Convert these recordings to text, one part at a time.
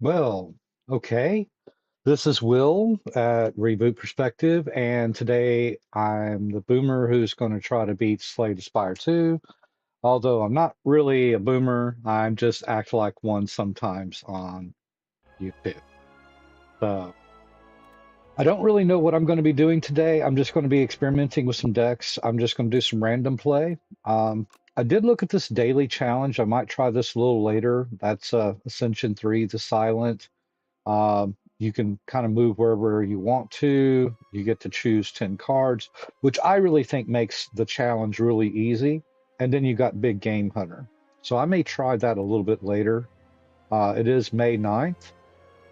Well, okay. This is Will at Reboot Perspective, and today I'm the boomer who's going to try to beat Slay the Spire 2. Although I'm not really a boomer, I'm just act like one sometimes on YouTube. So I don't really know what I'm going to be doing today. I'm just going to be experimenting with some decks. I'm just going to do some random play. Um, I did look at this daily challenge. I might try this a little later. That's Ascension 3, the Silent. You can kind of move wherever you want to. You get to choose 10 cards, which I really think makes the challenge really easy. And then you got Big Game Hunter. So I may try that a little bit later. It is May 9th,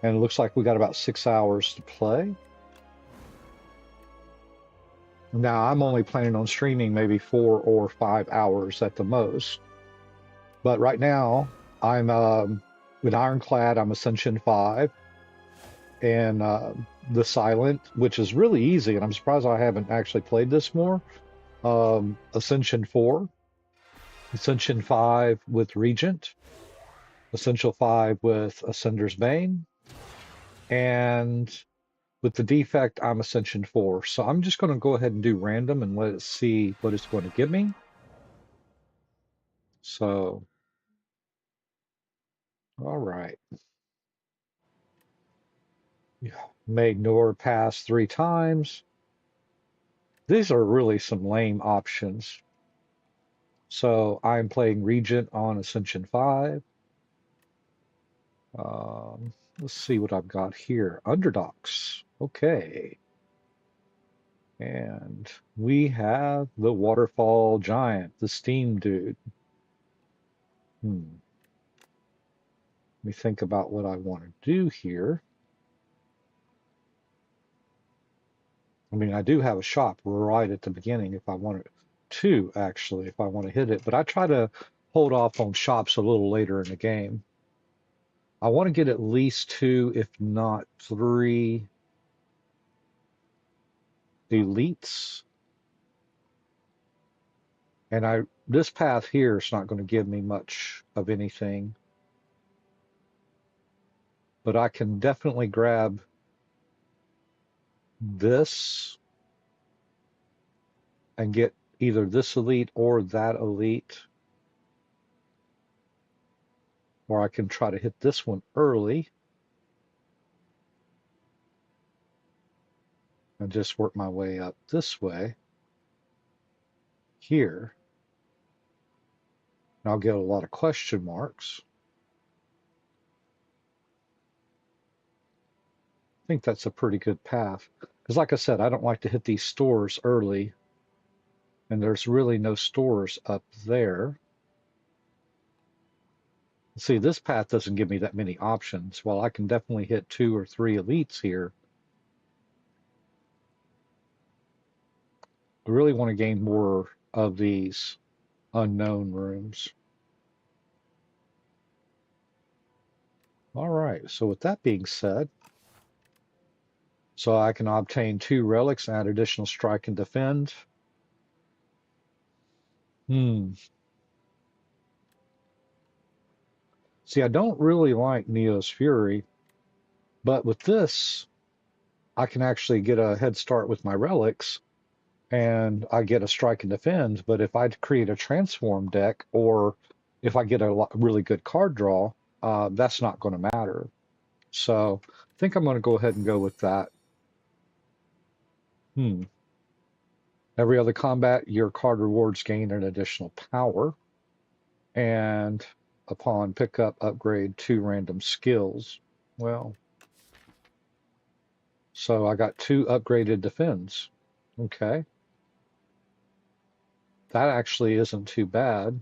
and it looks like we got about 6 hours to play. Now, I'm only planning on streaming maybe 4 or 5 hours at the most. But right now, I'm with Ironclad, I'm Ascension 5. And the Silent, which is really easy, and I'm surprised I haven't actually played this more. Ascension 4, Ascension 5 with Regent, Essential 5 with Ascender's Bane, and with the defect, I'm Ascension 4. So I'm just going to go ahead and do random and let it see what it's going to give me. So, all right. Made Nor pass 3 times. These are really some lame options. So I'm playing Regent on Ascension 5. Let's see what I've got here. Underdogs. Okay. And we have the Waterfall Giant, the Steam Dude. Let me think about what I want to do here. I mean, I do have a shop right at the beginning if I wanted to, actually, if I want to hit it. But I try to hold off on shops a little later in the game. I want to get at least 2, if not 3 elites. And this path here is not going to give me much of anything, but I can definitely grab this and get either this elite or that elite, or I can try to hit this one early and just work my way up this way here. And I'll get a lot of question marks. I think that's a pretty good path. Because like I said, I don't like to hit these stores early, and there's really no stores up there. See, this path doesn't give me that many options. While I can definitely hit 2 or 3 elites here, I really want to gain more of these unknown rooms. All right, so with that being said, so I can obtain 2 relics, add additional strike and defend. Hmm. See, I don't really like Neo's Fury, but with this, I can actually get a head start with my relics, and I get a strike and defend. But if I create a transform deck, or if I get a really good card draw, that's not going to matter. So I think I'm going to go ahead and go with that. Hmm. Every other combat, your card rewards gain an additional power. And upon pickup, upgrade 2 random skills. Well, so I got 2 upgraded defends. Okay. That actually isn't too bad.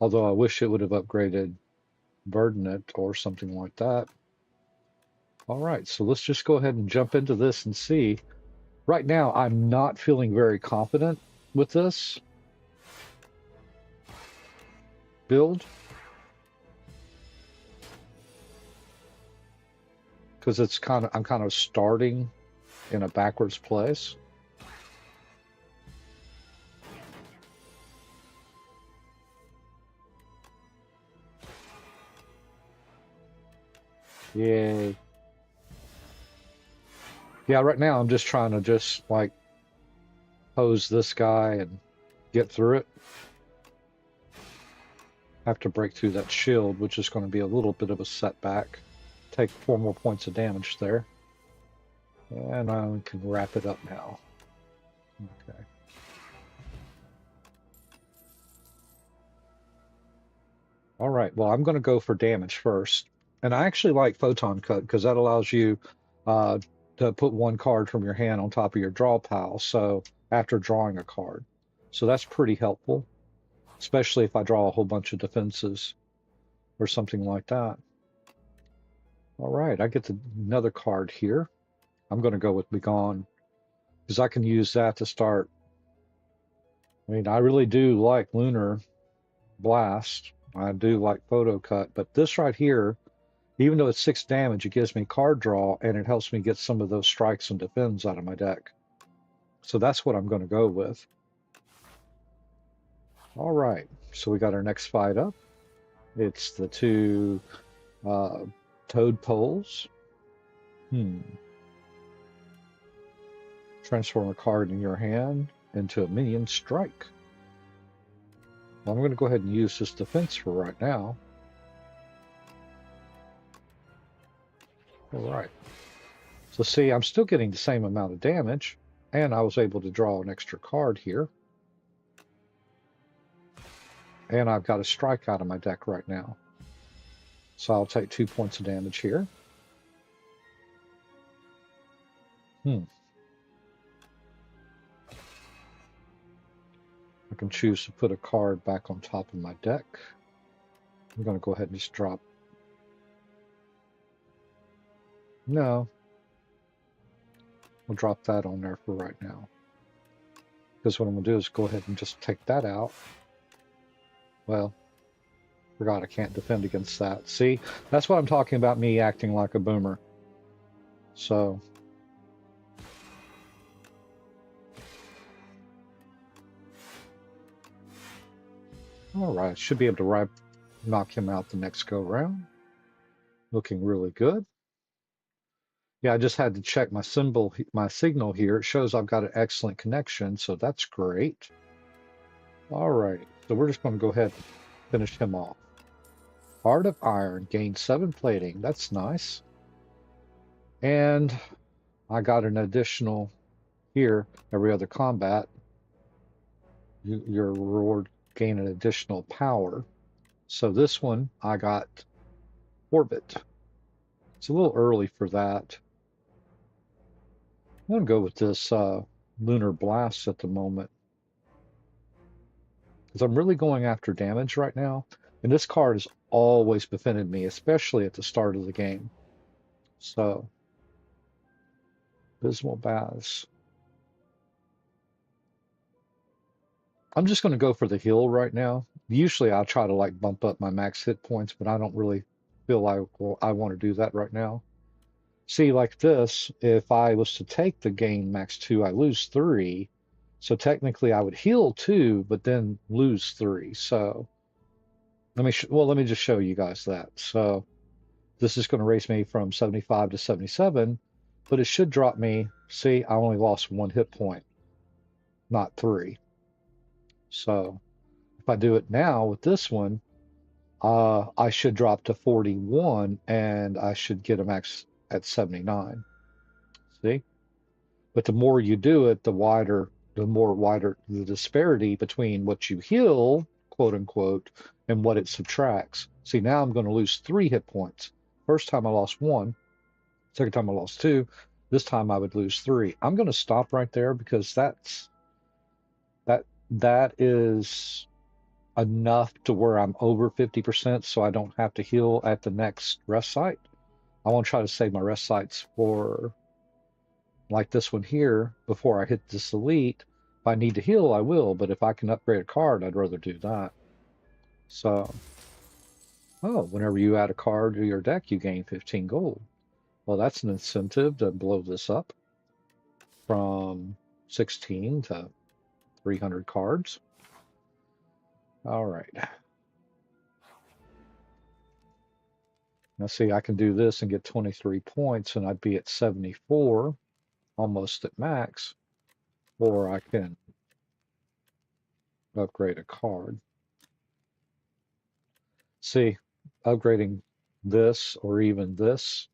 Although I wish it would have upgraded Burden It or something like that. All right, so let's just go ahead and jump into this and see. Right now, I'm not feeling very confident with this build because I'm kind of starting in a backwards place. Yay. Yeah, right now I'm just trying to just like pose this guy and get through it. I have to break through that shield, which is going to be a little bit of a setback. Take 4 more points of damage there. And I can wrap it up now. Okay. All right, well, I'm going to go for damage first. And I actually like Photon Cut because that allows you uh, to put 1 card from your hand on top of your draw pile, so after drawing a card. So that's pretty helpful, especially if I draw a whole bunch of defenses or something like that. All right, I get another card here. I'm going to go with Begone because I can use that to start. I mean, I really do like Lunar Blast. I do like Photo Cut, but this right here, even though it's 6 damage, it gives me card draw and it helps me get some of those strikes and defends out of my deck. So that's what I'm going to go with. All right, so we got our next fight up. It's the 2 Toad Poles. Transform a card in your hand into a minion strike. Well, I'm going to go ahead and use this defense for right now. All right. So see, I'm still getting the same amount of damage, and I was able to draw an extra card here. And I've got a strike out of my deck right now. So I'll take 2 points of damage here. I can choose to put a card back on top of my deck. I'm going to go ahead and just drop. No. We'll drop that on there for right now. Because what I'm going to do is go ahead and just take that out. Well, forgot I can't defend against that. See, that's what I'm talking about, me acting like a boomer. So, all right, should be able to knock him out the next go round. Looking really good. Yeah, I just had to check my signal here. It shows I've got an excellent connection, so that's great. All right, so we're just going to go ahead and finish him off. Heart of Iron, gained 7 plating. That's nice. And I got an additional here, every other combat. Your reward gain an additional power. So this one, I got Orbit. It's a little early for that. I'm going to go with this Lunar Blast at the moment. Because I'm really going after damage right now. And this card has always befriended me, especially at the start of the game. So, Abysmal Baths. I'm just going to go for the heal right now. Usually I'll try to like bump up my max hit points, but I don't really feel like I want to do that right now. See, like this, if I was to take the gain max 2, I lose 3. So technically I would heal 2, but then lose 3. So let me just show you guys that. So this is going to raise me from 75 to 77, but it should drop me. See, I only lost 1 hit point, not 3. So if I do it now with this one, I should drop to 41 and I should get a max at 79. See? But the more you do it, the wider the disparity between what you heal, quote unquote, and what it subtracts. See, now I'm going to lose 3 hit points. First time I lost 1. Second time I lost 2. This time I would lose 3. I'm going to stop right there because that is enough to where I'm over 50%, so I don't have to heal at the next rest site. I want to try to save my rest sites for like this one here before I hit this elite. If I need to heal, I will, but if I can upgrade a card, I'd rather do that. So, whenever you add a card to your deck, you gain 15 gold. Well, that's an incentive to blow this up from 16 to 300 cards. All right. Now see, I can do this and get 23 points and I'd be at 74, almost at max, or I can upgrade a card. See, upgrading this or even this,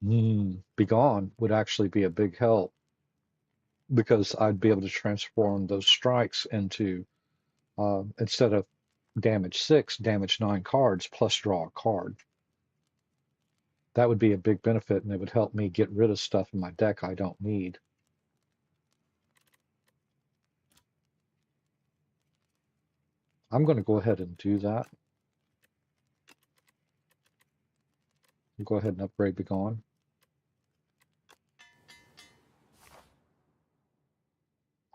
Be Gone would actually be a big help because I'd be able to transform those strikes into, instead of damage 6, damage 9 cards plus draw a card. That would be a big benefit, and it would help me get rid of stuff in my deck I don't need. I'm going to go ahead and do that. I'll go ahead and upgrade Be Gone.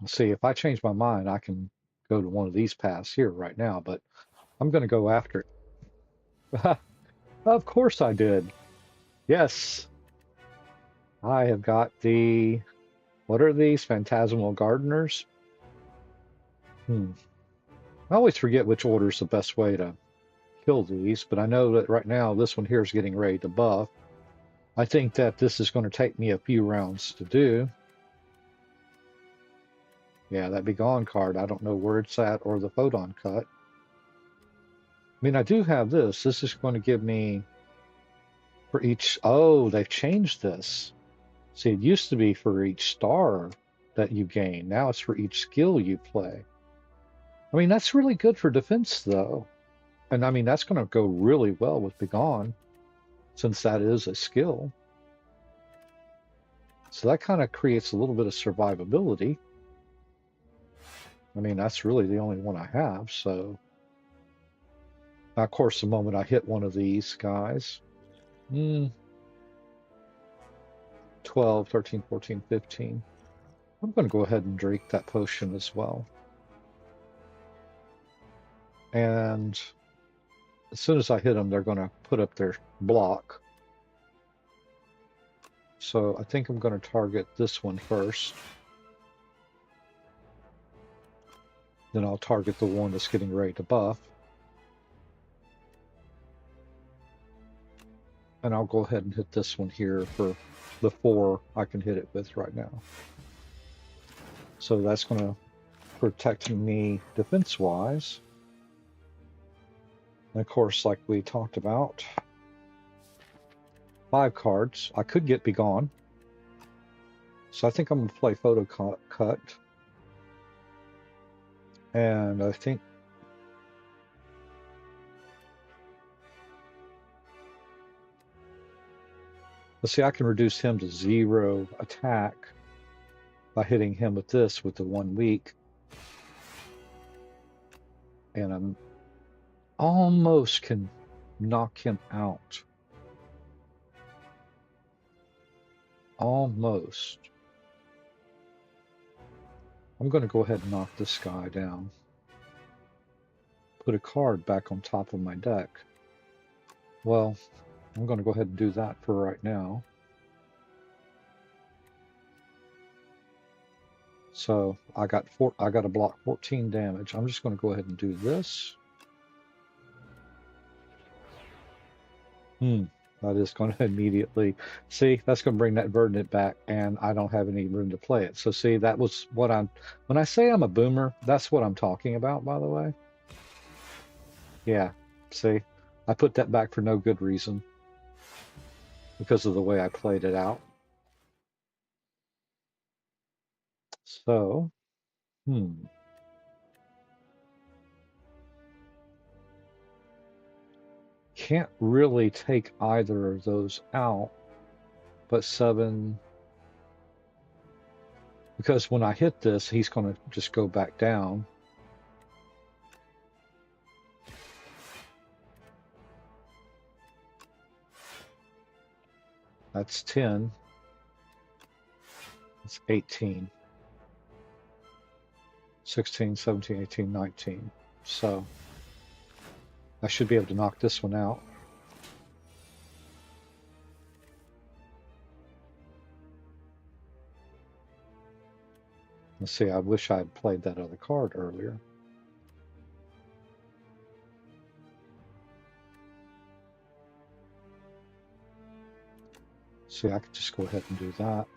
See, if I change my mind, I can go to one of these paths here right now, but I'm going to go after it. Of course I did. Yes, I have got the, what are these? Phantasmal Gardeners? I always forget which order is the best way to kill these, but I know that right now this one here is getting ready to buff. I think that this is going to take me a few rounds to do. Yeah, that Be Gone card, I don't know where it's at or the photon cut. I mean, I do have this. This is going to give me for each, oh, they've changed this. See, it used to be for each star that you gain. Now it's for each skill you play. I mean, that's really good for defense, though. And I mean, that's going to go really well with Be Gone, since that is a skill. So that kind of creates a little bit of survivability. I mean, that's really the only one I have, so. Now, of course, the moment I hit one of these guys, 12, 13, 14, 15. I'm going to go ahead and drink that potion as well. And as soon as I hit them, they're going to put up their block. So I think I'm going to target this one first. Then I'll target the one that's getting ready to buff. And I'll go ahead and hit this one here for the 4 I can hit it with right now. So that's going to protect me defense-wise. And of course, like we talked about, 5 cards. I could get Be Gone. So I think I'm going to play Photo Cut. And I think let's see, I can reduce him to 0 attack by hitting him with this with the 1 weak. And I'm almost can knock him out. Almost. I'm going to go ahead and knock this guy down. Put a card back on top of my deck. Well, I'm going to go ahead and do that for right now. So I got to block 14 damage. I'm just going to go ahead and do this. That is going to immediately, see, that's going to bring that verdant back, and I don't have any room to play it. So see, that was what when I say I'm a boomer, that's what I'm talking about, by the way. Yeah, see, I put that back for no good reason because of the way I played it out. So, can't really take either of those out, but 7, because when I hit this, he's going to just go back down. That's 10. That's 18. 16, 17, 18, 19. So I should be able to knock this one out. Let's see, I wish I had played that other card earlier. See, I could just go ahead and do that.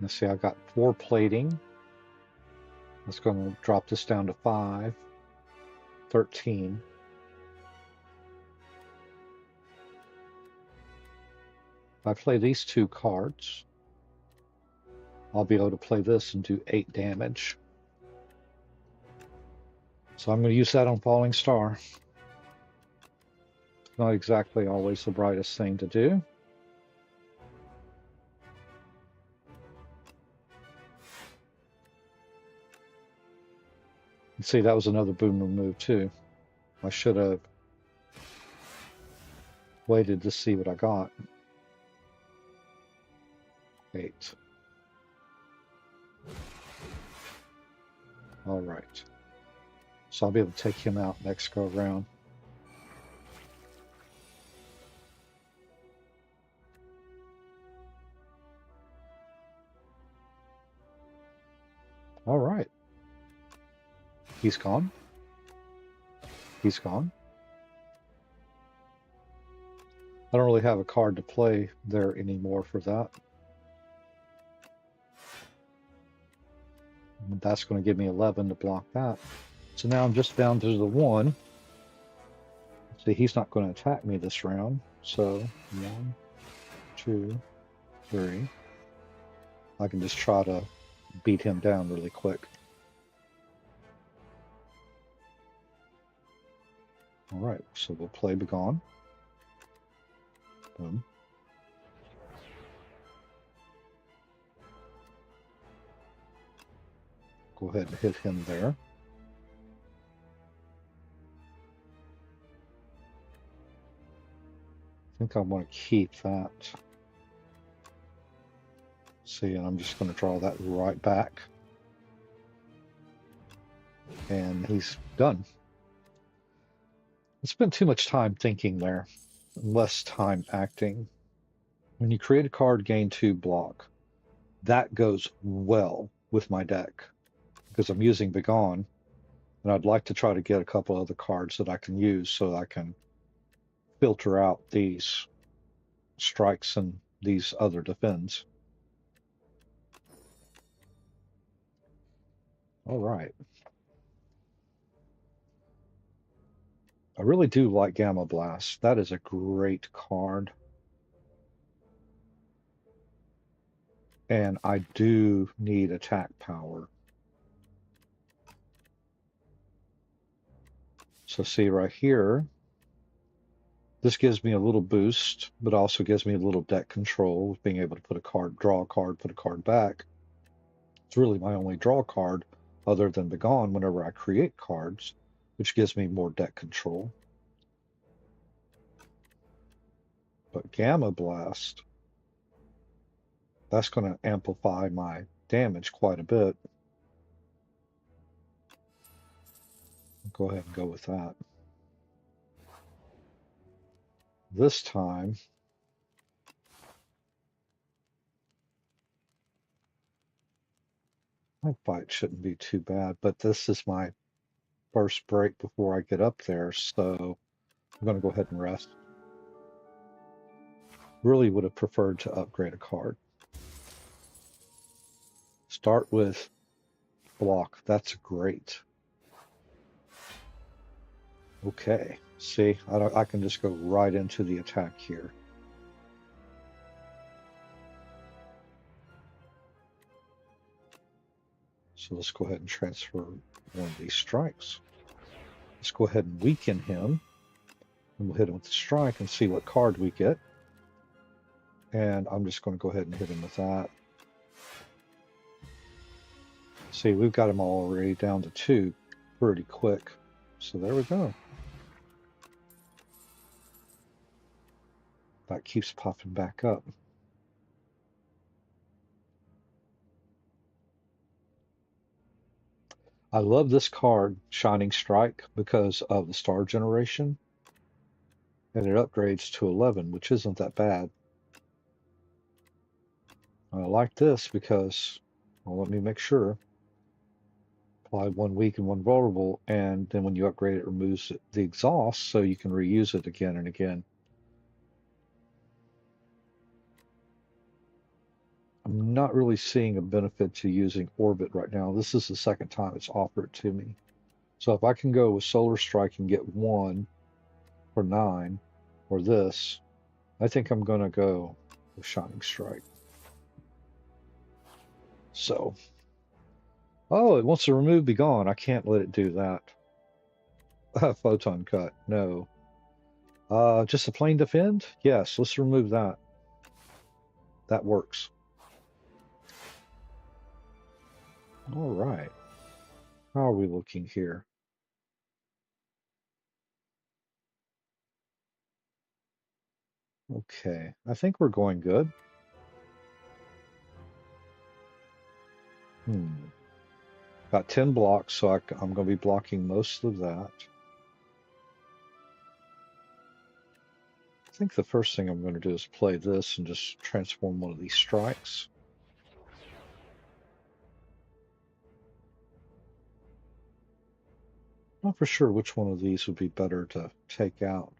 Let's see, I got 4 plating. That's going to drop this down to 5, 13. If I play these 2 cards, I'll be able to play this and do 8 damage. So I'm going to use that on Falling Star. It's not exactly always the brightest thing to do. You see, that was another boomer move too. I should have waited to see what I got. 8. All right. So I'll be able to take him out next go around. All right. He's gone. He's gone. I don't really have a card to play there anymore for that. That's going to give me 11 to block that. So now I'm just down to the 1. See, he's not going to attack me this round. So 1, 2, 3. I can just try to beat him down really quick. All right, so we'll play Begone. Boom. Go ahead and hit him there. I think I want to keep that. See, and I'm just going to draw that right back. And he's done. I spent too much time thinking there, less time acting. When you create a card, gain 2 block. That goes well with my deck because I'm using Begone, and I'd like to try to get a couple other cards that I can use so I can filter out these strikes and these other defends. All right. I really do like Gamma Blast. That is a great card. And I do need attack power. So see right here, this gives me a little boost, but also gives me a little deck control, being able to put a card, draw a card, put a card back. It's really my only draw card other than Begone whenever I create cards, which gives me more deck control. But Gamma Blast, that's going to amplify my damage quite a bit. I'll go ahead and go with that. This time, my fight shouldn't be too bad, but this is my first break before I get up there, so I'm going to go ahead and rest. Really would have preferred to upgrade a card. Start with block. That's great. Okay. See, I can just go right into the attack here. So let's go ahead and transfer one of these strikes. Let's go ahead and weaken him. And we'll hit him with the strike and see what card we get. And I'm just going to go ahead and hit him with that. See, we've got him already down to 2 pretty quick. So there we go. That keeps popping back up. I love this card, Shining Strike, because of the star generation. And it upgrades to 11, which isn't that bad. I like this because, well, let me make sure. Apply 1 weak and 1 vulnerable, and then when you upgrade it, removes the exhaust so you can reuse it again and again. I'm not really seeing a benefit to using Orbit right now. This is the second time it's offered to me. So if I can go with Solar Strike and get 1 for 9, or this, I think I'm going to go with Shining Strike. So, oh, it wants to remove Be Gone. I can't let it do that. Photon Cut, no. Just a plain Defend? Yes, let's remove that. That works. All right. How are we looking here? Okay, I think we're going good. Got 10 blocks, so I'm going to be blocking most of that. I think the first thing I'm going to do is play this and just transform one of these strikes. Not for sure which one of these would be better to take out,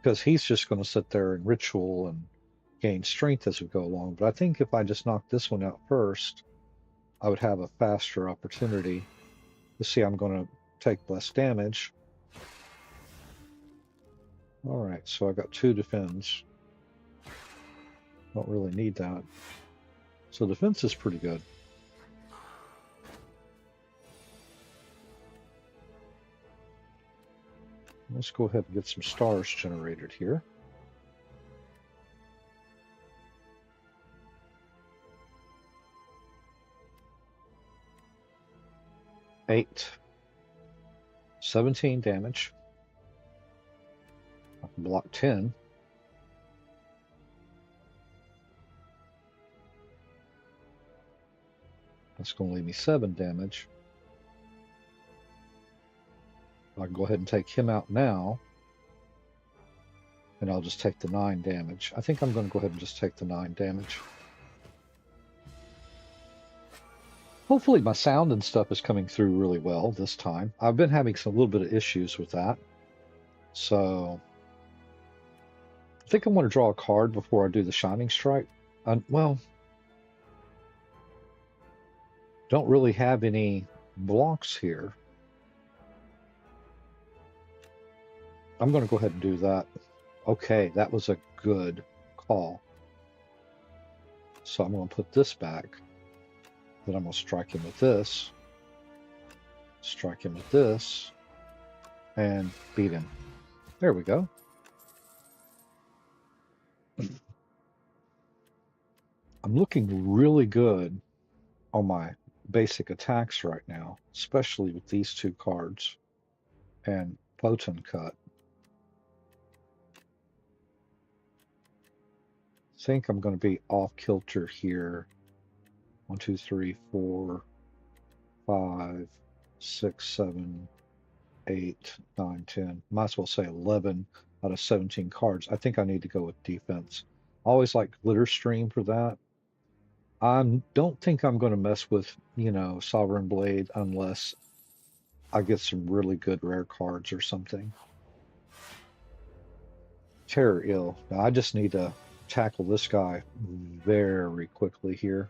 because he's just going to sit there and ritual and gain strength as we go along. But I think if I just knock this one out first, I would have a faster opportunity to see I'm going to take less damage. All right, so I got 2 defense. Don't really need that. So defense is pretty good. Let's go ahead and get some stars generated here. Eight. 17 damage. I can block 10. That's going to leave me 7 damage. I can go ahead and take him out now. And I'll just take the 9 damage. I think I'm going to go ahead and just take the 9 damage. Hopefully my sound and stuff is coming through really well this time. I've been having a little bit of issues with that. So I think I want to draw a card before I do the Shining Strike. Well, don't really have any blocks here. I'm going to go ahead and do that. Okay, that was a good call. So I'm going to put this back. Then I'm going to strike him with this. Strike him with this. And beat him. There we go. I'm looking really good on my basic attacks right now, especially with these 2 cards and Photon Cut. I think I'm going to be off kilter here. 1, 2, 3, 4, 5, 6, 7, 8, 9, 10. Might as well say 11 out of 17 cards. I think I need to go with defense. I always like Glitter Stream for that. I don't think I'm going to mess with, Sovereign Blade unless I get some really good rare cards or something. Terror Ill. Now I just need to tackle this guy very quickly here.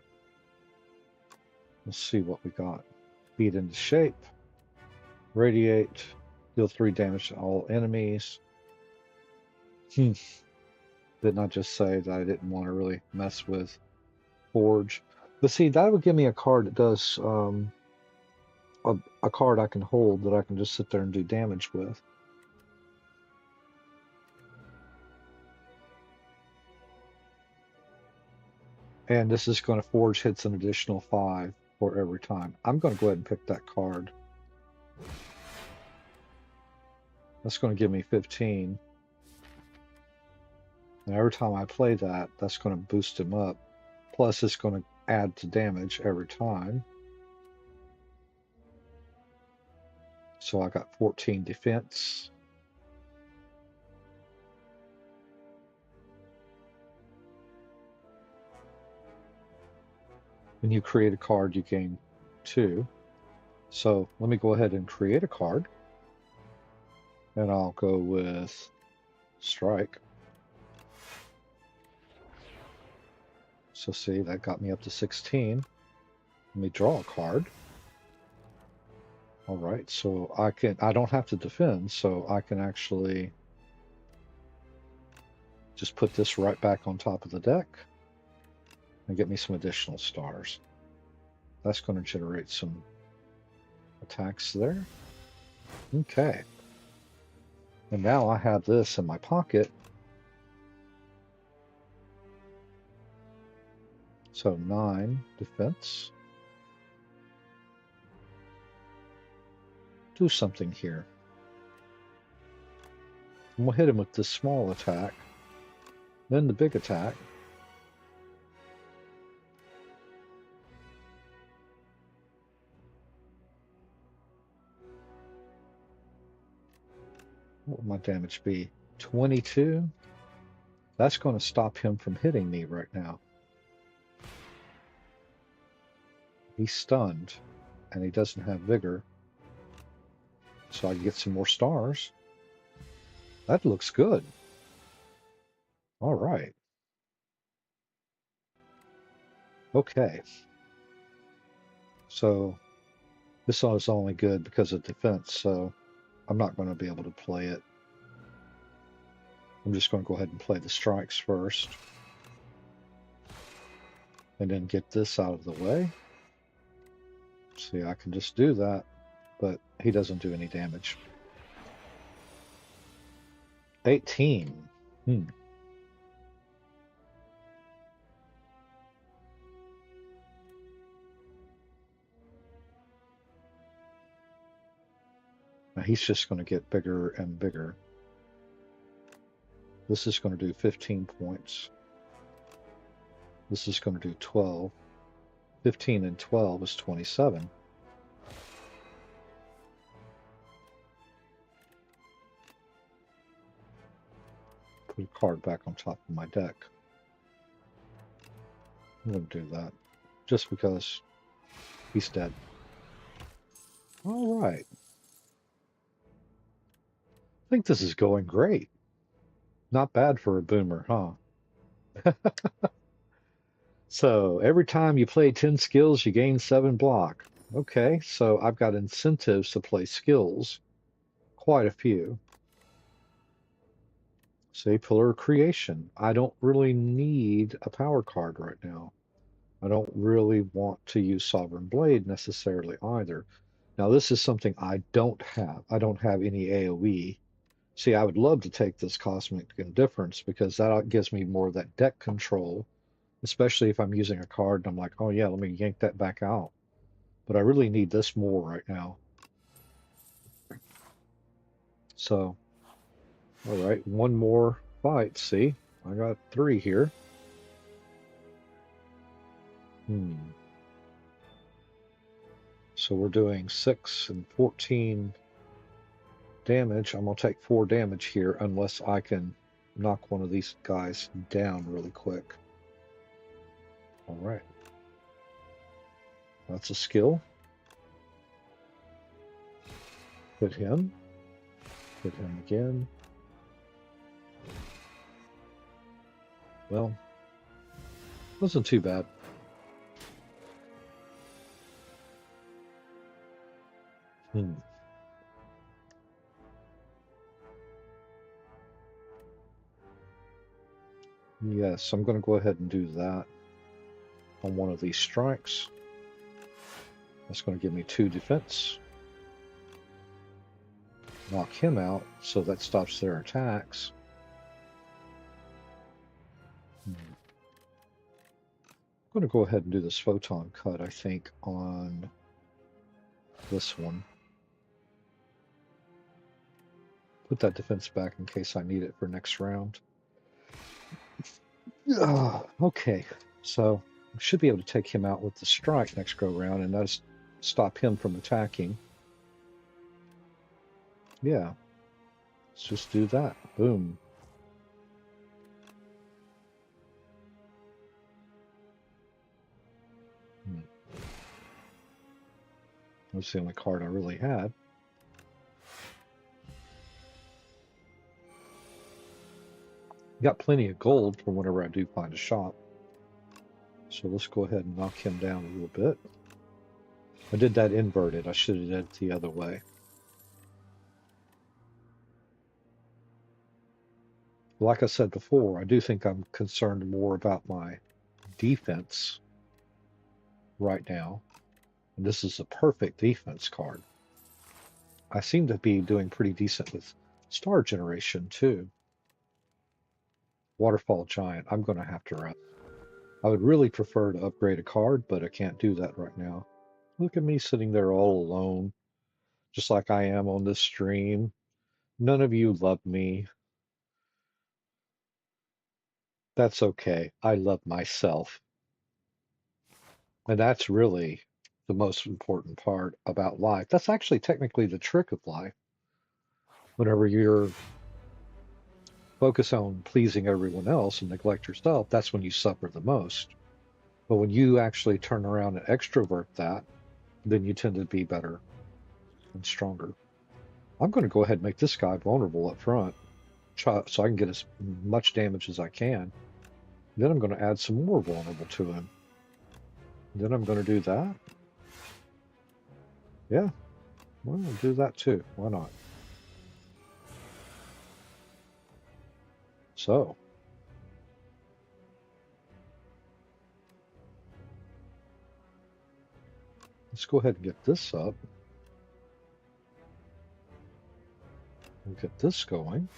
Let's see what we got. Beat into shape. Radiate. Deal 3 damage to all enemies. Didn't I just say that I didn't want to really mess with Forge? But see, that would give me a card that does a card I can hold that I can just sit there and do damage with. And this is going to Forge hits an additional 5 for every time. I'm going to go ahead and pick that card. That's going to give me 15. And every time I play that, that's going to boost him up. Plus, it's going to add to damage every time. So I got 14 defense. When you create a card, you gain 2. So let me go ahead and create a card. And I'll go with Strike. So see, that got me up to 16. Let me draw a card. All right, so I don't have to defend, so I can actually just put this right back on top of the deck and get me some additional stars. That's going to generate some attacks there. Okay. And now I have this in my pocket. So 9 defense. Do something here. And we'll hit him with this small attack, then the big attack. What would my damage be? 22? That's going to stop him from hitting me right now. He's stunned, and he doesn't have vigor. So I can get some more stars. That looks good. All right. Okay. So this is only good because of defense, so I'm not going to be able to play it. I'm just going to go ahead and play the strikes first. And then get this out of the way. See, I can just do that, but he doesn't do any damage. 18. Now he's just going to get bigger and bigger. This is going to do 15 points. This is going to do 12. 15 and 12 is 27. Put a card back on top of my deck. I'm going to do that just because he's dead. All right. I think this is going great. Not bad for a boomer, huh? So every time you play 10 skills, you gain 7 block. Okay, so I've got incentives to play skills. Quite a few. Say Pillar of Creation. I don't really need a power card right now. I don't really want to use Sovereign Blade necessarily either. Now this is something I don't have. I don't have any AoE. See, I would love to take this Cosmic Indifference because that gives me more of that deck control, especially if I'm using a card and I'm like, oh yeah, let me yank that back out. But I really need this more right now. So, all right, one more fight. See, I got 3 here. So we're doing 6 and 14 damage. I'm going to take 4 damage here unless I can knock one of these guys down really quick. All right. That's a skill. Hit him. Hit him again. Well, wasn't too bad. Yes, I'm going to go ahead and do that on one of these strikes. That's going to give me 2 defense. Knock him out, so that stops their attacks. I'm going to go ahead and do this photon cut, I think, on this one. Put that defense back in case I need it for next round. Okay, so I should be able to take him out with the strike next go round, and that'll stop him from attacking. Yeah, let's just do that. Boom. That's the only card I really had. Got plenty of gold for whenever I do find a shop. So let's go ahead and knock him down a little bit. I did that inverted. I should have did it the other way. Like I said before, I do think I'm concerned more about my defense right now. And this is a perfect defense card. I seem to be doing pretty decent with star generation too. Waterfall Giant, I'm going to have to rest. I would really prefer to upgrade a card, but I can't do that right now. Look at me sitting there all alone, just like I am on this stream. None of you love me. That's okay. I love myself. And that's really the most important part about life. That's actually technically the trick of life. Whenever you're focused on pleasing everyone else and neglect yourself, that's when you suffer the most. But when you actually turn around and extrovert that, then you tend to be better and stronger. I'm going to go ahead and make this guy vulnerable up front so I can get as much damage as I can. Then I'm going to add some more vulnerable to him. Then I'm going to do that. Yeah, well, I'll do that too. Why not? So, let's go ahead and get this up. We'll get this going.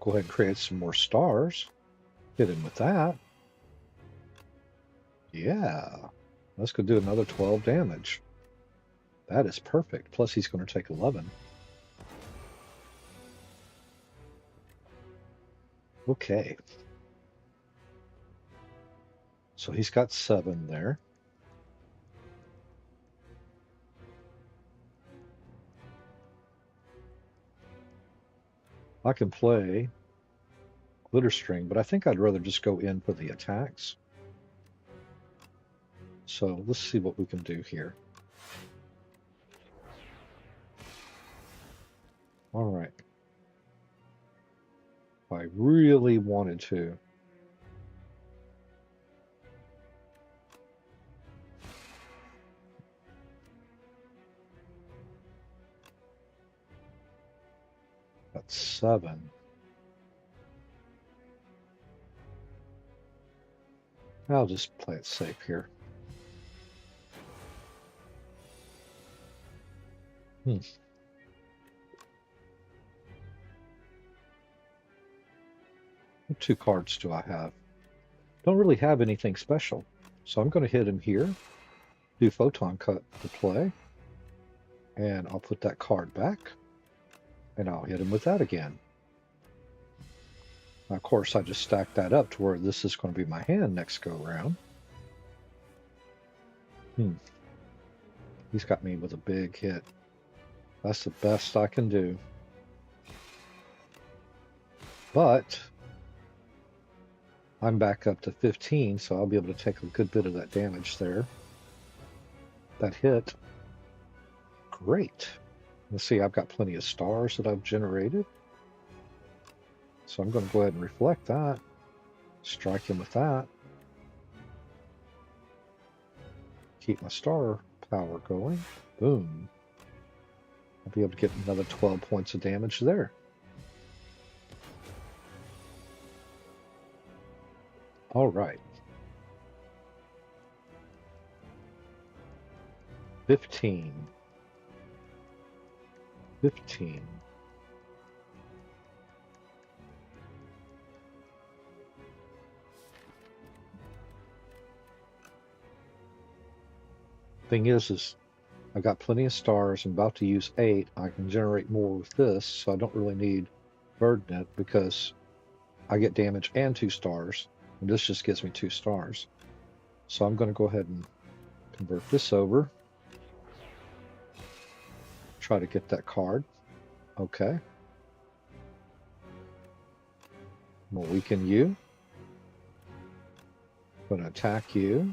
Go ahead and create some more stars. Hit him with that. Yeah. Let's go do another 12 damage. That is perfect. Plus he's going to take 11. Okay. So he's got 7 there. I can play glitter string, but I think I'd rather just go in for the attacks. So let's see what we can do here. All right. If I really wanted to, that's 7. I'll just play it safe here. What 2 cards do I have? Don't really have anything special. So I'm going to hit him here, do Photon Cut to play, and I'll put that card back, and I'll hit him with that again. Now, of course, I just stacked that up to where this is going to be my hand next go around. He's got me with a big hit. That's the best I can do. But I'm back up to 15, so I'll be able to take a good bit of that damage there. That hit. Great. Let's see, I've got plenty of stars that I've generated. So I'm going to go ahead and reflect that. Strike him with that. Keep my star power going. Boom. I'll be able to get another 12 points of damage there. All right. 15. 15. Thing is I got plenty of stars. I'm about to use 8. I can generate more with this, so I don't really need Bird Net because I get damage and 2 stars, and this just gives me 2 stars. So I'm going to go ahead and convert this over. Try to get that card. Okay. I'm going to weaken you. I'm going to attack you.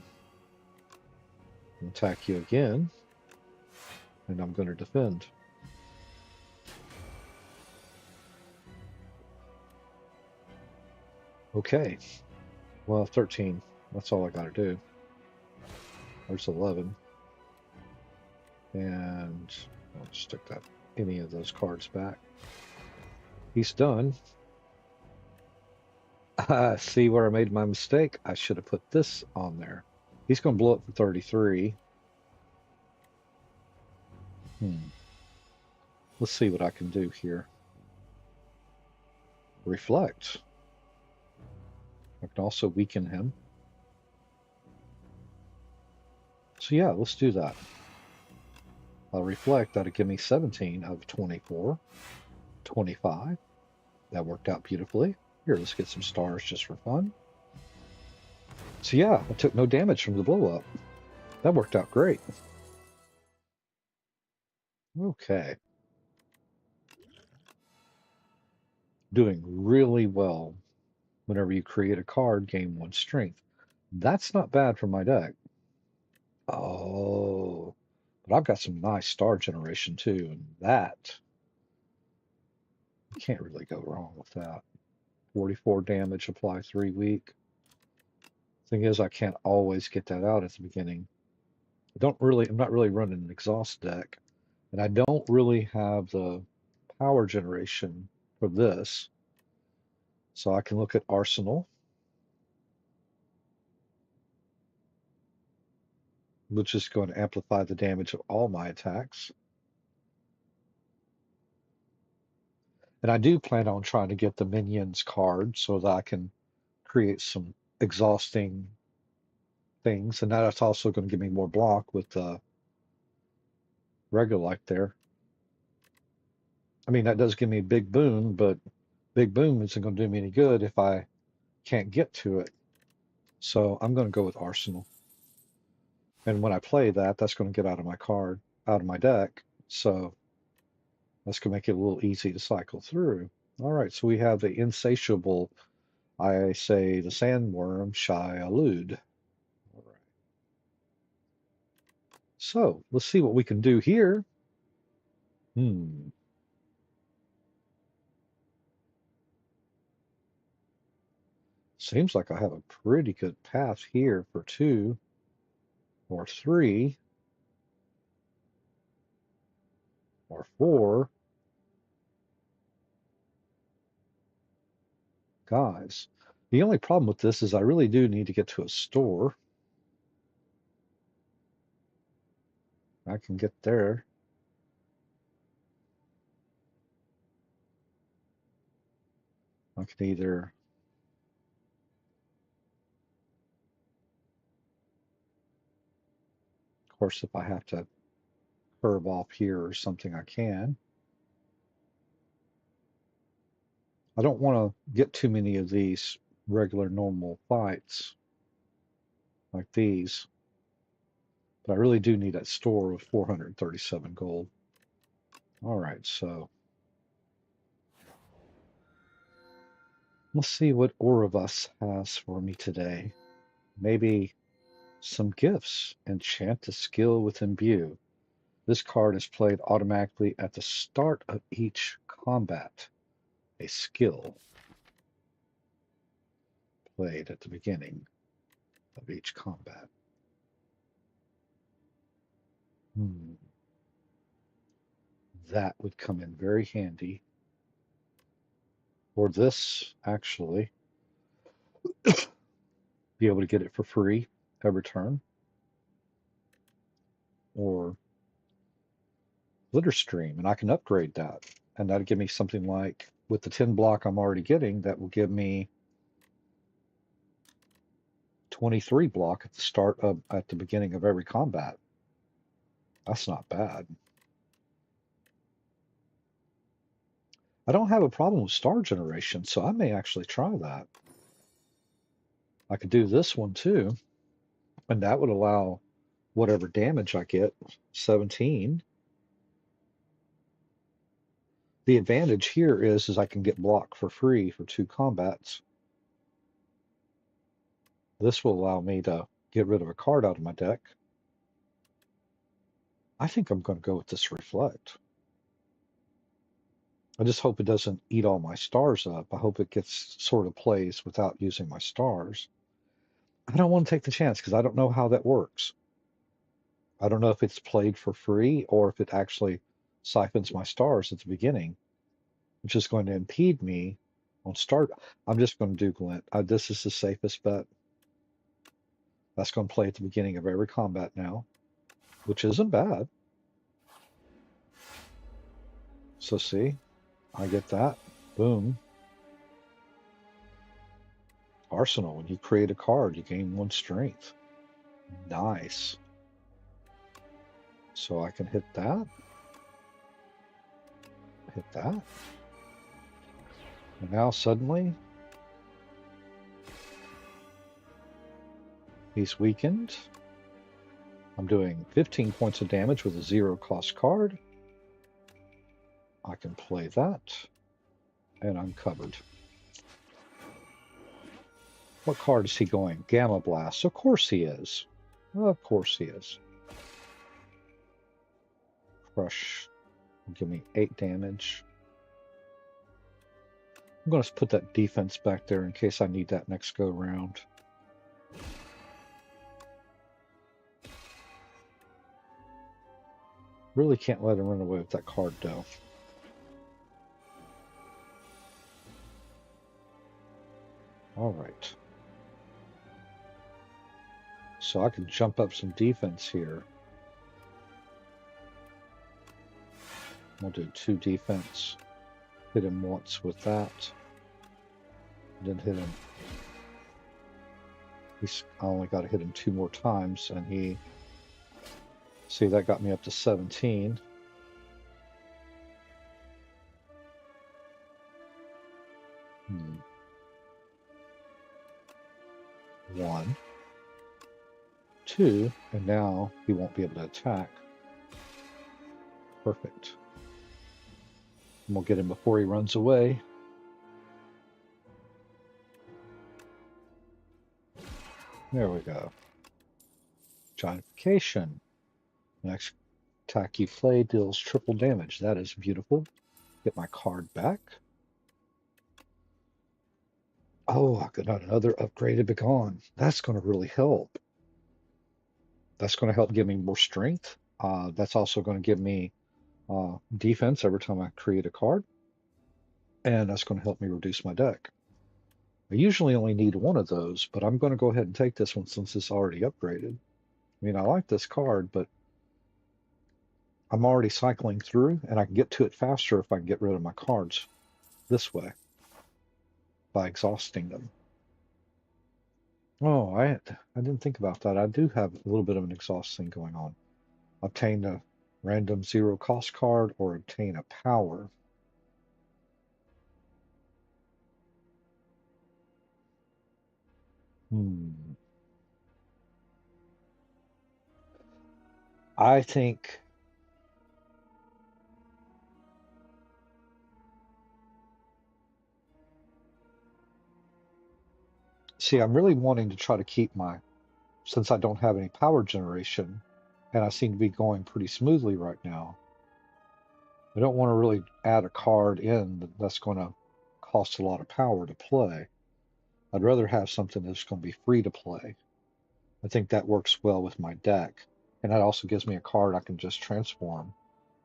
Attack you again. And I'm going to defend. Okay. Well, 13. That's all I got to do. There's 11. And I'll stick that any of those cards back. He's done. See where I made my mistake? I should have put this on there. He's going to blow up for 33. Let's see what I can do here. Reflect. I can also weaken him. So yeah, let's do that. I'll reflect. That'll give me 17 out of 24. 25. That worked out beautifully. Here, let's get some stars just for fun. So yeah, I took no damage from the blow up. That worked out great. Okay. Doing really well whenever you create a card, gain 1 strength. That's not bad for my deck. Oh, but I've got some nice star generation too, and that can't really go wrong with that. 44 damage, apply 3 weak. Thing is, I can't always get that out at the beginning. I'm not really running an exhaust deck, and I don't really have the power generation for this. So I can look at Arsenal, which is going to amplify the damage of all my attacks. And I do plan on trying to get the minions card so that I can create some exhausting things. And that's also going to give me more block with the regular light there. I mean, that does give me a big boom, but big boom isn't going to do me any good if I can't get to it. So I'm going to go with Arsenal. And when I play that, that's going to get out of my card, out of my deck. So that's going to make it a little easy to cycle through. All right, so we have the insatiable, I say the sandworm, shy elude. All right. So let's see what we can do here. Seems like I have a pretty good path here for 2 or 3 or 4 guys. The only problem with this is I really do need to get to a store. I can get there. I can either, of course, if I have to curve off here or something, I can. I don't want to get too many of these regular normal fights like these, but I really do need that store of 437 gold. All right, so let's see what Orivus has for me today. Maybe some gifts. Enchant a skill with Imbue. This card is played automatically at the start of each combat. A skill played at the beginning of each combat. That would come in very handy. Or this, actually, be able to get it for free every turn. Or Glitter Stream, and I can upgrade that. And that'll give me something like, with the 10 block I'm already getting, that will give me 23 block at the beginning of every combat. That's not bad. I don't have a problem with star generation, so I may actually try that. I could do this one too, and that would allow whatever damage I get, 17. The advantage here is I can get block for free for 2 combats. This will allow me to get rid of a card out of my deck. I think I'm going to go with this Reflect. I just hope it doesn't eat all my stars up. I hope it gets sort of plays without using my stars. I don't want to take the chance because I don't know how that works. I don't know if it's played for free or if it actually siphons my stars at the beginning, which is going to impede me on start. I'm just going to do glint. This is the safest bet. That's going to play at the beginning of every combat now, which isn't bad. So see, I get that. Boom. Arsenal. When you create a card, you gain 1 strength. Nice. So I can hit that. Hit that. And now suddenly, he's weakened. I'm doing 15 points of damage with a 0-cost card. I can play that. And I'm covered. What card is he going? Gamma Blast. Of course he is. Of course he is. Crush will give me 8 damage. I'm going to put that defense back there in case I need that next go round. Really can't let him run away with that card though. All right. So I can jump up some defense here. We'll do 2 defense. Hit him once with that. Then hit him. I only got to hit him 2 more times, and he... See, that got me up to 17. One. 2, and now he won't be able to attack. Perfect. And we'll get him before he runs away. There we go. Giantification. Next attack you play deals triple damage. That is beautiful. Get my card back. Oh, I got another upgraded Begone. That's going to really help. That's going to help give me more strength. That's also going to give me defense every time I create a card. And that's going to help me reduce my deck. I usually only need 1 of those, but I'm going to go ahead and take this one since it's already upgraded. I mean, I like this card, but I'm already cycling through, and I can get to it faster if I can get rid of my cards this way by exhausting them. Oh, I didn't think about that. I do have a little bit of an exhaust thing going on. Obtain a random 0-cost card or obtain a power. I think see, I'm really wanting to try to keep my, since I don't have any power generation, and I seem to be going pretty smoothly right now, I don't want to really add a card in that's going to cost a lot of power to play. I'd rather have something that's going to be free to play. I think that works well with my deck. And that also gives me a card I can just transform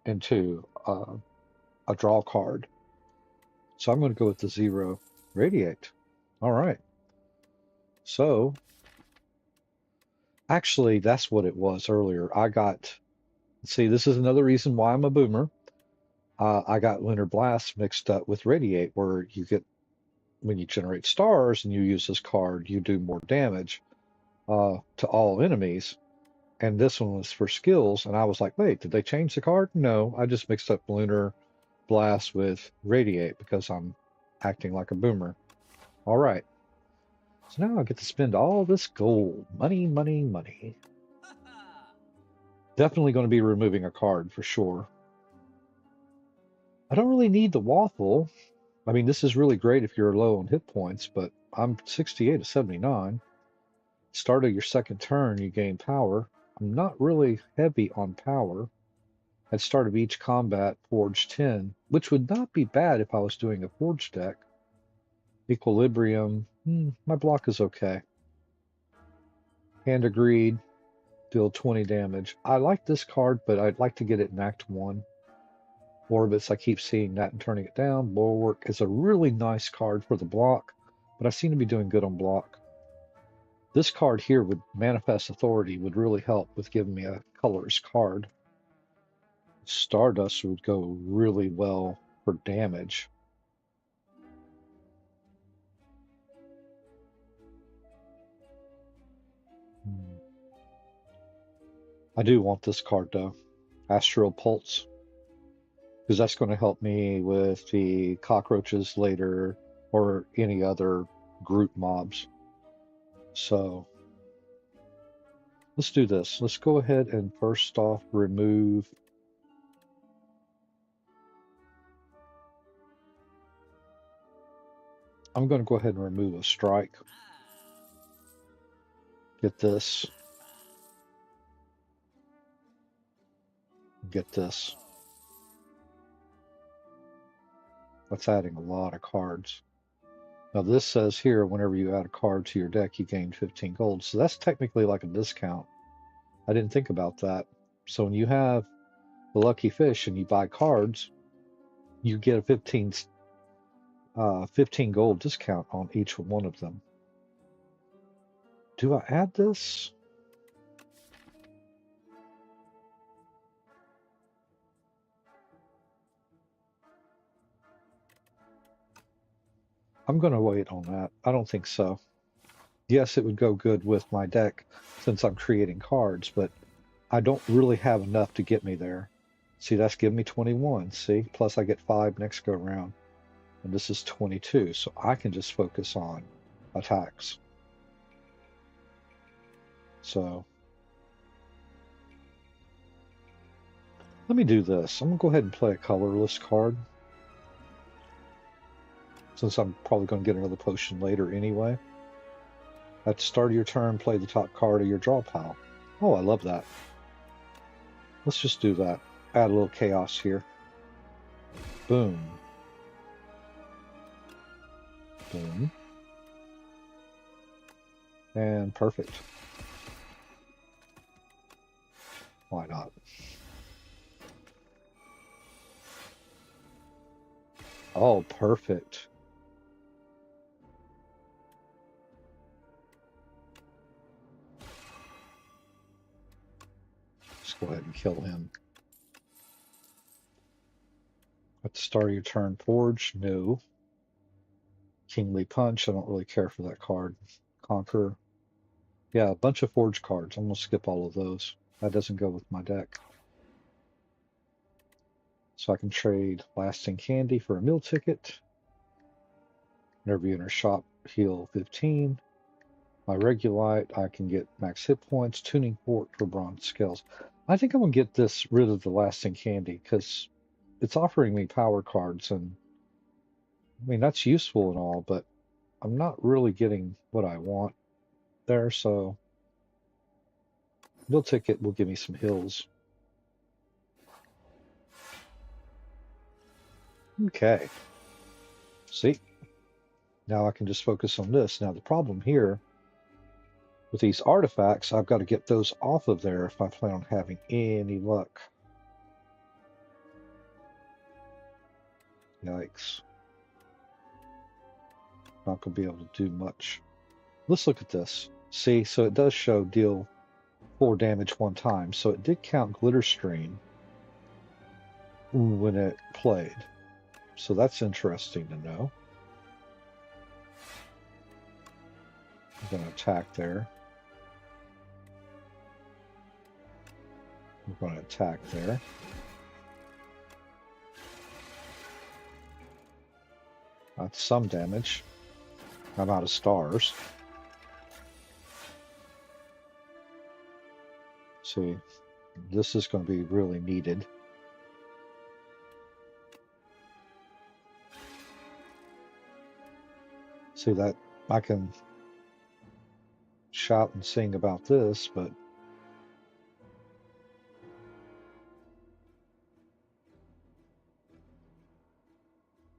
into a draw card. So I'm going to go with the 0 Radiate. All right. So, actually, that's what it was earlier. See, this is another reason why I'm a boomer. I got Lunar Blast mixed up with Radiate, where you get, when you generate stars and you use this card, you do more damage to all enemies. And this one was for skills, and I was like, wait, did they change the card? No, I just mixed up Lunar Blast with Radiate because I'm acting like a boomer. All right. So now I get to spend all this gold. Money, money, money. Definitely going to be removing a card for sure. I don't really need the waffle. I mean, this is really great if you're low on hit points, but I'm 68 to 79. Start of your second turn, you gain power. I'm not really heavy on power. At start of each combat, forge 10, which would not be bad if I was doing a forge deck. Equilibrium, my block is okay. Hand of Greed, deal 20 damage. I like this card, but I'd like to get it in Act 1. Orbits, I keep seeing that and turning it down. Bulwark is a really nice card for the block, but I seem to be doing good on block. This card here with Manifest Authority would really help with giving me a colorless card. Stardust would go really well for damage. I do want this card though, Astral Pulse, because that's going to help me with the cockroaches later or any other group mobs. So let's do this. Let's go ahead and first off remove I'm going to go ahead and remove a strike. Get this. Get this. That's adding a lot of cards. Now this says here, whenever you add a card to your deck, you gain 15 gold. So that's technically like a discount. I didn't think about that. So when you have the lucky fish and you buy cards, you get a 15 gold discount on each one of them. Do I add this? I'm going to wait on that. I don't think so. Yes, it would go good with my deck since I'm creating cards, but I don't really have enough to get me there. See, that's giving me 21. See, plus I get 5 next go round. And this is 22, so I can just focus on attacks. So let me do this. I'm going to go ahead and play a colorless card, since I'm probably going to get another potion later anyway. At the start of your turn, play the top card of your draw pile. Oh, I love that. Let's just do that. Add a little chaos here. Boom. Boom. And perfect. Why not? Oh, perfect. Let's go ahead and kill him. At the start of your turn, Forge, no. Kingly Punch, I don't really care for that card. Conquer. Yeah, a bunch of Forge cards. I'm going to skip all of those. That doesn't go with my deck. So I can trade Lasting Candy for a meal ticket. Whenever you enter shop, heal 15. My Regulite, I can get max hit points. Tuning Fork for bronze scales. I think I'm going to get this rid of the Lasting Candy because it's offering me power cards, and I mean that's useful and all, but I'm not really getting what I want there, so meal ticket will give me some hills. Okay. See? Now I can just focus on this. Now the problem here with these artifacts, I've got to get those off of there if I plan on having any luck. Yikes. Not going to be able to do much. Let's look at this. See, so it does show deal 4 damage one time. So it did count Glitter Stream when it played. So that's interesting to know. I'm going to attack there. I'm going to attack there. That's some damage. I'm out of stars. See, this is going to be really needed. See that I can shout and sing about this, but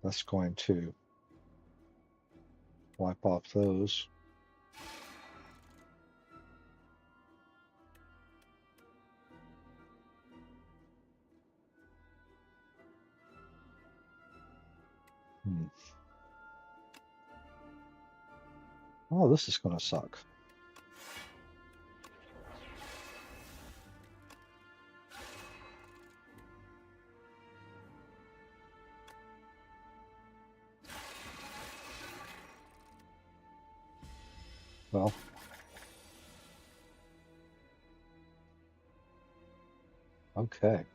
that's going to wipe off those. Hmm. Oh, this is going to suck. Well, okay.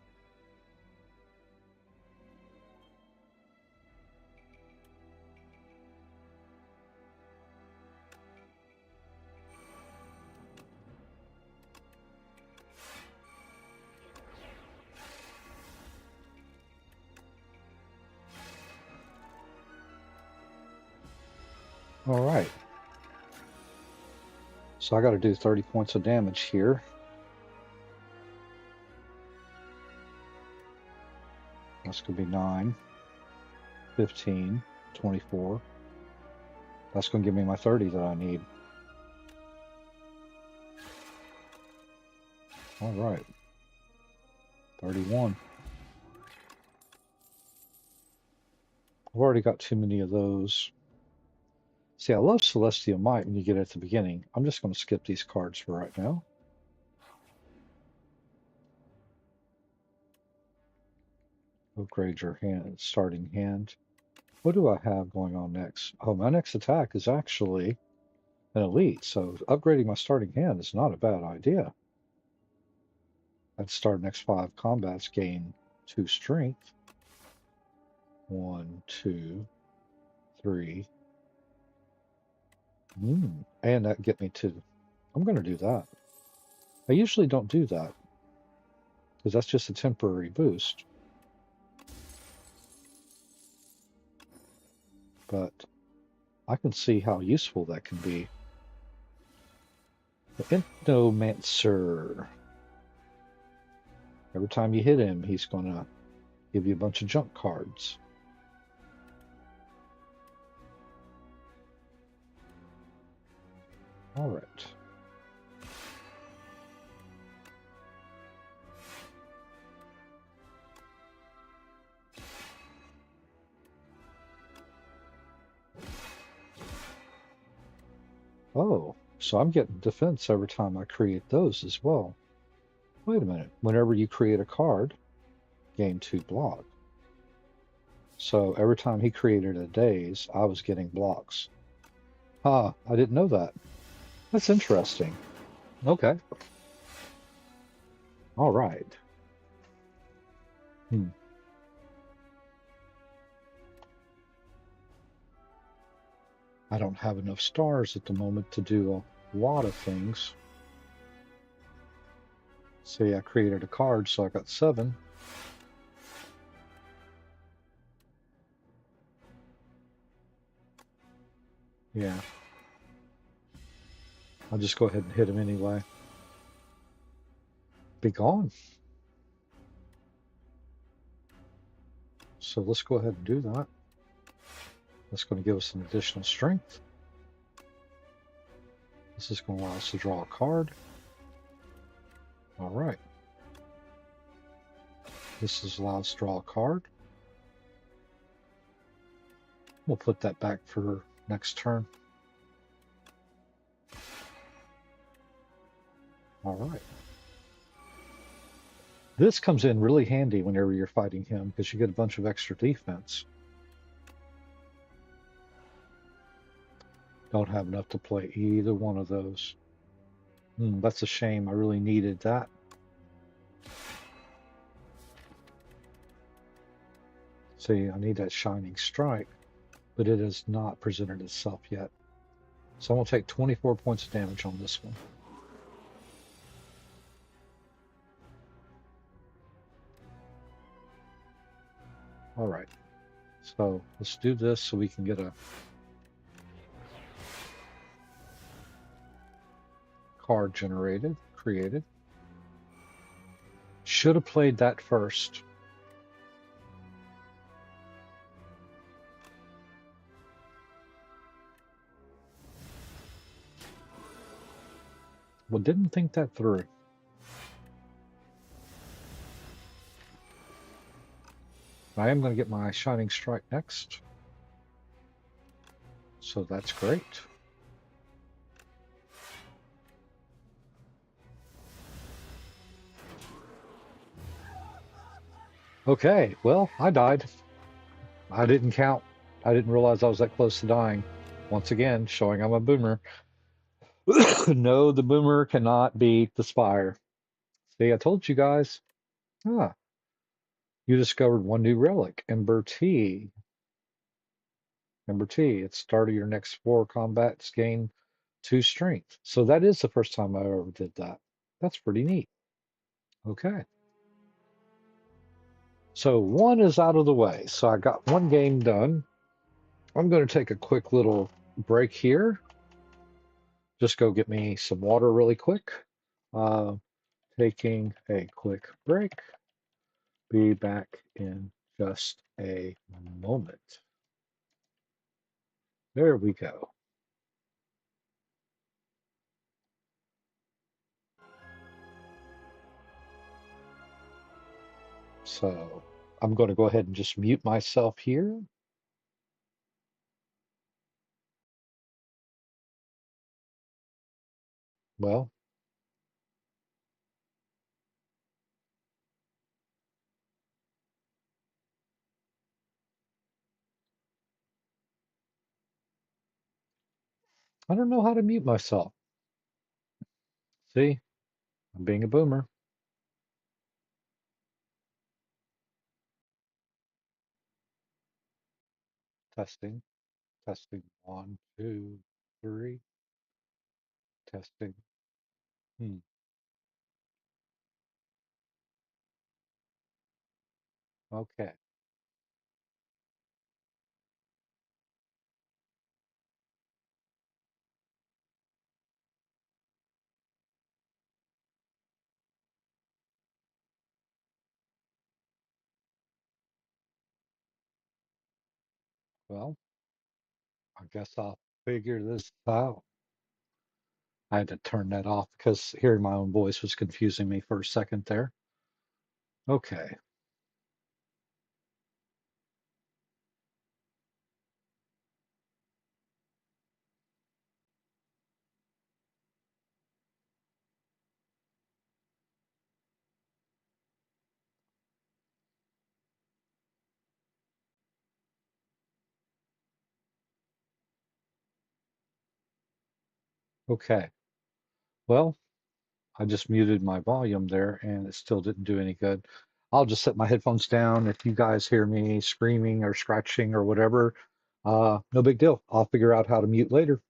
All right. So I got to do 30 points of damage here. That's going to be 9, 15, 24. That's going to give me my 30 that I need. All right. 31. I've already got too many of those. See, I love Celestial Might when you get it at the beginning. I'm just going to skip these cards for right now. Upgrade your hand, starting hand. What do I have going on next? Oh, my next attack is actually an elite, so upgrading my starting hand is not a bad idea. I'd start next 5 combats, gain 2 strength. 1, 2, 3. And that get me to... I'm going to do that. I usually don't do that, because that's just a temporary boost. But I can see how useful that can be. The Endomancer. Every time you hit him, he's going to give you a bunch of junk cards. All right. Oh, so I'm getting defense every time I create those as well. Wait a minute. Whenever you create a card, gain 2 block. So every time he created a daze, I was getting blocks. Ah, I didn't know that. That's interesting. Okay. All right. I don't have enough stars at the moment to do a lot of things. See, I created a card, so I got 7. Yeah. I'll just go ahead and hit him anyway. Be gone. So let's go ahead and do that. That's going to give us some additional strength. This is going to allow us to draw a card. All right. This is allow us to draw a card. We'll put that back for next turn. All right. This comes in really handy whenever you're fighting him because you get a bunch of extra defense. Don't have enough to play either one of those. That's a shame. I really needed that. See, I need that Shining Strike, but it has not presented itself yet. So I'm going to take 24 points of damage on this one. All right. So let's do this so we can get a card created. Should have played that first. Well, didn't think that through. I am going to get my Shining Strike next. So that's great. Okay, well, I died. I didn't count. I didn't realize I was that close to dying. Once again, showing I'm a boomer. No, the boomer cannot beat the Spire. See, I told you guys. Ah, you discovered one new relic, Ember T. Ember T. At start of your next 4 combats, gain 2 strength. So that is the first time I ever did that. That's pretty neat. Okay. So one is out of the way. So I got one game done. I'm going to take a quick little break here. Just go get me some water really quick. Uh, Taking a quick break. Be back in just a moment. There we go. So I'm going to go ahead and just mute myself here. Well, I don't know how to mute myself. See, I'm being a boomer. Testing, testing. 1, 2, 3. Testing. Hmm. Okay. Well, I guess I'll figure this out. I had to turn that off because hearing my own voice was confusing me for a second there. Okay. Okay. Well, I just muted my volume there and it still didn't do any good. I'll just set my headphones down. If you guys hear me screaming or scratching or whatever, no big deal. I'll figure out how to mute later.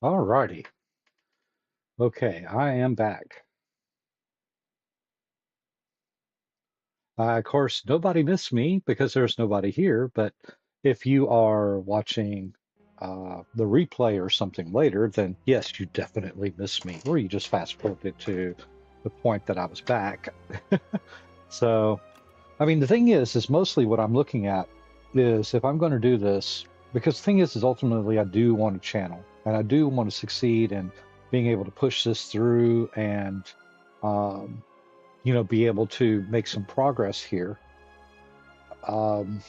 All righty. Okay, I am back. Of course, nobody missed me because there's nobody here, but if you are watching the replay or something later, then yes, you definitely missed me, or you just fast forwarded to the point that I was back. So, I mean, the thing is mostly what I'm looking at is if I'm going to do this, because the thing is ultimately I do want to channel and I do want to succeed in being able to push this through and um, be able to make some progress here. Um,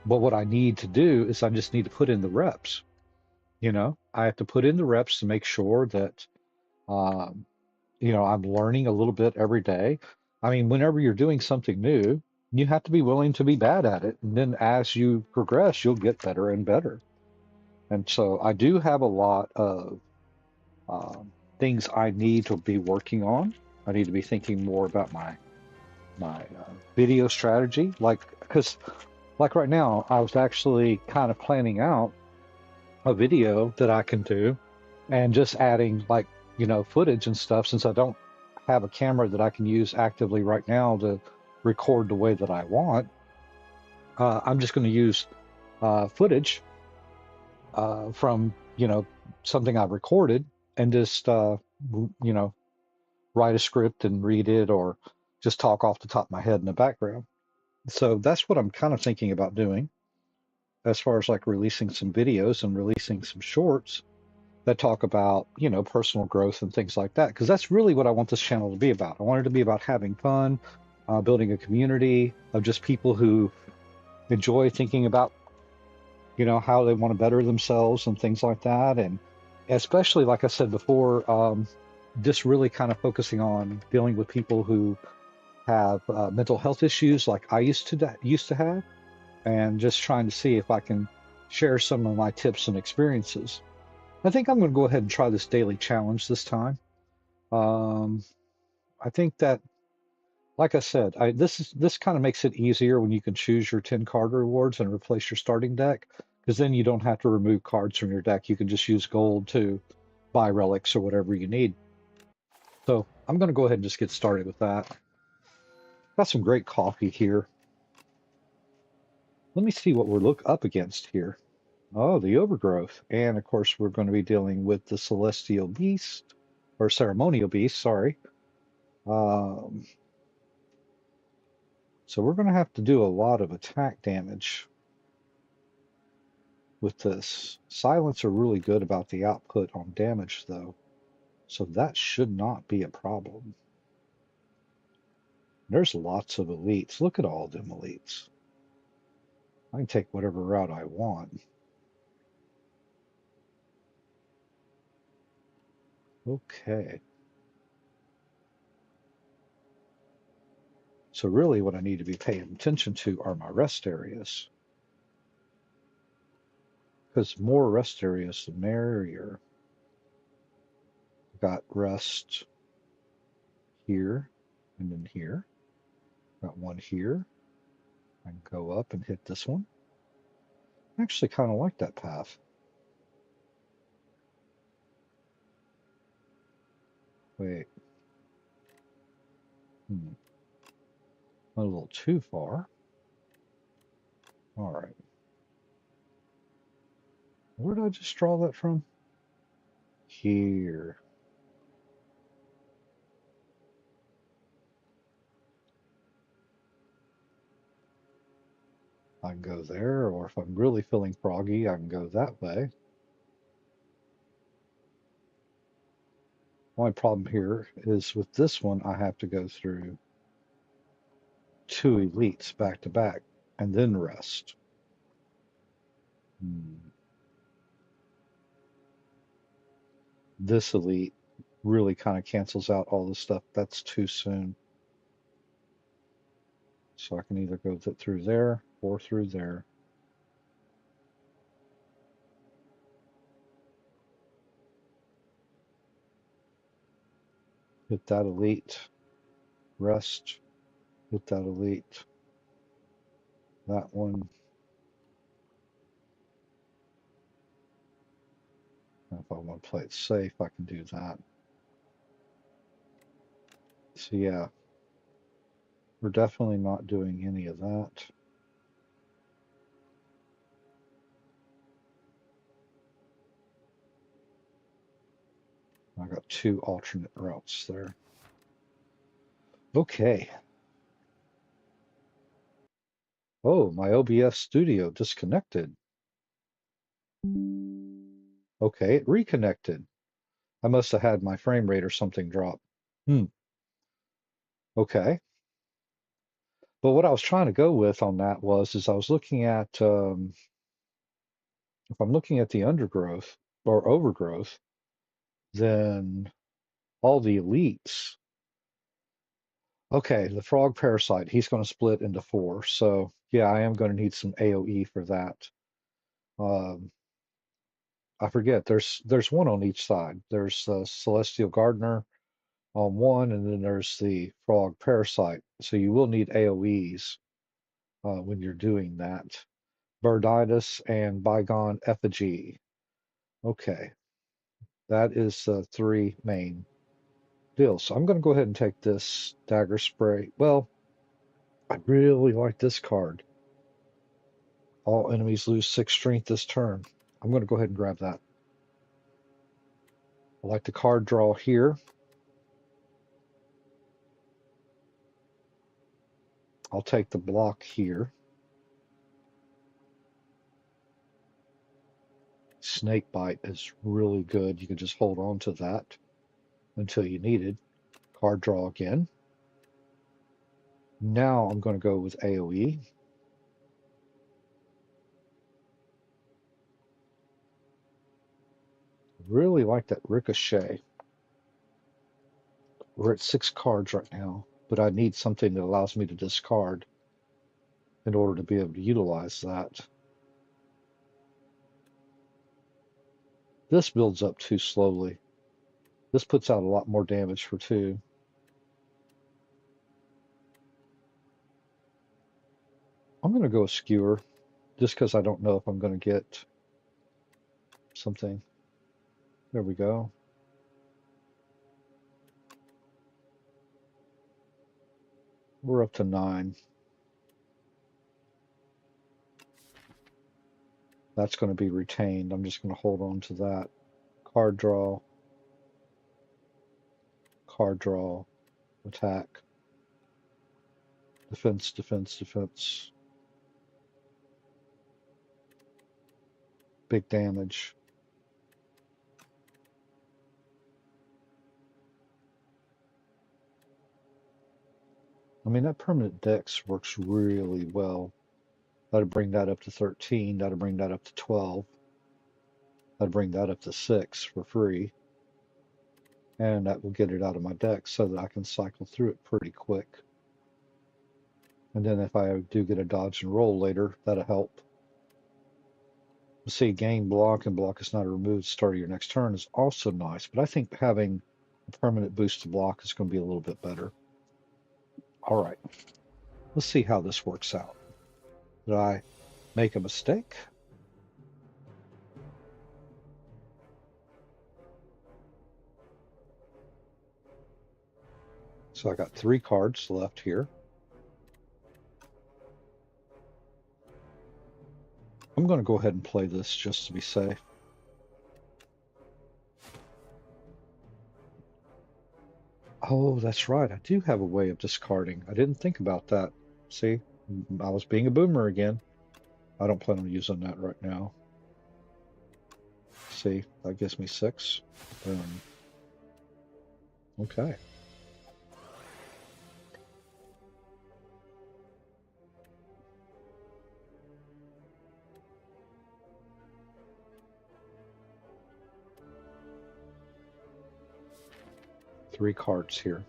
but what I need to do is I just need to put in the reps. I have to put in the reps to make sure that, um, I'm learning a little bit every day. I mean, whenever you're doing something new, you have to be willing to be bad at it. And then as you progress, you'll get better and better. And so I do have a lot of um, things I need to be working on. I need to be thinking more about my video strategy, because like right now, I was actually kind of planning out a video that I can do and just adding footage and stuff since I don't have a camera that I can use actively right now to record the way that I want. I'm just going to use footage from something I've recorded and just you know write a script and read it or just talk off the top of my head in the background. So that's what I'm kind of thinking about doing as far as like releasing some videos and releasing some shorts that talk about, personal growth and things like that. Because that's really what I want this channel to be about. I want it to be about having fun, building a community of just people who enjoy thinking about, how they want to better themselves and things like that. And especially, like I said before, just really kind of focusing on dealing with people who have mental health issues like I used to have, and just trying to see if I can share some of my tips and experiences. I think I'm going to go ahead and try this daily challenge this time. Um, I think that, like I said, this kind of makes it easier when you can choose your 10 card rewards and replace your starting deck, because then you don't have to remove cards from your deck. You can just use gold to buy relics or whatever you need. So I'm going to go ahead and just get started with that. Got some great coffee here. Let me see what we're up against here. Oh, the overgrowth. And of course, we're going to be dealing with the celestial beast, or ceremonial beast, sorry. Um, so we're going to have to do a lot of attack damage with this. Silence are really good about the output on damage, though. So that should not be a problem. There's lots of elites. Look at all them elites. I can take whatever route I want. Okay. So really what I need to be paying attention to are my rest areas. Because more rest areas, the merrier. Got rest here and then here. Got one here. I can go up and hit this one. I actually kind of like that path. Wait. Hmm. A little too far. All right. Where did I just draw that from? Here. I can go there, or if I'm really feeling froggy, I can go that way. Only problem here is with this one, I have to go through two elites back to back and then rest. Hmm. This elite really kind of cancels out all the stuff. That's too soon. So I can either go through there or through there. Hit that elite, rest, hit that elite, that one. And if I want to play it safe, I can do that. So yeah, we're definitely not doing any of that. I got two alternate routes there. Okay. Oh, my OBS studio disconnected. Okay, it reconnected. I must have had my frame rate or something drop. Hmm. Okay. But what I was trying to go with on that is I was looking at if I'm looking at the undergrowth or overgrowth, then all the elites. Okay, the frog parasite, he's going to split into four. So yeah, I am going to need some AoE for that. Um, I forget, there's one on each side. There's the celestial gardener on one, and then there's the frog parasite. So you will need AoEs when you're doing that. Birditis and bygone effigy. Okay, that is three main deals. So I'm going to go ahead and take this dagger spray. Well, I really like this card. All enemies lose 6 strength this turn. I'm going to go ahead and grab that. I like the card draw here. I'll take the block here. Snake bite is really good. You can just hold on to that until you need it. Card draw again. Now I'm going to go with AoE. Really like that ricochet. We're at 6 cards right now, but I need something that allows me to discard in order to be able to utilize that. This builds up too slowly. This puts out a lot more damage for 2. I'm going to go skewer just because I don't know if I'm going to get something. There we go. We're up to 9. That's going to be retained. I'm just going to hold on to that. Card draw, attack, defense, defense, defense. Big damage. I mean, that permanent dex works really well. That'll bring that up to 13. That'll bring that up to 12. That'll bring that up to 6 for free. And that will get it out of my deck so that I can cycle through it pretty quick. And then if I do get a dodge and roll later, that'll help. See, gain block and block is not removed start of your next turn is also nice, but I think having a permanent boost to block is going to be a little bit better. All right, let's see how this works out. Did I make a mistake? So I got 3 cards left here. I'm going to go ahead and play this just to be safe. Oh, that's right. I do have a way of discarding. I didn't think about that. See, I was being a boomer again. I don't plan on using that right now. See, that gives me 6. Okay. Three cards here.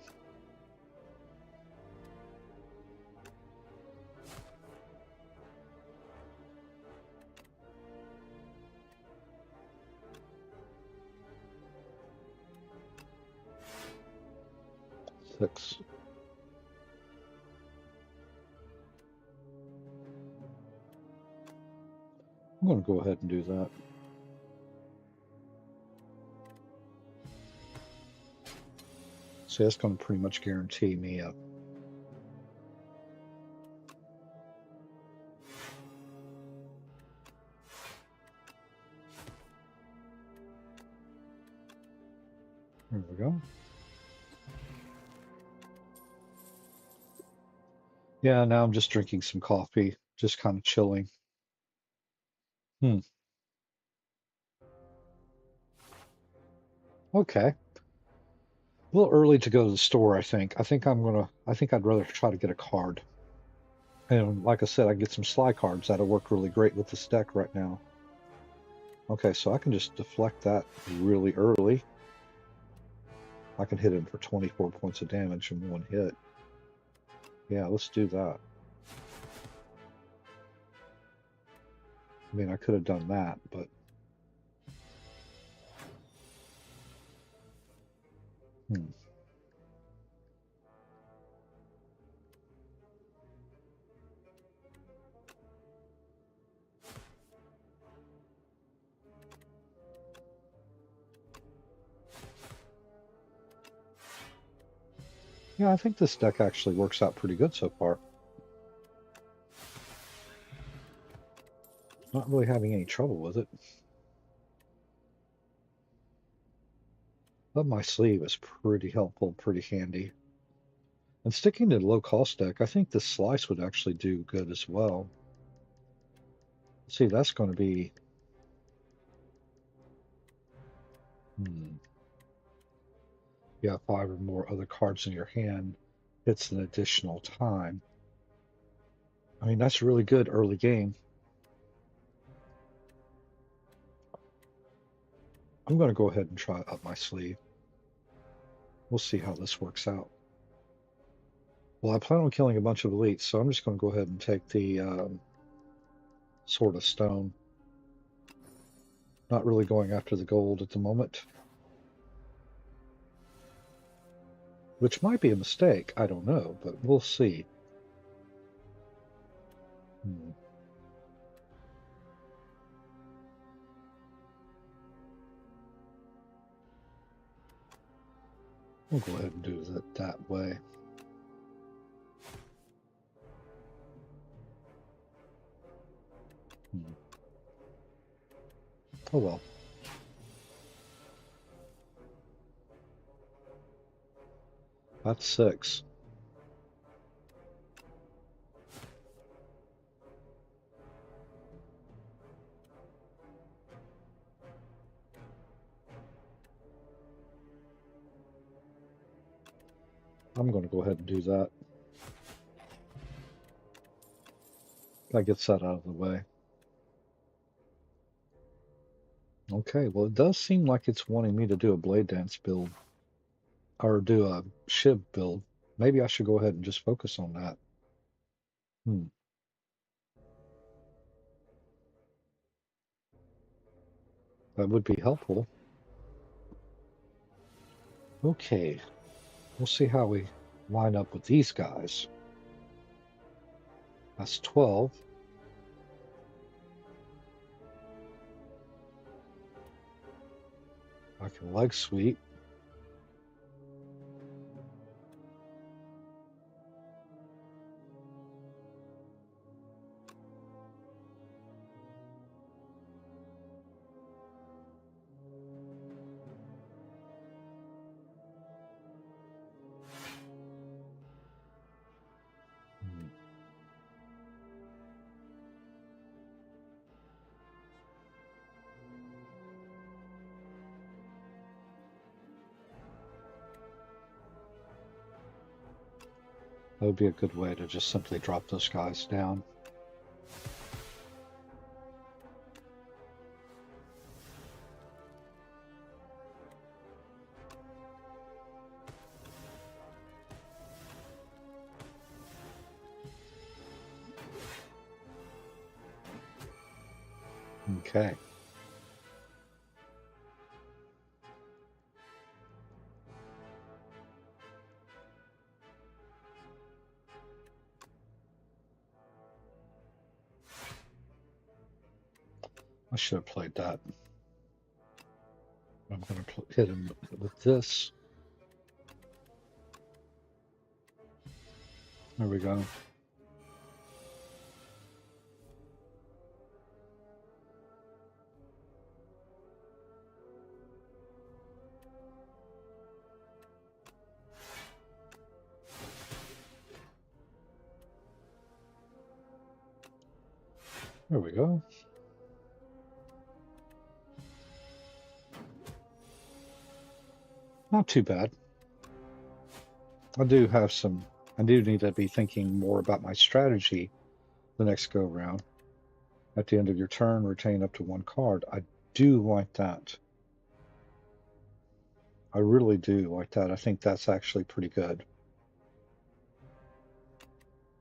Six. I'm going to go ahead and do that. So that's going to pretty much guarantee me a There we go. Yeah, now I'm just drinking some coffee, just kind of chilling. Okay. A little early to go to the store, I think. I think I'd rather try to get a card. And like I said, I get some Sly cards that'll work really great with this deck right now. Okay, so I can just deflect that really early. I can hit him for 24 points of damage in one hit. Yeah, let's do that. I mean, I could have done that, but... Yeah, I think this deck actually works out pretty good so far. Not really having any trouble with it. Up my sleeve is pretty helpful, pretty handy. And sticking to the low cost deck, I think this slice would actually do good as well. See, that's going to be... Yeah, 5 or more other cards in your hand. It's an additional time. I mean, that's really good early game. I'm going to go ahead and try up my sleeve. We'll see how this works out. Well, I plan on killing a bunch of elites, so I'm just going to go ahead and take the Sword of Stone. Not really going after the gold at the moment. Which might be a mistake, I don't know, but we'll see. We'll go ahead and do it that way. Oh well. That's 6. I'm going to go ahead and do that. That gets that out of the way. Okay, well it does seem like it's wanting me to do a Blade Dance build. Or do a Shiv build. Maybe I should go ahead and just focus on that. That would be helpful. Okay, we'll see how we line up with these guys. That's 12. I can leg sweep. That would be a good way to just simply drop those guys down. Okay. I should have played that. I'm going to hit him with this. There we go. There we go. Not too bad. I do have some, I do need to be thinking more about my strategy the next go around. At the end of your turn, retain up to one card. I do like that. I really do like that. I think that's actually pretty good.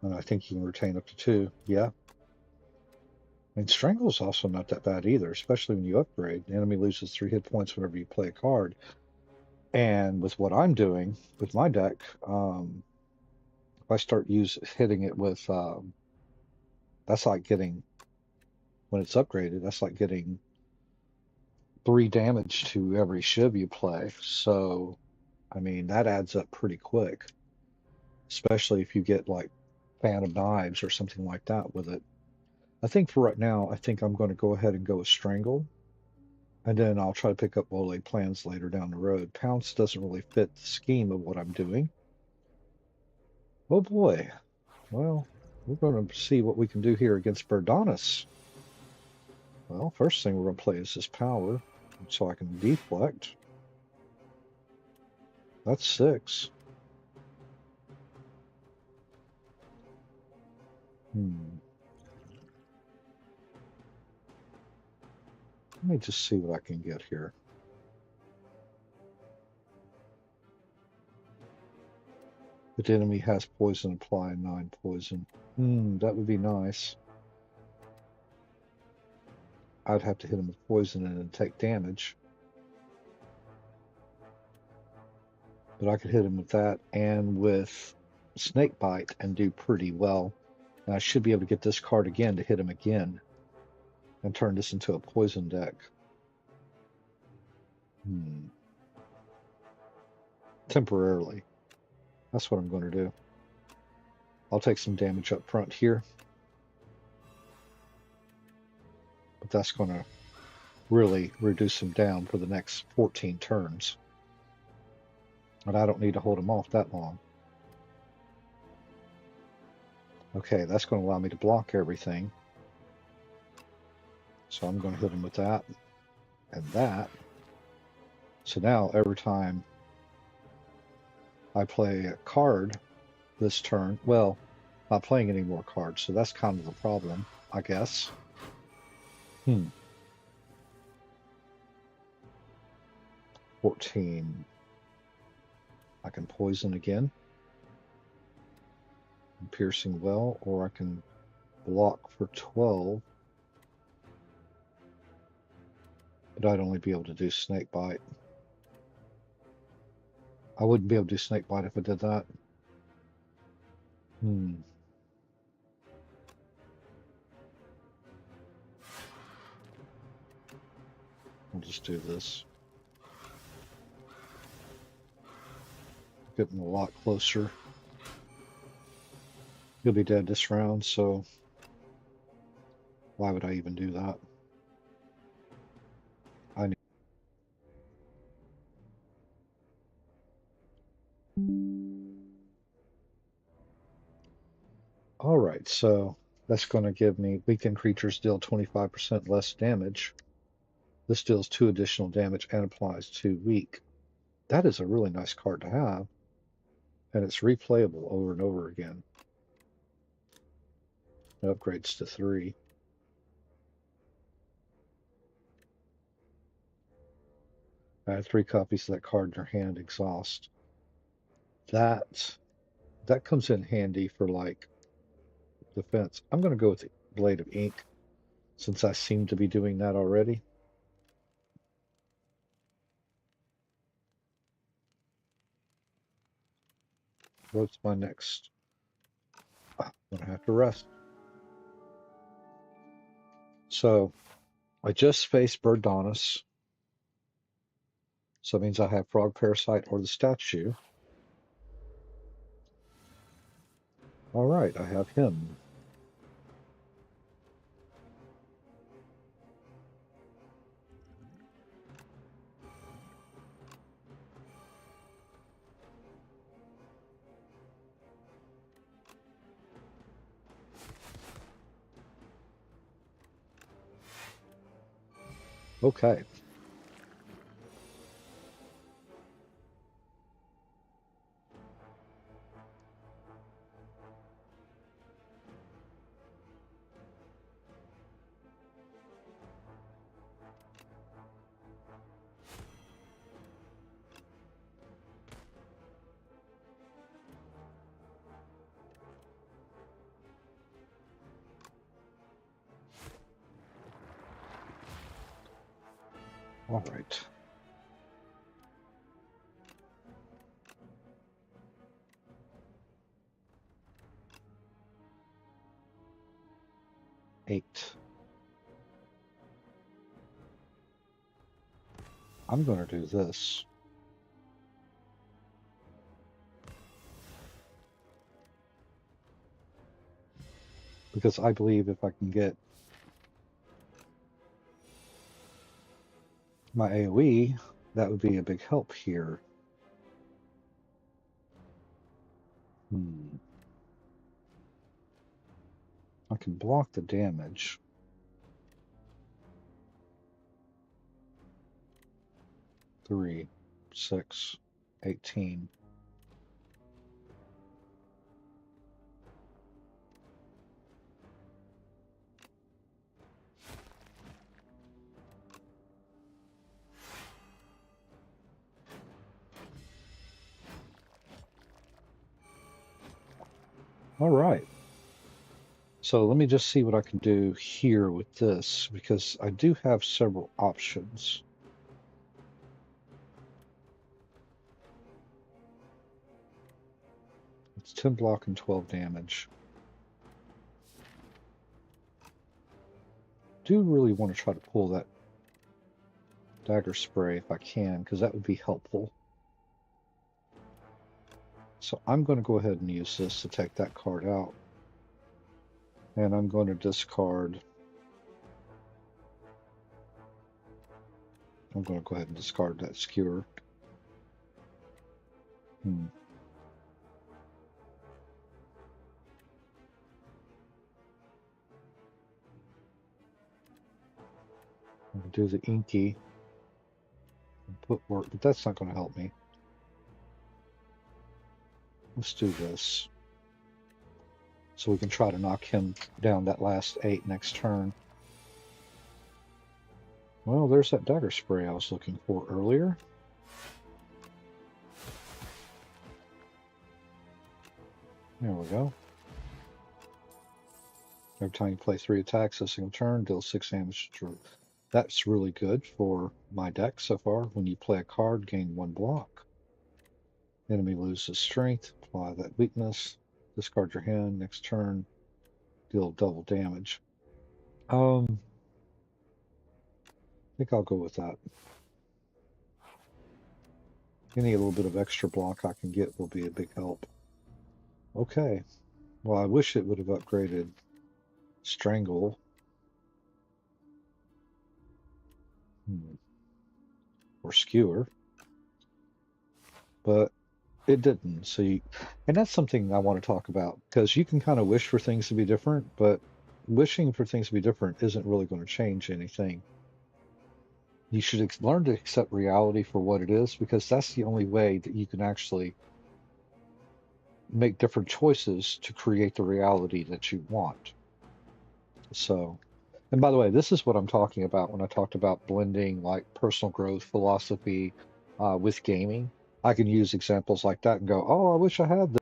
And I think you can retain up to two. Yeah. I mean, Strangle is also not that bad either, especially when you upgrade. The enemy loses 3 hit points whenever you play a card. And with what I'm doing with my deck, if I start hitting it with, that's like getting, when it's upgraded, that's like getting 3 damage to every shiv you play. So, I mean, that adds up pretty quick, especially if you get like Fan of Knives or something like that with it. I think for right now, I think I'm going to go ahead and go with Strangle. And then I'll try to pick up Low Laid Plans later down the road. Pounce doesn't really fit the scheme of what I'm doing. Oh boy. Well, we're going to see what we can do here against Verdonis. Well, first thing we're going to play is this power, so I can deflect. That's 6. Let me just see what I can get here. If the enemy has poison, apply 9 poison. That would be nice. I'd have to hit him with poison and then take damage. But I could hit him with that and with Snake Bite and do pretty well. And I should be able to get this card again to hit him again and turn this into a poison deck. Temporarily. That's what I'm going to do. I'll take some damage up front here. But that's going to really reduce him down for the next 14 turns. And I don't need to hold him off that long. Okay, that's going to allow me to block everything. So I'm going to hit him with that and that. So now every time I play a card this turn, well, not playing any more cards, so that's kind of the problem, I guess. 14. I can poison again. I'm piercing well, or I can block for 12. But I'd only be able to do Snake Bite. I wouldn't be able to do Snake Bite if I did that. I'll just do this. Getting a lot closer. He'll be dead this round, so why would I even do that? I need. All right, so that's going to give me weakened creatures deal 25% less damage. This deals 2 additional damage and applies 2 weak. That is a really nice card to have, and it's replayable over and over again. It upgrades to 3. Add 3 copies of that card in your hand, exhaust. That comes in handy for like defense. I'm going to go with the Blade of Ink, since I seem to be doing that already. What's my next? I'm going to have to rest. So I just faced Verdonis. So it means I have Frog Parasite or the statue. All right, I have him. Okay. All right. Eight. I'm going to do this. Because I believe if I can get my AoE, that would be a big help here. I can block the damage. 3, 6, 18. All right. So let me just see what I can do here with this, because I do have several options. It's 10 block and 12 damage. Do really want to try to pull that dagger spray if I can, because that would be helpful. So I'm going to go ahead and use this to take that card out. And I'm going to discard. I'm going to go ahead and discard that skewer. I'll do the inky and put work, but that's not going to help me. Let's do this. So we can try to knock him down that last 8 next turn. Well, there's that dagger spray I was looking for earlier. There we go. Every time you play 3 attacks a single turn, deal 6 damage. That's really good for my deck so far. When you play a card, gain 1 block. Enemy loses strength, apply that weakness, discard your hand, next turn, deal double damage. I think I'll go with that. Any little bit of extra block I can get will be a big help. Okay. Well, I wish it would have upgraded Strangle. Or Skewer. But it didn't. So and that's something I want to talk about, because you can kind of wish for things to be different, but wishing for things to be different isn't really going to change anything. You should learn to accept reality for what it is, because that's the only way that you can actually make different choices to create the reality that you want. So, and by the way, this is what I'm talking about when I talked about blending like personal growth philosophy with gaming. I can use examples like that and go, oh, I wish I had this.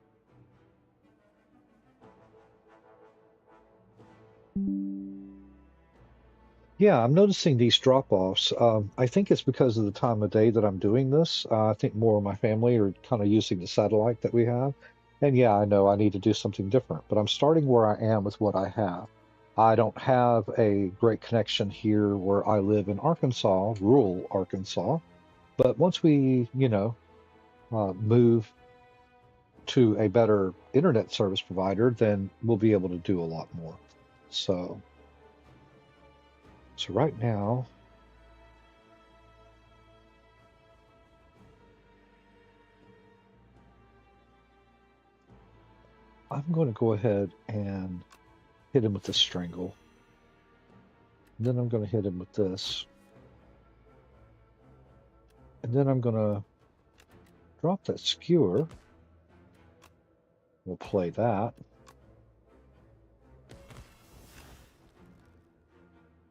Yeah, I'm noticing these drop-offs. I think it's because of the time of day that I'm doing this. I think more of my family are kind of using the satellite that we have. And yeah, I know I need to do something different, but I'm starting where I am with what I have. I don't have a great connection here where I live in Arkansas, rural Arkansas. But once we, move to a better internet service provider, then we'll be able to do a lot more. So right now, I'm going to go ahead and hit him with the strangle. And then I'm going to hit him with this. And then I'm going to drop that skewer. We'll play that.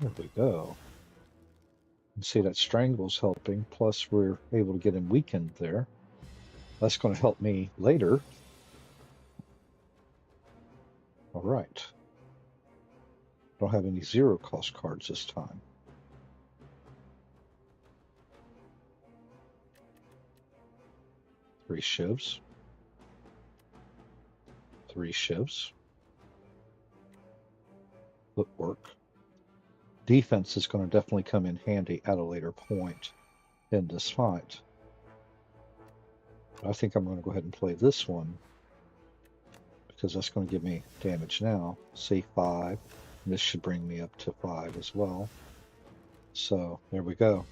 There we go. And see that strangle's helping, plus we're able to get him weakened there. That's going to help me later. All right. Don't have any 0 cost cards this time. 3 shivs. 3 shivs. Footwork. Defense is going to definitely come in handy at a later point in this fight. I think I'm going to go ahead and play this one because that's going to give me damage now. C5. And this should bring me up to 5 as well. So there we go.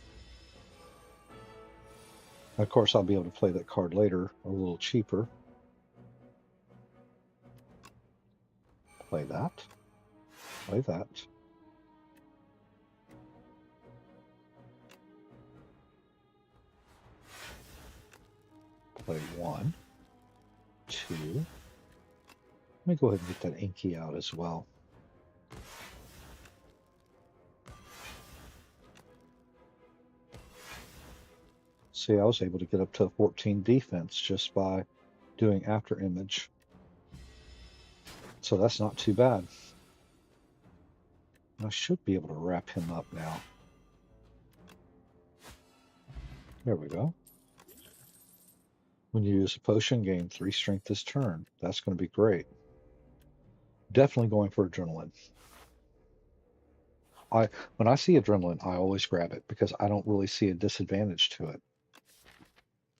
Of course, I'll be able to play that card later a little cheaper. Play that. Play that. Play 1, 2. Let me go ahead and get that Inky out as well. See, I was able to get up to a 14 defense just by doing after image. So that's not too bad. I should be able to wrap him up now. There we go. When you use a potion, gain 3 strength this turn. That's going to be great. Definitely going for adrenaline. When I see adrenaline, I always grab it because I don't really see a disadvantage to it.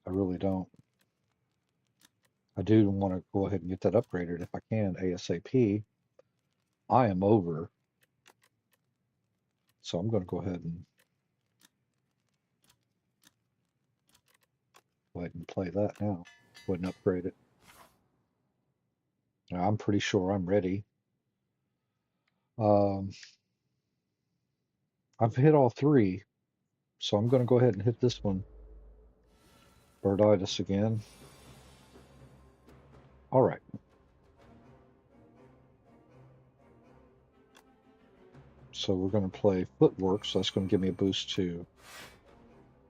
I really don't. I do want to go ahead and get that upgraded if I can ASAP. I am over. So I'm going to go ahead and play that now. Go ahead and upgrade it. Now, I'm pretty sure I'm ready. I've hit all 3, so I'm going to go ahead and hit this one. Birditis again. All right. So we're going to play footwork, so that's going to give me a boost to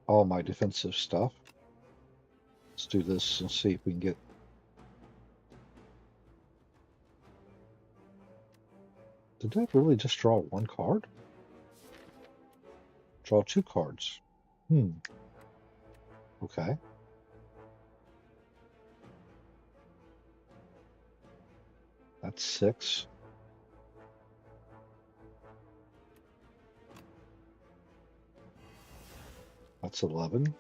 all my defensive stuff. Let's do this and see if we can get... Did that really just draw 1 card? Draw 2 cards. Okay. That's 6. That's 11.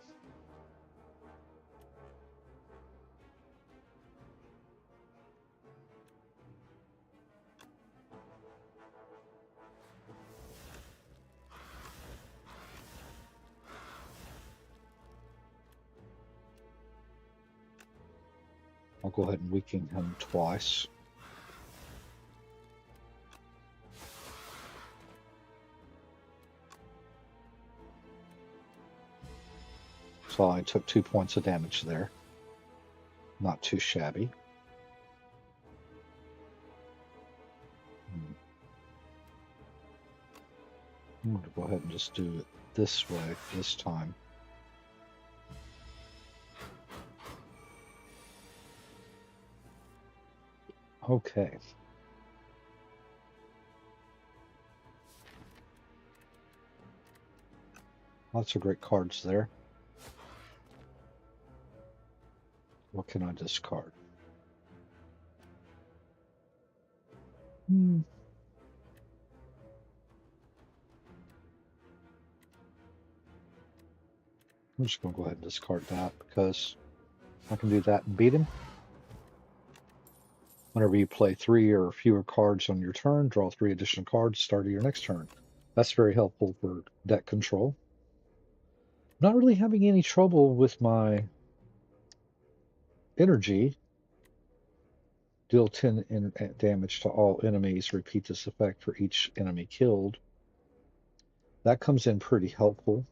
I'll go ahead and weaken him twice. So I took 2 points of damage there. Not too shabby. I'm going to go ahead and just do it this way this time. Okay. Lots of great cards there. What can I discard? I'm just going to go ahead and discard that because I can do that and beat him. Whenever you play 3 or fewer cards on your turn, draw 3 additional cards, start of your next turn. That's very helpful for deck control. Not really having any trouble with my energy. Deal 10 damage to all enemies. Repeat this effect for each enemy killed. That comes in pretty helpful.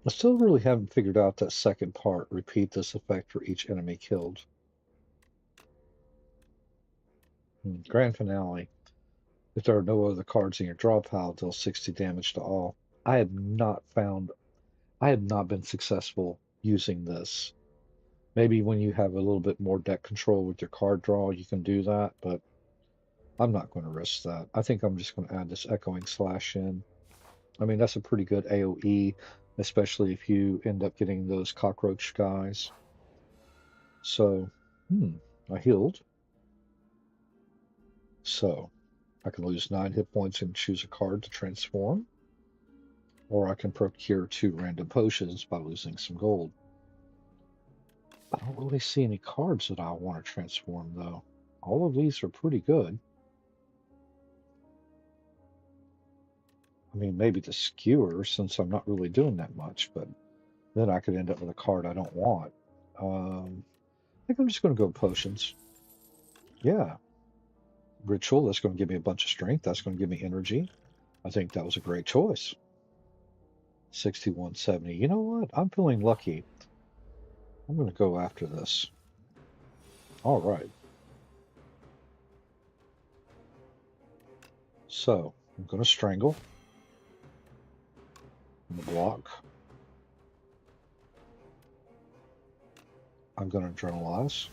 I still really haven't figured out that second part. Repeat this effect for each enemy killed. Grand finale. If there are no other cards in your draw pile, deal 60 damage to all. I have not been successful using this. Maybe when you have a little bit more deck control with your card draw, you can do that, but I'm not going to risk that. I think I'm just going to add this Echoing Slash in. I mean, that's a pretty good AoE, especially if you end up getting those cockroach guys. So, I healed. So, I can lose 9 hit points and choose a card to transform, or I can procure 2 random potions by losing some gold. I don't really see any cards that I want to transform, though. All of these are pretty good. I mean, maybe the skewer, since I'm not really doing that much, but then I could end up with a card I don't want. I think I'm just going to go potions. Yeah. Ritual, that's going to give me a bunch of strength. That's going to give me energy. I think that was a great choice. 6170. You know what? I'm feeling lucky. I'm going to go after this. All right. So, I'm going to strangle. I'm going to block. I'm going to adrenalize.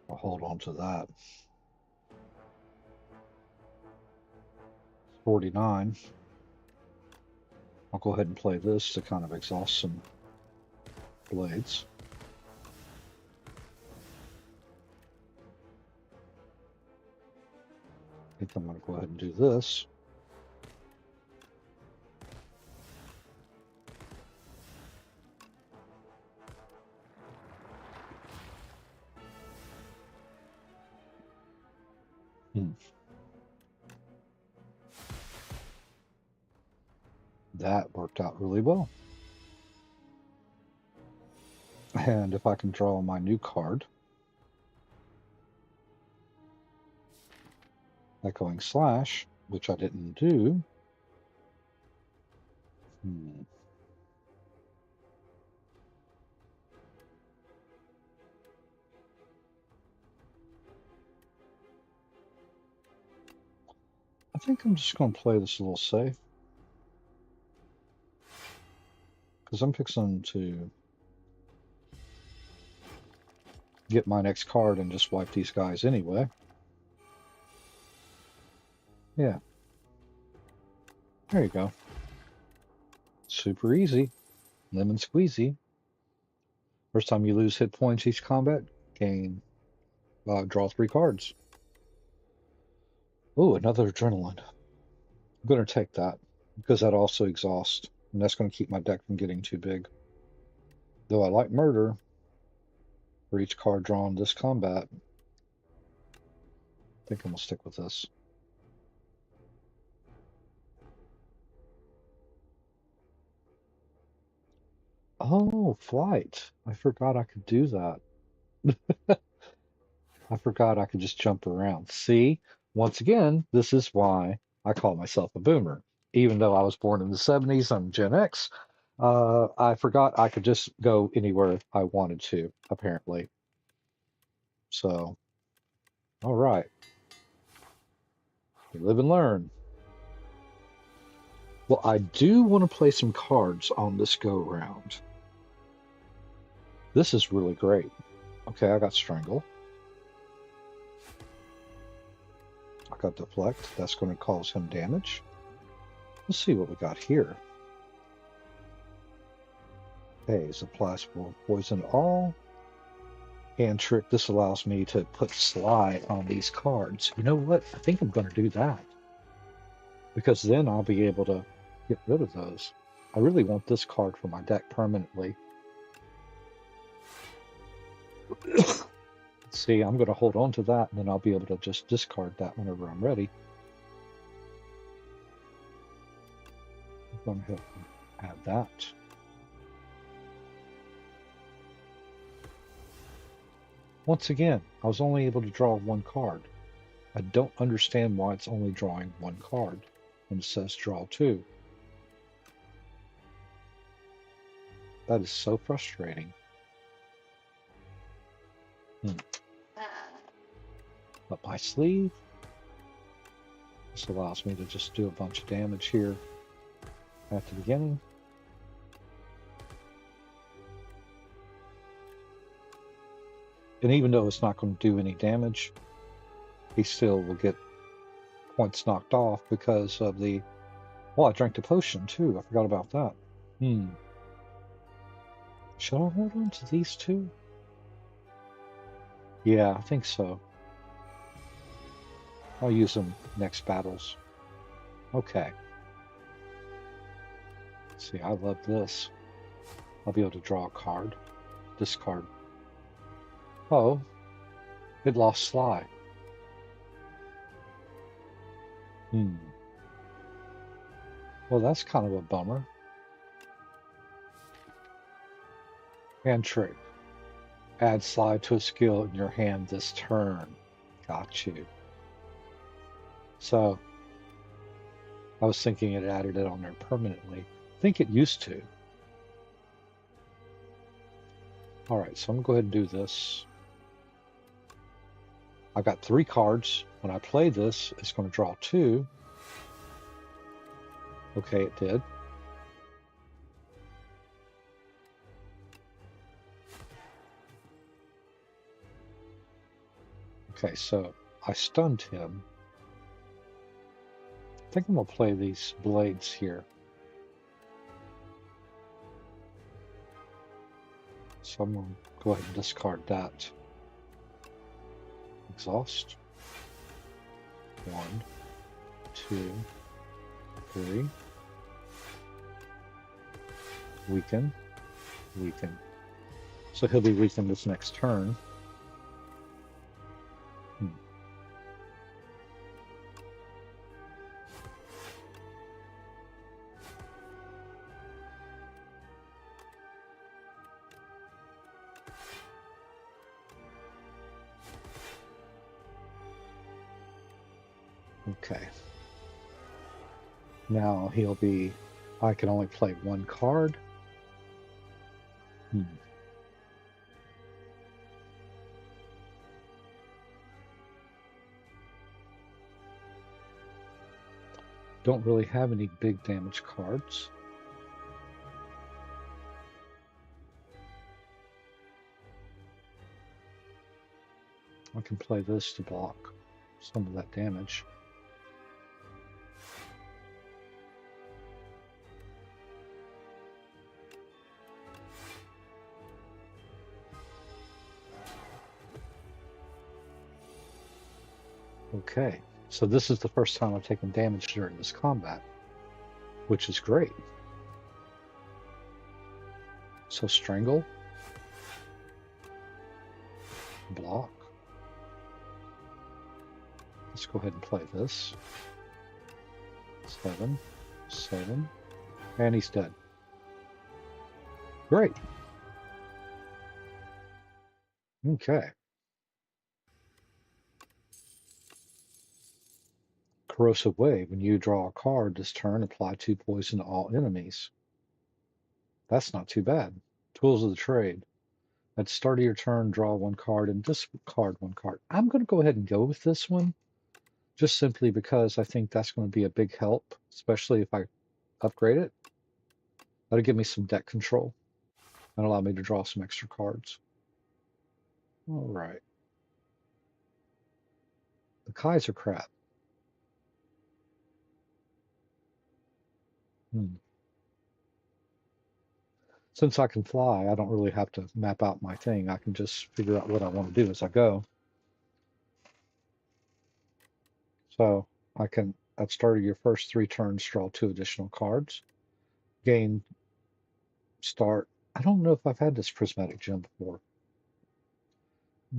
I'll hold on to that. 49. I'll go ahead and play this to kind of exhaust some blades. I think I'm going to go ahead and do this. That worked out really well. And if I can draw my new card, Echoing Slash, which I didn't do. I think I'm just going to play this a little safe. Because I'm fixing to get my next card and just wipe these guys anyway. Yeah. There you go. Super easy. Lemon squeezy. First time you lose hit points each combat, draw 3 cards. Oh, another adrenaline. I'm going to take that because that also exhausts, and that's going to keep my deck from getting too big. Though I like murder for each card drawn this combat, I think I'm going to stick with this. Oh, flight. I forgot I could do that. I forgot I could just jump around. See, once again, this is why I call myself a boomer. Even though I was born in the 70s, I'm Gen X, I forgot I could just go anywhere I wanted to, apparently. So, all right. You live and learn. Well, I do want to play some cards on this go round. This is really great. Okay, I got Strangle. I got Deflect. That's going to cause him damage. Let's see what we got here. Okay, it's applies for poison all. Hand trick. This allows me to put slide on these cards. You know what? I think I'm going to do that. Because then I'll be able to get rid of those. I really want this card for my deck permanently. See, I'm going to hold on to that, and then I'll be able to just discard that whenever I'm ready. I'm going to add that. Once again, I was only able to draw 1 card. I don't understand why it's only drawing 1 card when it says draw 2. That is so frustrating. Up my sleeve. This allows me to just do a bunch of damage here at the beginning. And even though it's not going to do any damage, he still will get points knocked off because of the... Oh, I drank the potion too. I forgot about that. Should I hold on to these two? Yeah, I think so. I'll use them next battles. Okay. See, I love this. I'll be able to draw a card. Discard. Oh, it lost Sly. Well, that's kind of a bummer. Hand trick. Add Sly to a skill in your hand this turn. Got you. So, I was thinking it added it on there permanently. I think it used to. Alright, so I'm going to go ahead and do this. I got 3 cards. When I play this, it's going to draw 2. Okay, it did. Okay, so I stunned him. I think I'm going to play these blades here. So I'm going to go ahead and discard that. Exhaust. 1, 2, 3. Weaken. Weaken. So he'll be weakened this next turn. Okay. Now he'll be... I can only play 1 card. Don't really have any big damage cards. I can play this to block some of that damage. Okay, so this is the first time I've taken damage during this combat, which is great. So strangle, block. Let's go ahead and play this. 7, 7, and he's dead. Great. Okay. Corrosive Wave. When you draw a card this turn, apply 2 poison to all enemies. That's not too bad. Tools of the trade. At the start of your turn, draw 1 card and discard 1 card. I'm going to go ahead and go with this one, just simply because I think that's going to be a big help, especially if I upgrade it. That'll give me some deck control and allow me to draw some extra cards. All right. The Kaiser crap. Since I can fly, I don't really have to map out my thing. I can just figure out what I want to do as I go. So I can, at the start of your first 3 turns, draw 2 additional cards. Gain start. I don't know if I've had this prismatic gem before.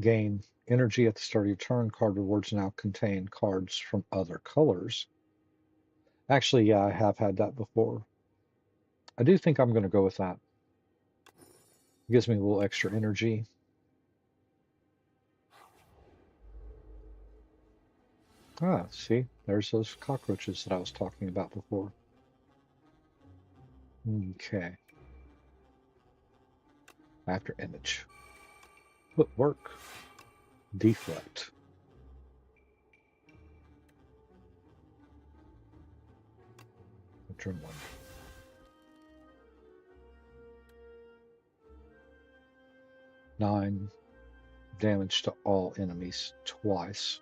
Gain energy at the start of your turn. Card rewards now contain cards from other colors. Actually, yeah, I have had that before. I do think I'm going to go with that. It gives me a little extra energy. Ah, see, there's those cockroaches that I was talking about before. Okay. After image. Footwork. Deflect. Turn 1. damage to all enemies twice.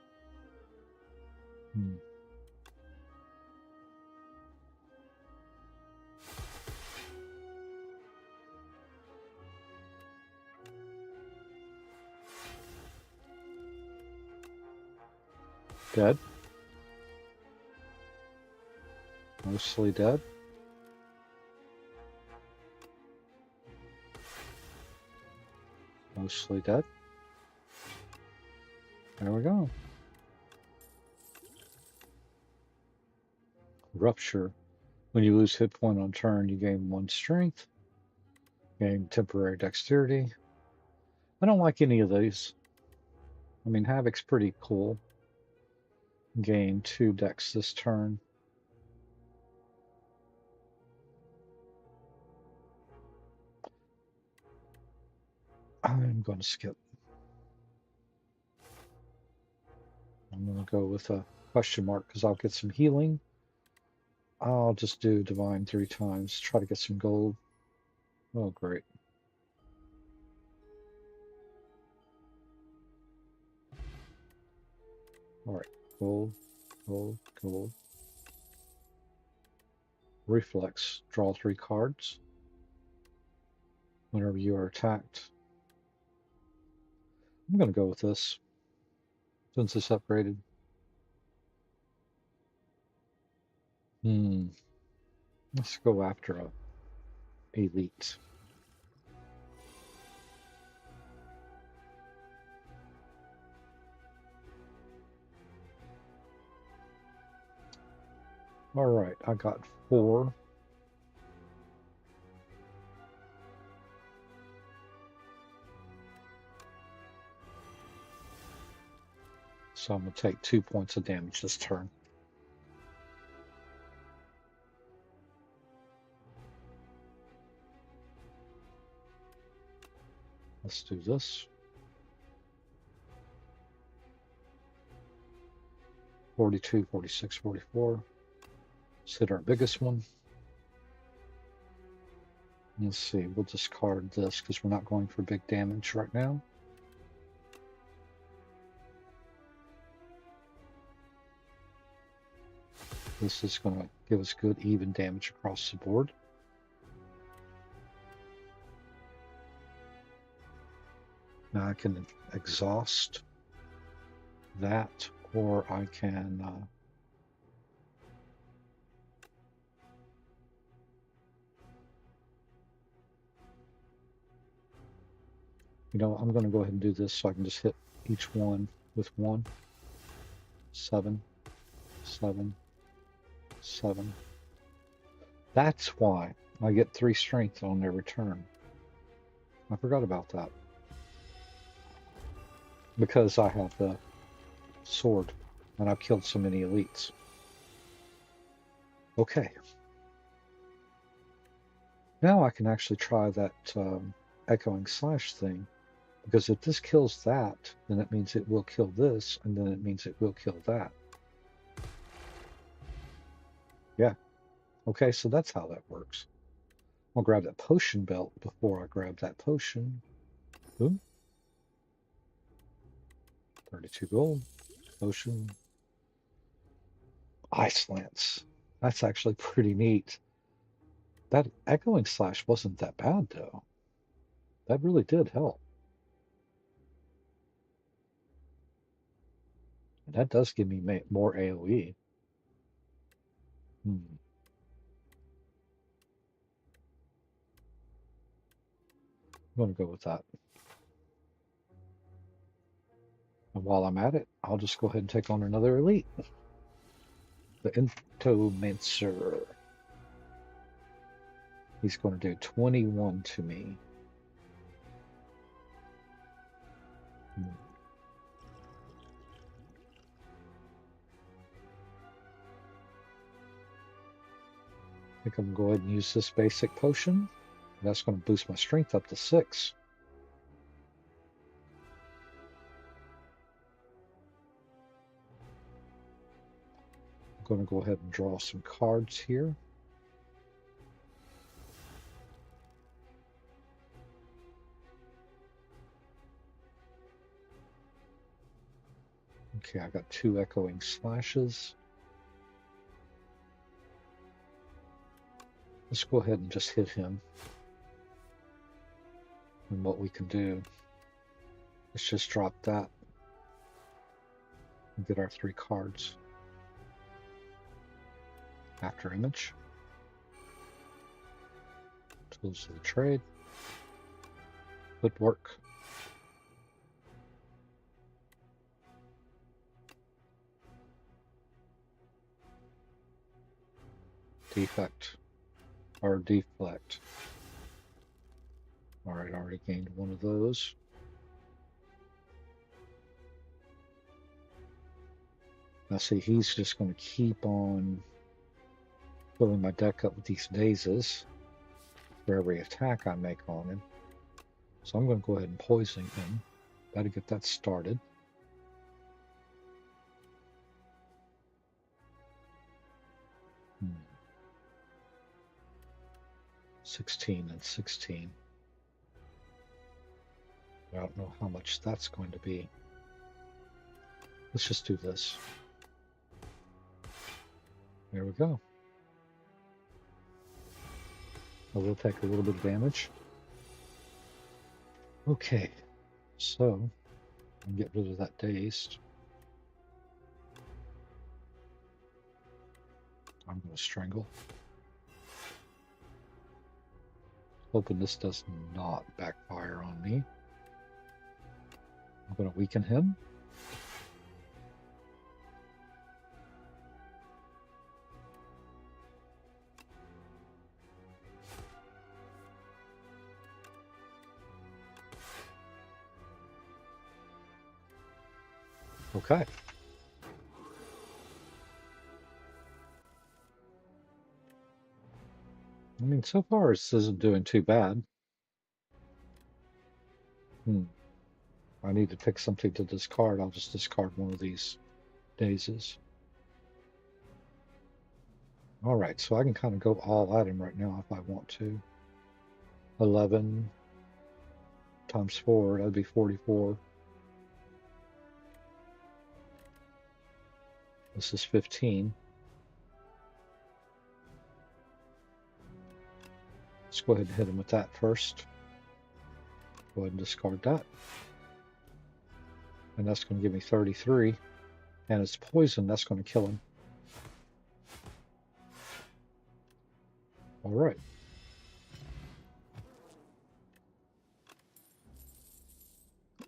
Dead. Mostly dead. Mostly dead. There we go. Rupture. When you lose hit point on turn, you gain 1 strength. Gain temporary dexterity. I don't like any of these. I mean, Havoc's pretty cool. Gain 2 dex this turn. I'm going to skip. I'm going to go with a question mark because I'll get some healing. I'll just do divine 3 times. Try to get some gold. Oh, great. All right, gold, gold, gold. Reflex, draw 3 cards whenever you are attacked. I'm going to go with this since it's upgraded. Let's go after a elite. All right, I got 4. So I'm going to take 2 points of damage this turn. Let's do this. 42, 46, 44. Let's hit our biggest one. Let's see, we'll discard this because we're not going for big damage right now. This is going to give us good even damage across the board. Now I can exhaust that, or I can you know, I'm going to go ahead and do this so I can just hit each one with 1. 7, 7, 7. That's why I get 3 strength on their return. I forgot about that. Because I have the sword and I've killed so many elites. Okay. Now I can actually try that echoing slash thing. Because if this kills that, then it means it will kill this, and then it means it will kill that. Yeah. Okay, so that's how that works. I'll grab that potion belt before I grab that potion. Boom. 32 gold. Potion. Ice Lance. That's actually pretty neat. That echoing slash wasn't that bad, though. That really did help. And that does give me more AoE. I'm going to go with that. And while I'm at it, I'll just go ahead and take on another elite. The Entomancer. He's going to do 21 to me. I think I'm going to go ahead and use this basic potion. That's going to boost my strength up to 6. I'm going to go ahead and draw some cards here. Okay, I got 2 echoing slashes. Let's go ahead and just hit him. And what we can do, let's just drop that and get our 3 cards. After image. Tools of the trade. Footwork. Defect. Or deflect. Alright, already gained one of those. Now see, he's just going to keep on filling my deck up with these dazes for every attack I make on him. So I'm going to go ahead and poison him. Got to get that started. Hmm. 16 and 16. I don't know how much that's going to be. Let's just do this. There we go. I will take a little bit of damage. Okay, so I'll get rid of that dazed. I'm going to strangle. Hoping this does not backfire on me. I'm going to weaken him. Okay. I mean, so far this isn't doing too bad. I need to pick something to discard. I'll just discard one of these dazes. All right, so I can kind of go all at him right now if I want to. 11 times 4, that'd be 44. This is 15. Let's go ahead and hit him with that first. Go ahead and discard that. And that's going to give me 33. And it's poison, that's going to kill him. All right.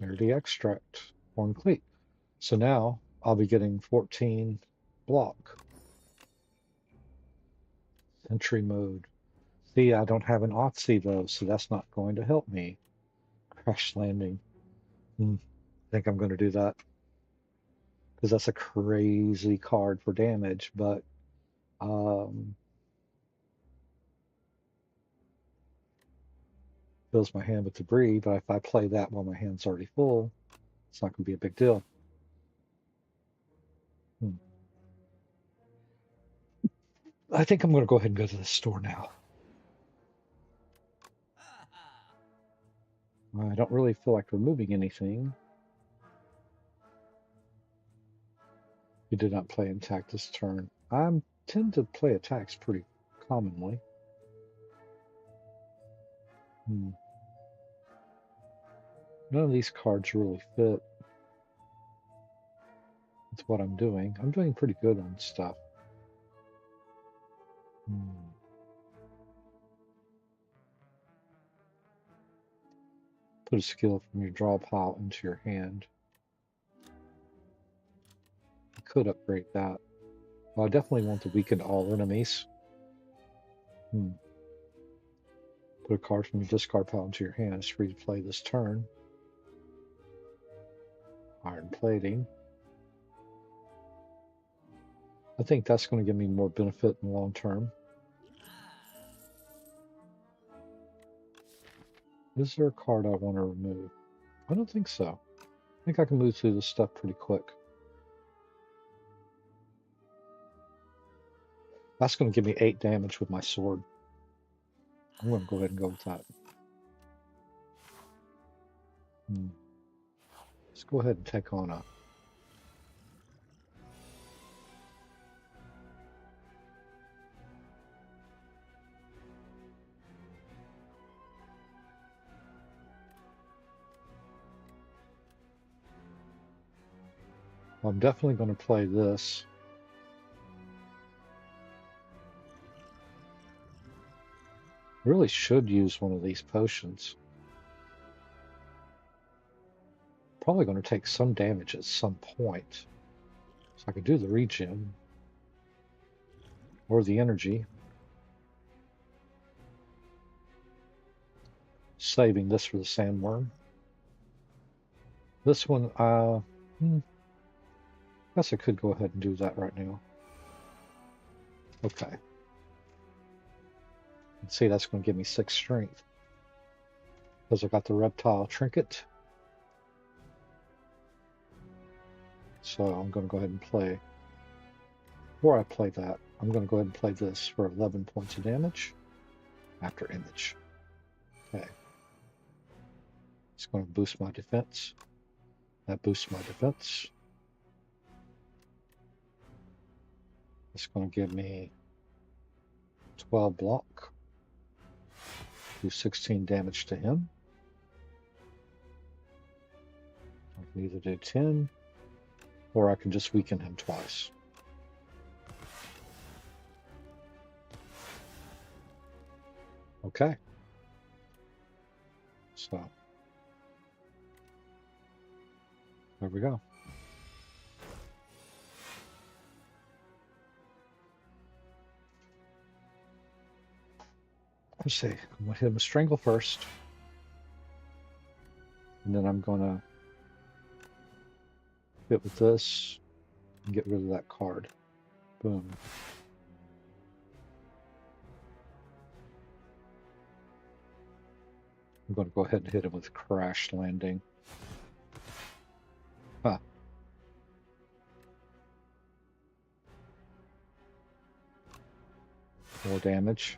There's the extract. Complete. So now I'll be getting 14 block. Entry mode. See, I don't have an Otzi though, so that's not going to help me. Crash landing. I think I'm going to do that. Because that's a crazy card for damage, but fills my hand with debris, but if I play that while my hand's already full, it's not going to be a big deal. I think I'm going to go ahead and go to the store now. I don't really feel like removing anything. You did not play attack this turn. I tend to play attacks pretty commonly. None of these cards really fit. That's what I'm doing. I'm doing pretty good on stuff. Put a skill from your draw pile into your hand. I could upgrade that. Well, I definitely want to weaken all enemies. Put a card from your discard pile into your hand. It's free to play this turn. Iron plating. I think that's going to give me more benefit in the long term. Is there a card I want to remove? I don't think so. I think I can move through this stuff pretty quick. That's going to give me 8 damage with my sword. I'm going to go ahead and go with that. Let's go ahead and take on a I'm definitely going to play this. Really should use one of these potions. Probably going to take some damage at some point. So I could do the regen. Or the energy. Saving this for the sandworm. This one, I guess I could go ahead and do that right now. Okay. Let's see, that's going to give me 6 strength. Because I got the reptile trinket. So I'm going to go ahead and play. Before I play that, I'm going to go ahead and play this for 11 points of damage. After image. Okay. It's going to boost my defense. That boosts my defense. It's going to give me 12 block. Do 16 damage to him. I can either do 10, or I can just weaken him twice. Okay. So, there we go. Let's see. I'm going to hit him with Strangle first. And then I'm going to hit with this and get rid of that card. Boom. I'm going to go ahead and hit him with Crash Landing. Huh. More damage.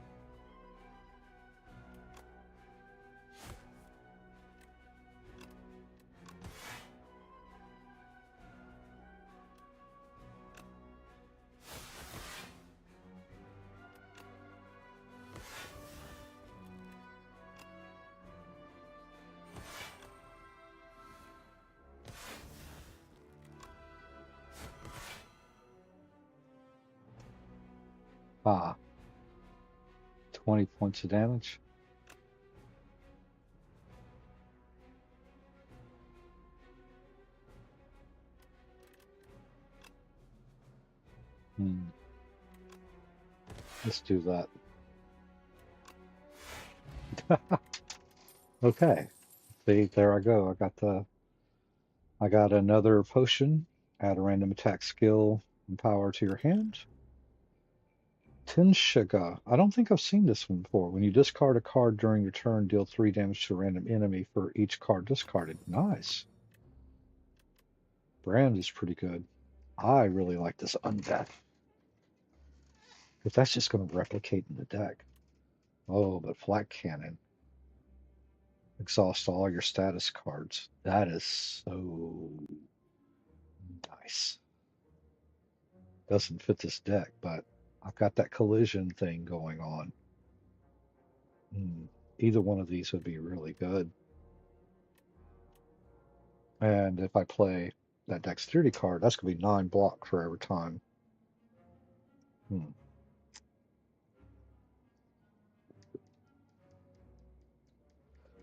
Ah. 20 points of damage. Let's do that. Okay. See, there I go. I got another potion. Add a random attack skill and power to your hand. Tenshiga. I don't think I've seen this one before. When you discard a card during your turn, deal 3 damage to a random enemy for each card discarded. Nice. Brand is pretty good. I really like this undeath. If that's just going to replicate in the deck. Oh, but Flak Cannon. Exhaust all your status cards. That is so nice. Doesn't fit this deck, but I've got that collision thing going on. Either one of these would be really good. And if I play that dexterity card, that's going to be 9 block for every time.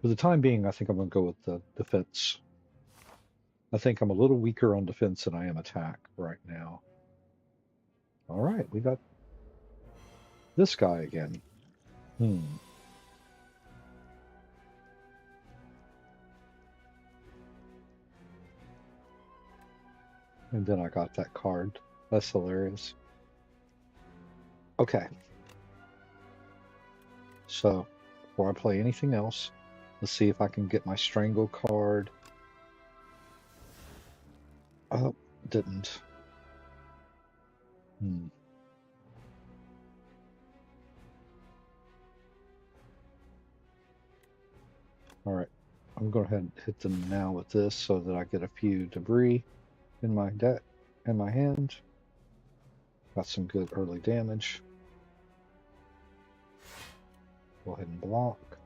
For the time being, I think I'm going to go with the defense. I think I'm a little weaker on defense than I am attack right now. All right, we got this guy again. And then I got that card. That's hilarious. Okay. So, before I play anything else, let's see if I can get my Strangle card. Oh, didn't. All right. I'm going to go ahead and hit them now with this so that I get a few debris in my deck, in my hand. Got some good early damage. Go ahead and block.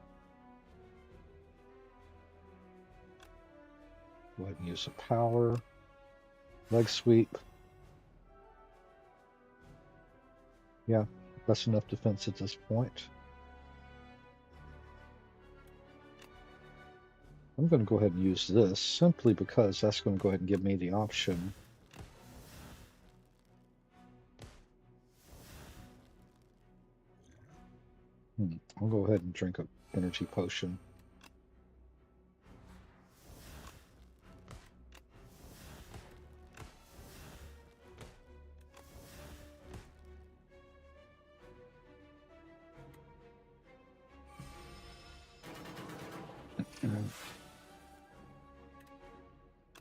Go ahead and use a power. Leg sweep. Yeah, that's enough defense at this point. I'm going to go ahead and use this simply because that's going to go ahead and give me the option. I'll go ahead and drink an energy potion.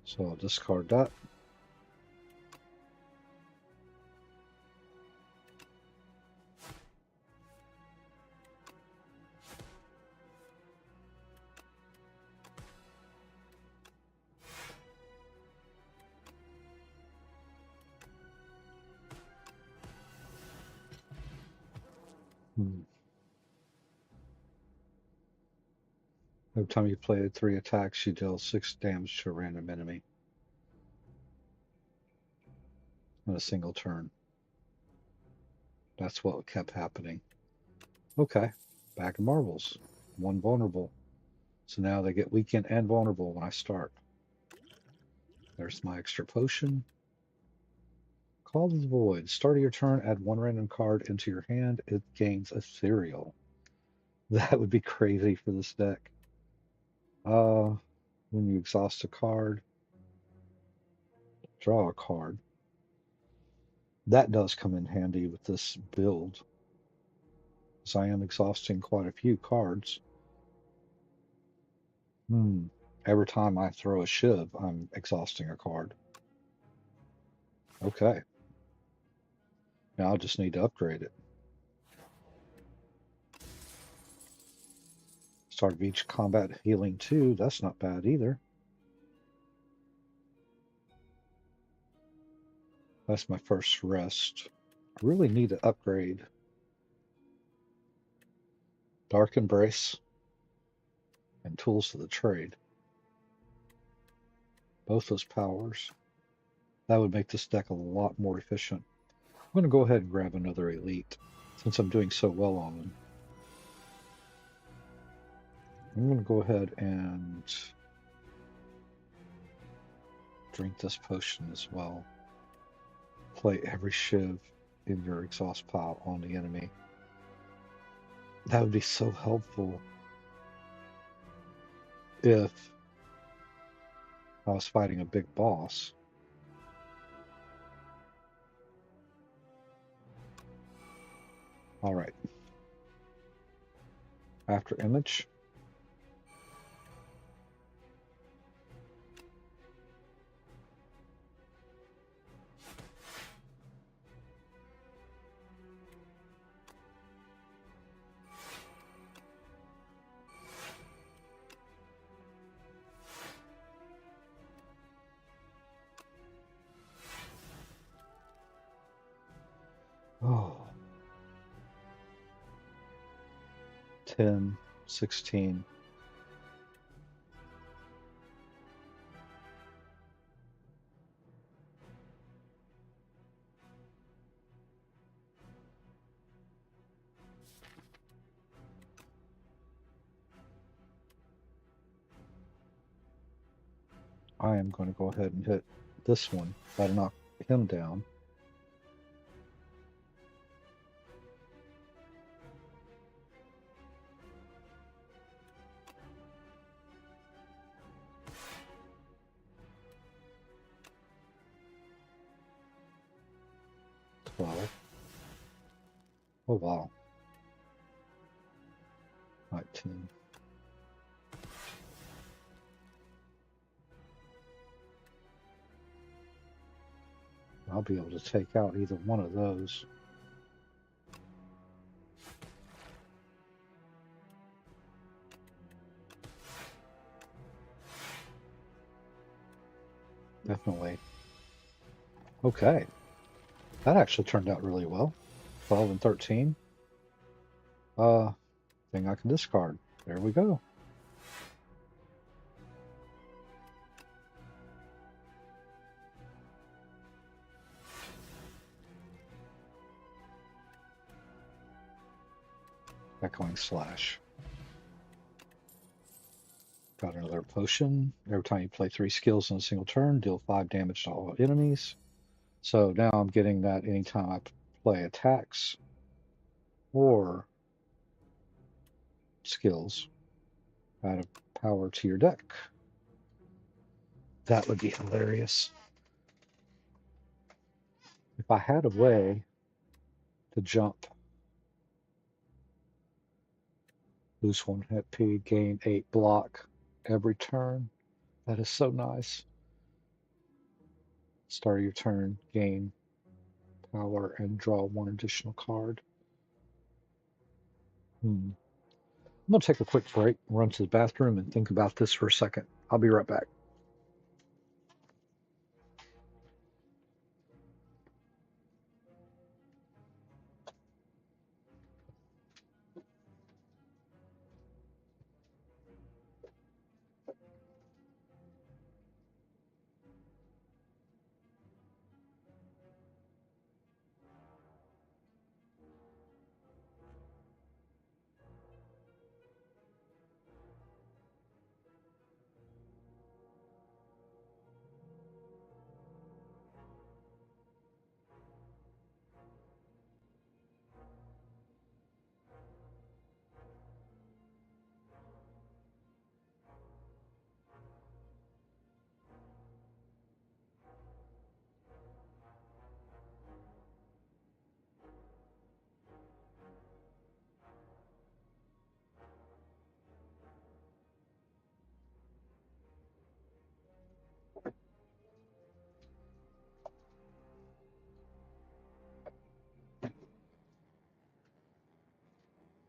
So I'll discard that. Every time you play 3 attacks, you deal 6 damage to a random enemy in a single turn. That's what kept happening. Okay, back to marbles. 1 vulnerable. So now they get weakened and vulnerable when I start. There's my extra potion. Call to the Void. Start of your turn, add 1 random card into your hand. It gains Ethereal. That would be crazy for this deck. When you exhaust a card, draw a card. That does come in handy with this build, because I am exhausting quite a few cards. Every time I throw a shiv, I'm exhausting a card. Okay. Now I just need to upgrade it. Start of each combat healing 2. That's not bad either. That's my first rest. I really need to upgrade Dark Embrace and Tools of the Trade. Both those powers. That would make this deck a lot more efficient. I'm going to go ahead and grab another Elite, since I'm doing so well on them. I'm going to go ahead and drink this potion as well. Play every shiv in your exhaust pile on the enemy. That would be so helpful if I was fighting a big boss. All right. After image. Oh. 10, 16. I am going to go ahead and hit this one. That'll knock him down. Oh wow. 19. I'll be able to take out either one of those. Definitely. Okay. That actually turned out really well. 12 and 13. Thing I can discard. There we go. Echoing Slash. Got another potion. Every time you play 3 skills in a single turn, deal 5 damage to all enemies. So now I'm getting that anytime I play attacks or skills. Add a power to your deck. That would be hilarious. If I had a way to jump, lose 1 HP, gain 8 block every turn. That is so nice. Start your turn, gain power, and draw 1 additional card. I'm going to take a quick break, run to the bathroom, and think about this for a second. I'll be right back.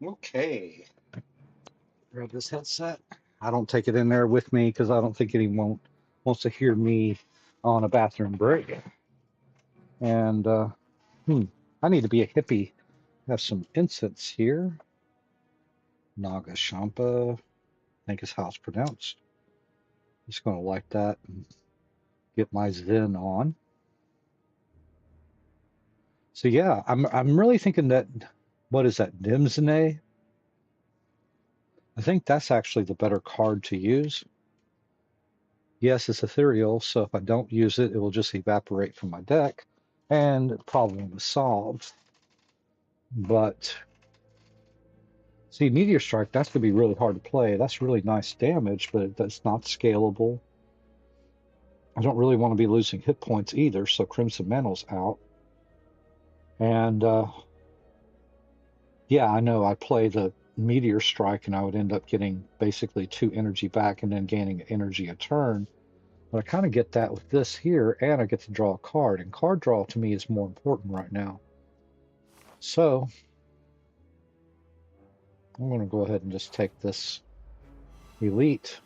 Okay. Grab this headset. I don't take it in there with me because I don't think anyone wants to hear me on a bathroom break. And I need to be a hippie. Have some incense here. Naga Shampa, I think is how it's pronounced. Just going to light that and get my Zen on. So yeah, I'm really thinking that, what is that, Dimsene? I think that's actually the better card to use. Yes, it's ethereal, so if I don't use it, it will just evaporate from my deck, and the problem is solved. But see, Meteor Strike, that's going to be really hard to play. That's really nice damage, but that's not scalable. I don't really want to be losing hit points either, so Crimson Mantle's out. And yeah, I know I play the Meteor Strike and I would end up getting basically 2 energy back and then gaining energy a turn. But I kind of get that with this here, and I get to draw a card. And card draw to me is more important right now. So I'm going to go ahead and just take this Elite.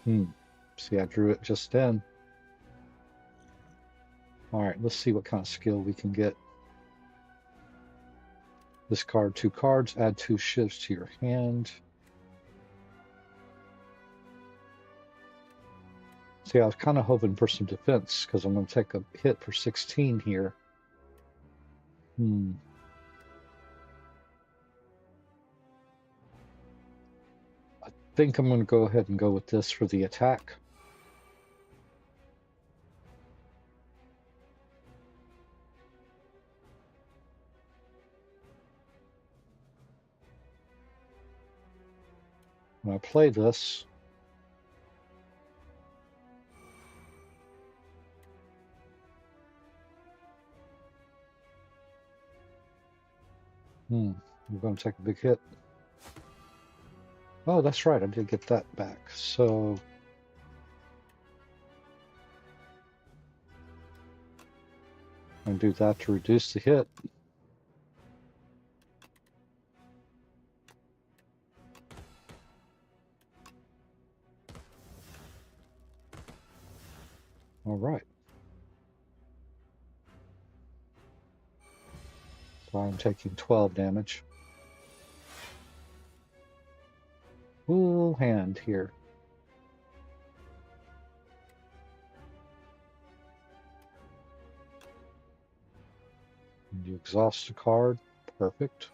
See, I drew it just then. All right, let's see what kind of skill we can get. Discard 2 cards, add 2 shifts to your hand. See, I was kind of hoping for some defense because I'm going to take a hit for 16 here. I think I'm going to go ahead and go with this for the attack. When I play this, we're going to take a big hit. Oh, that's right, I did get that back. So I'm going to do that to reduce the hit. All right. So I'm taking 12 damage. Full hand here. And you exhaust a card. Perfect.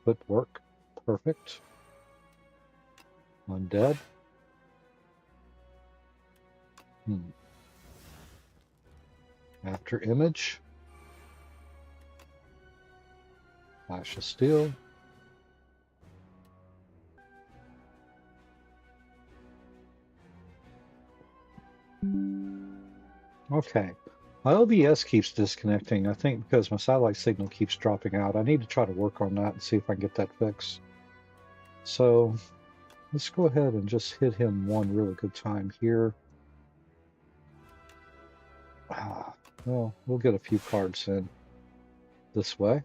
Footwork. Perfect. Undead. After image. Flash of steel. Okay. My OBS keeps disconnecting, I think because my satellite signal keeps dropping out. I need to try to work on that and see if I can get that fixed. So let's go ahead and just hit him one really good time here. Well, we'll get a few cards in this way.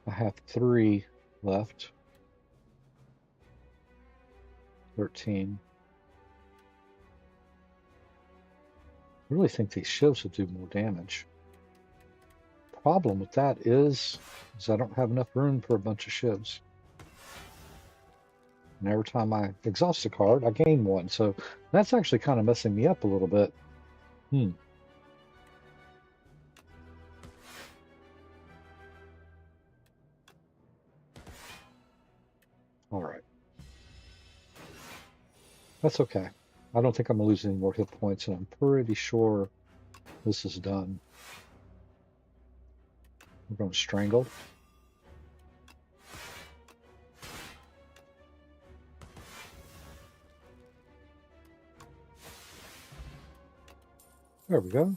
I have 3 left. 13. I really think these shivs will do more damage. Problem with that is I don't have enough room for a bunch of shivs. And every time I exhaust a card, I gain 1. So that's actually kind of messing me up a little bit. All right. That's okay. I don't think I'm going to lose any more hit points, and I'm pretty sure this is done. We're going to strangle. There we go.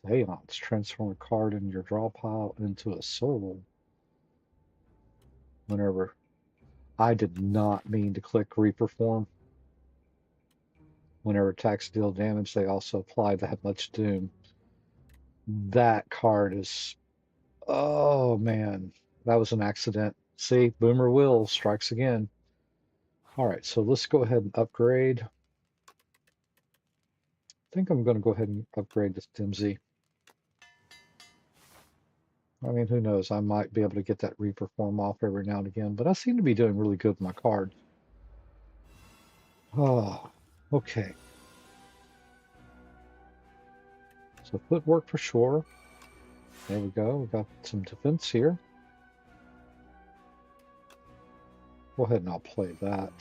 Seance. Transform a card in your draw pile into a soul. Whenever. I did not mean to click Reperform. Whenever attacks deal damage, they also apply that much doom. That card is... Oh, man. That was an accident. See? Boomer Will strikes again. All right, so let's go ahead and upgrade. I think I'm going to go ahead and upgrade this Dimsy. I mean, who knows? I might be able to get that Reperform off every now and again, but I seem to be doing really good with my card. Oh, okay. So footwork for sure. There we go. We got some defense here. Go ahead and I'll play that.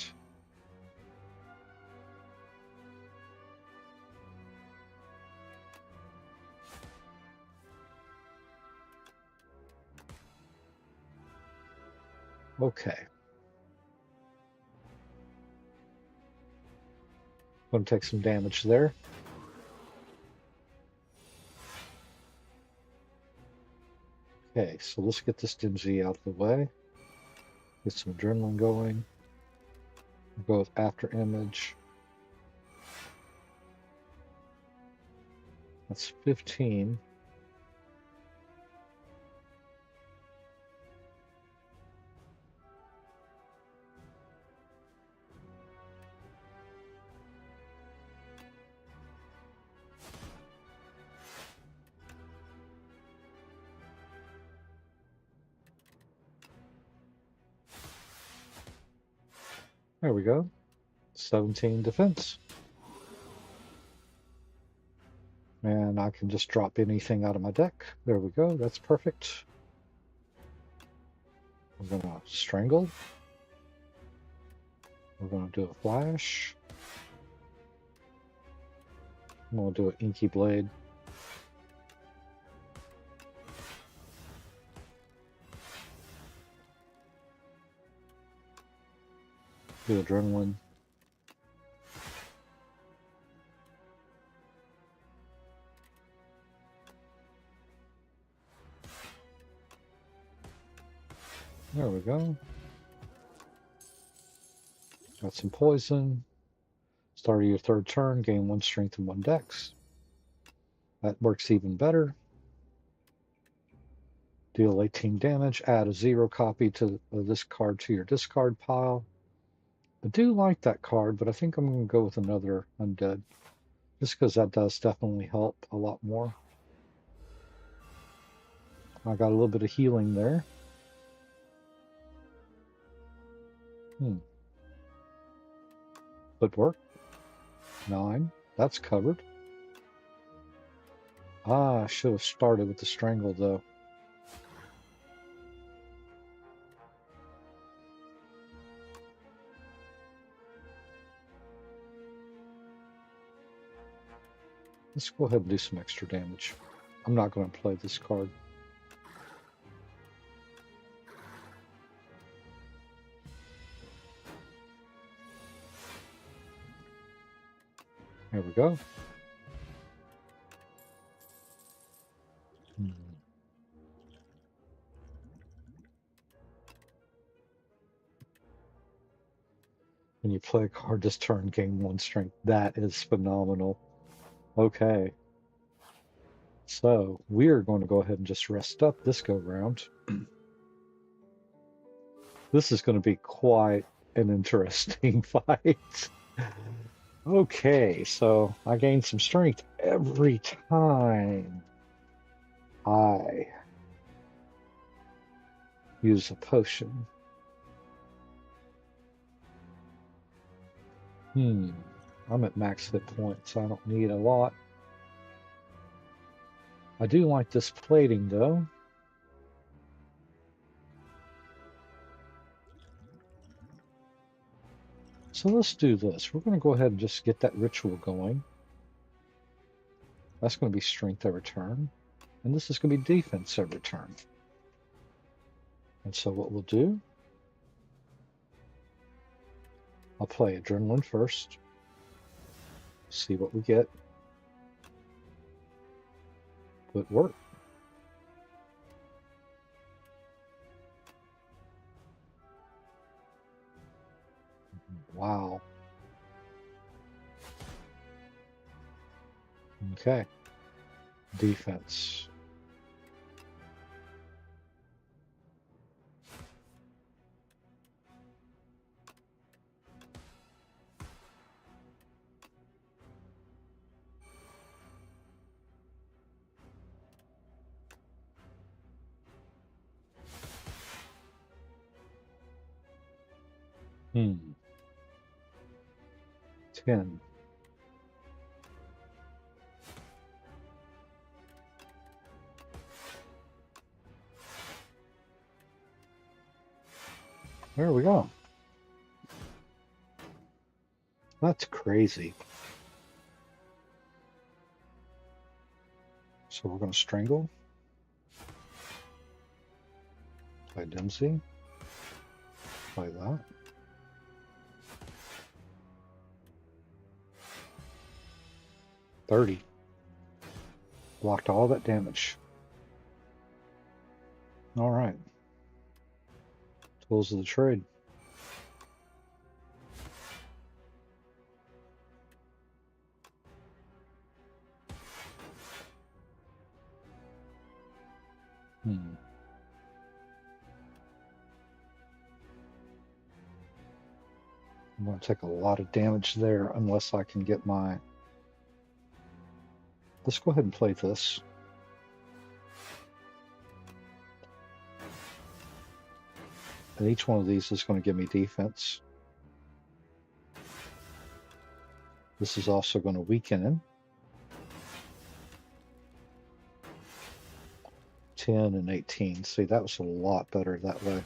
Okay. Going to take some damage there. Okay, so let's get this Dimsy out of the way. Get some adrenaline going. We'll go with after image. That's 15. There we go. 17 defense. And I can just drop anything out of my deck. There we go. That's perfect. I'm going to strangle. We're going to do a flash. I'm going to do an inky blade. Do adrenaline. There we go. Got some poison. Start of your 3rd turn, gain 1 strength and 1 dex. That works even better. Deal 18 damage. Add a 0 copy to this card to your discard pile. I do like that card, but I think I'm going to go with another undead. Just because that does definitely help a lot more. I got a little bit of healing there. Footwork. 9. That's covered. Ah, I should have started with the strangle though. Let's go ahead and do some extra damage. I'm not going to play this card. There we go. When you play a card this turn, gain 1 strength. That is phenomenal. Okay. So we are going to go ahead and just rest up this go round. This is going to be quite an interesting fight. Okay, so I gain some strength every time I use a potion. I'm at max hit points, so I don't need a lot. I do like this plating though. So let's do this. We're going to go ahead and just get that ritual going. That's going to be strength every turn. And this is going to be defense every turn. And so what we'll do, I'll play adrenaline first. See what we get. Good work. Wow. Okay. Defense. Hmm. 10. There we go. That's crazy. So we're going to strangle. Play Dempsey. Play that. $30. Blocked all that damage. All right. Tools of the trade. I'm going to take a lot of damage there unless I can get my... Let's go ahead and play this. And each one of these is going to give me defense. This is also going to weaken him. 10 and 18. See, that was a lot better that way.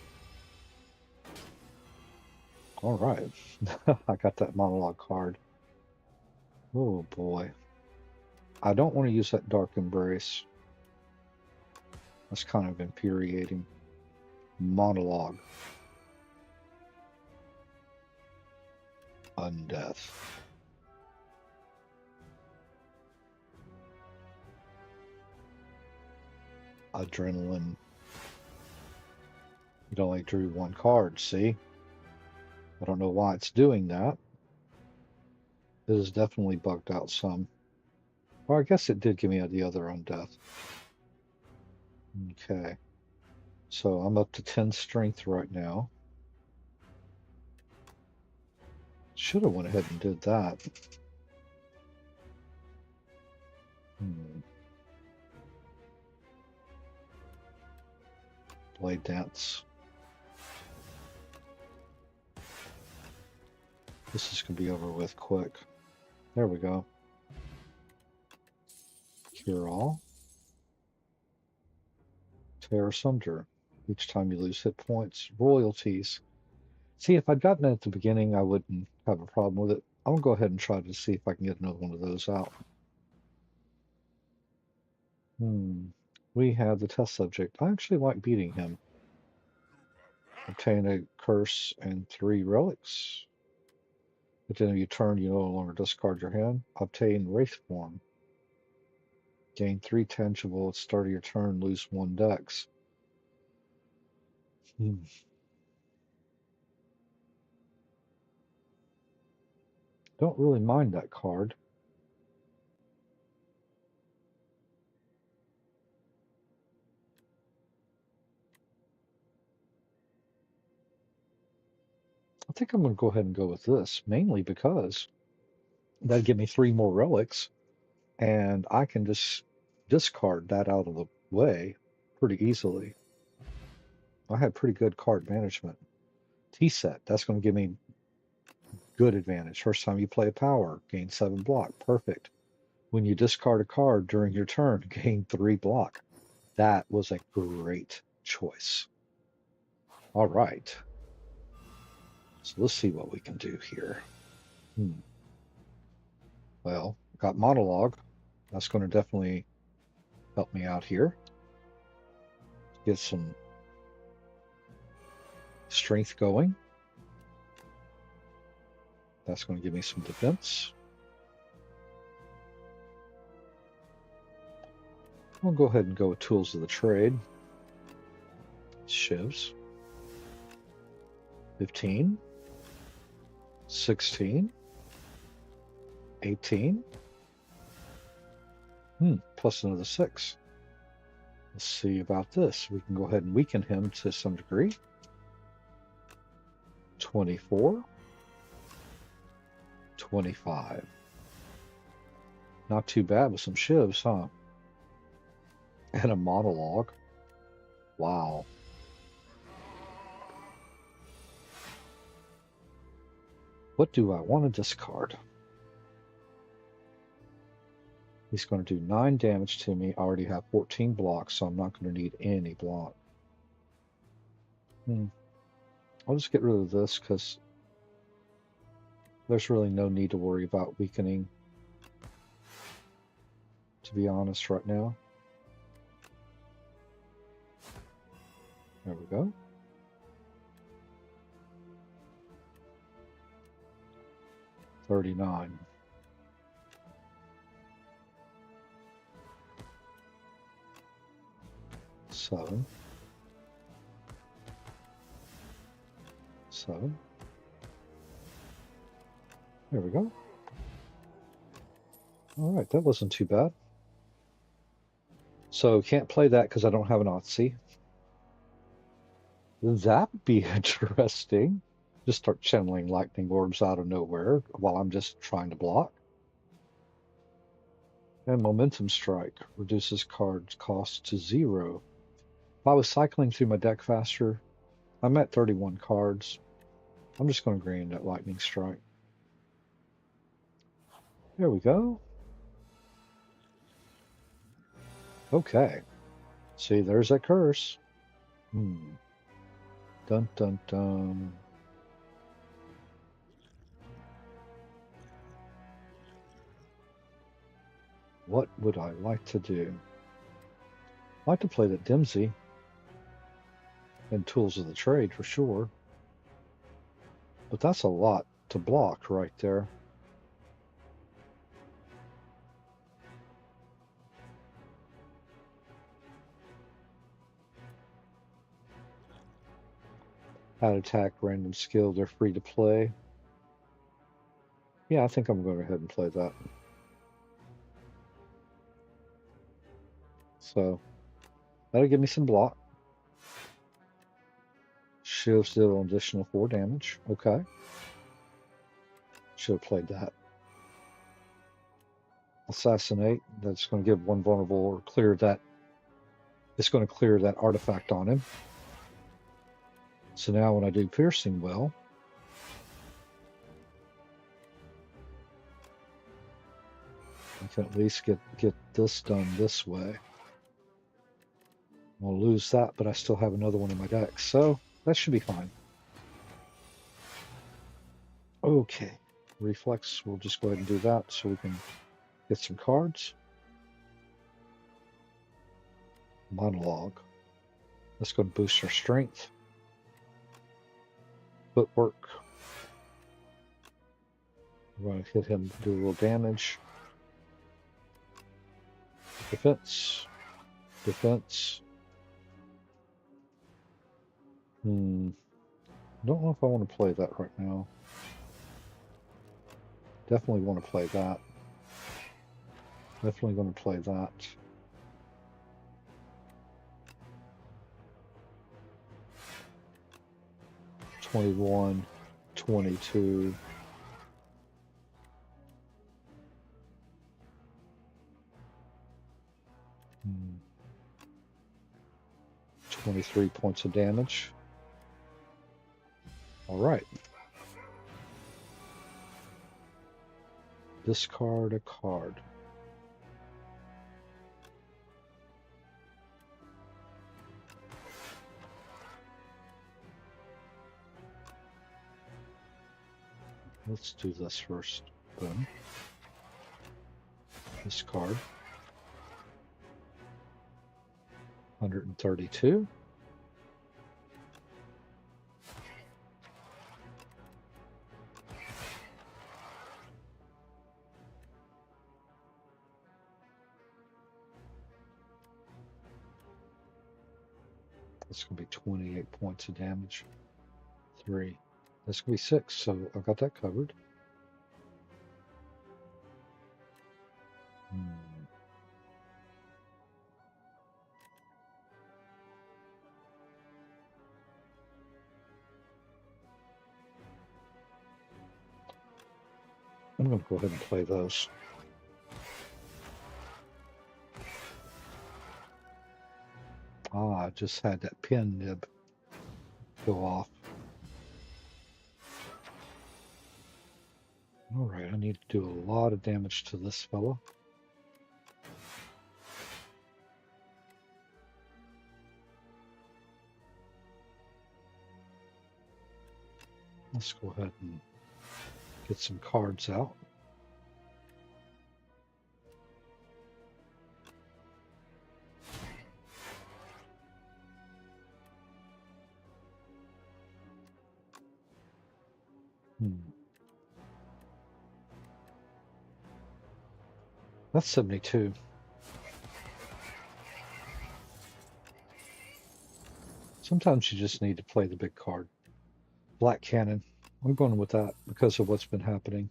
All right. I got that monologue card. Oh boy. I don't want to use that Dark Embrace. That's kind of infuriating. Monologue. Undeath. Adrenaline. It only drew 1 card, see? I don't know why it's doing that. It is definitely bugged out some. Well, I guess it did give me the other undeath. Okay. So I'm up to 10 strength right now. Should have went ahead and did that. Blade Dance. This is going to be over with quick. There we go. Cure all. Tear asunder. Each time you lose hit points, royalties. See, if I'd gotten it at the beginning, I wouldn't have a problem with it. I'm going to go ahead and try to see if I can get another one of those out. We have the test subject. I actually like beating him. Obtain a curse and 3 relics. At the end of your turn, you no longer discard your hand. Obtain Wraith Form. Gain 3 tangible at the start of your turn, lose 1 dex. Don't really mind that card. I think I'm going to go ahead and go with this, mainly because that'd give me 3 more relics, and I can just discard that out of the way pretty easily. I had pretty good card management. T-set, that's going to give me good advantage. First time you play a power, gain 7 block. Perfect. When you discard a card during your turn, gain 3 block. That was a great choice. All right. So let's see what we can do here. Well, got monologue. That's going to definitely help me out here. Get some strength going. That's going to give me some defense. I'll go ahead and go with tools of the trade. Shivs. 15. 16. 18. Plus another 6. Let's see about this. We can go ahead and weaken him to some degree. 24. 25. Not too bad with some shivs, huh? And a monologue. Wow. What do I want to discard? He's going to do 9 damage to me. I already have 14 blocks, so I'm not going to need any block. I'll just get rid of this because there's really no need to worry about weakening, to be honest, right now. There we go. $39. $7. There we go. All right, that wasn't too bad. So can't play that because I don't have an Otzi. That'd be interesting. Just start channeling lightning orbs out of nowhere while I'm just trying to block. And Momentum Strike reduces cards cost to 0. If I was cycling through my deck faster, I'm at 31 cards. I'm just going to green that Lightning Strike. There we go. Okay. See, there's that curse. Dun dun dun. What would I like to do? I'd like to play that Dimsy and Tools of the Trade for sure. But that's a lot to block right there. Add attack, random skill, they're free to play. Yeah, I think I'm going to go ahead and play that. So that'll give me some block. Shields deal an additional 4 damage. Okay. Should have played that. Assassinate. That's going to give 1 vulnerable or clear that. It's going to clear that artifact on him. So now when I do Piercing Well, can at least get this done this way. I'll lose that, but I still have another one in my deck, so that should be fine. Okay, reflex, we'll just go ahead and do that so we can get some cards. Monologue. That's going to boost our strength. Footwork. We're going to hit him, do a little damage. Defense. Defense. Don't know if I want to play that right now. Definitely want to play that. Definitely going to play that. $21, $22. 23 points of damage. All right. Discard a card. Let's do this first. Boom. Discard. 132. That's going to be 28 points of damage. 3. That's going to be 6, so I've got that covered. I'm going to go ahead and play those. I just had that pin nib go off. All right, I need to do a lot of damage to this fella. Let's go ahead and get some cards out. That's 72. Sometimes you just need to play the big card. Black Cannon. I'm going with that because of what's been happening.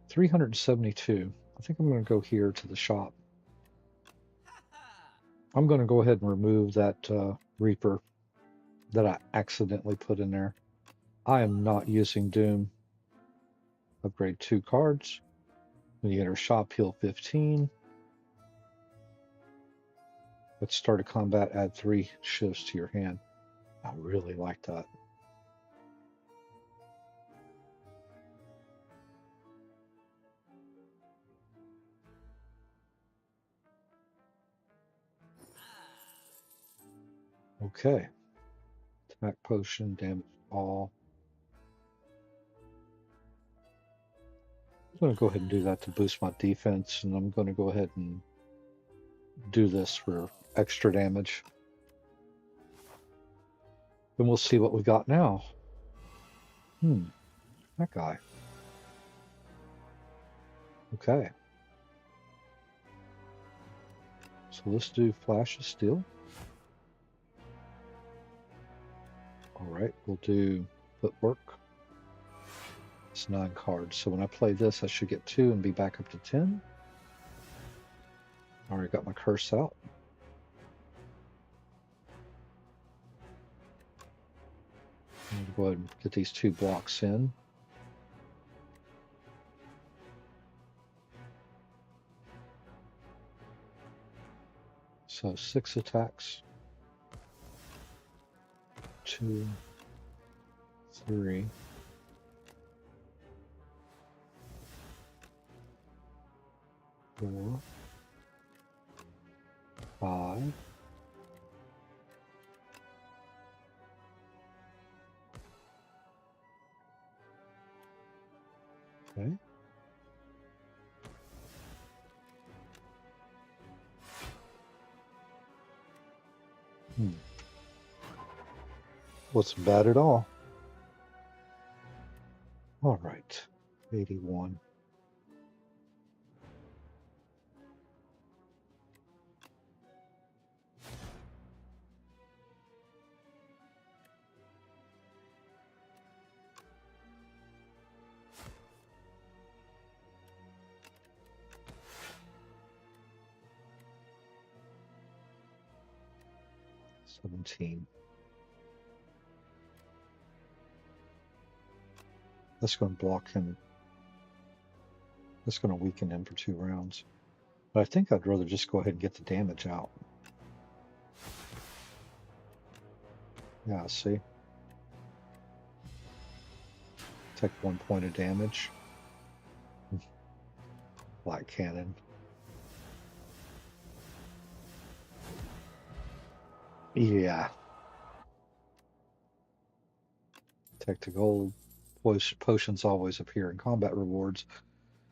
372. I think I'm going to go here to the shop. I'm going to go ahead and remove that Reaper that I accidentally put in there. I am not using Doom. Upgrade 2 cards. When you enter shop, heal 15. Let's start a combat, add 3 shifts to your hand. I really like that. Okay. Attack potion, damage all. I'm going to go ahead and do that to boost my defense, and I'm going to go ahead and do this for extra damage. Then we'll see what we got now. That guy. Okay. So let's do Flash of Steel. Alright, we'll do Footwork. It's 9 cards. So when I play this, I should get 2 and be back up to 10. Already got my curse out. I'm going to go ahead and get these 2 blocks in. So 6 attacks. 2, 3. 4, 5. Okay. Wasn't bad at all. All right. 81. That's going to block him. That's going to weaken him for 2 rounds. But I think I'd rather just go ahead and get the damage out. Yeah, see? Take 1 point of damage. Black cannon. Yeah. Take the gold. Potions always appear in combat rewards,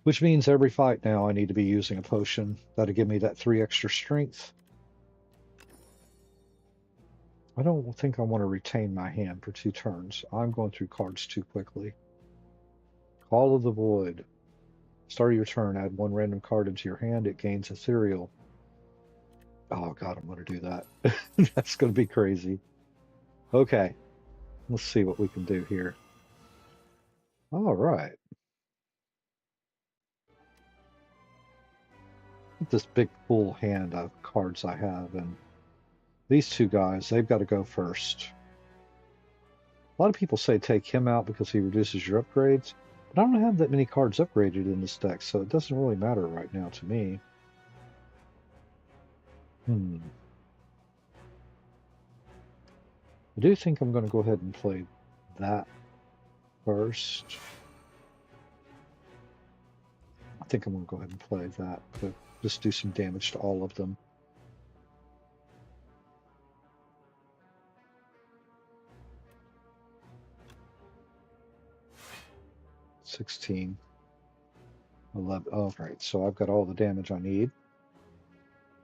which means every fight now I need to be using a potion. That'll give me that 3 extra strength. I don't think I want to retain my hand for 2 turns. I'm going through cards too quickly. Call of the Void. Start of your turn, add 1 random card into your hand. It gains ethereal. Oh god, I'm going to do that. That's going to be crazy. Okay, let's see what we can do here. All right. This big full hand of cards I have, and these 2 guys, they've got to go first. A lot of people say take him out because he reduces your upgrades, but I don't have that many cards upgraded in this deck, so it doesn't really matter right now to me. I do think I'm going to go ahead and play that first. I think I'm going to go ahead and play that, but just do some damage to all of them. $16, $11. Oh, right. So I've got all the damage I need.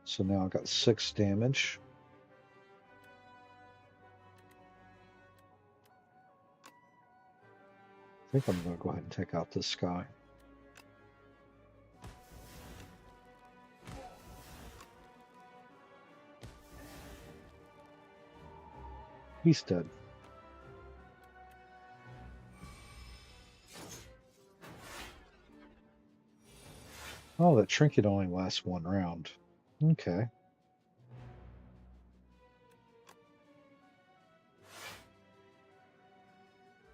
So now I've got 6 damage. I think I'm going to go ahead and take out this guy. He's dead. Oh, that trinket only lasts 1 round. Okay.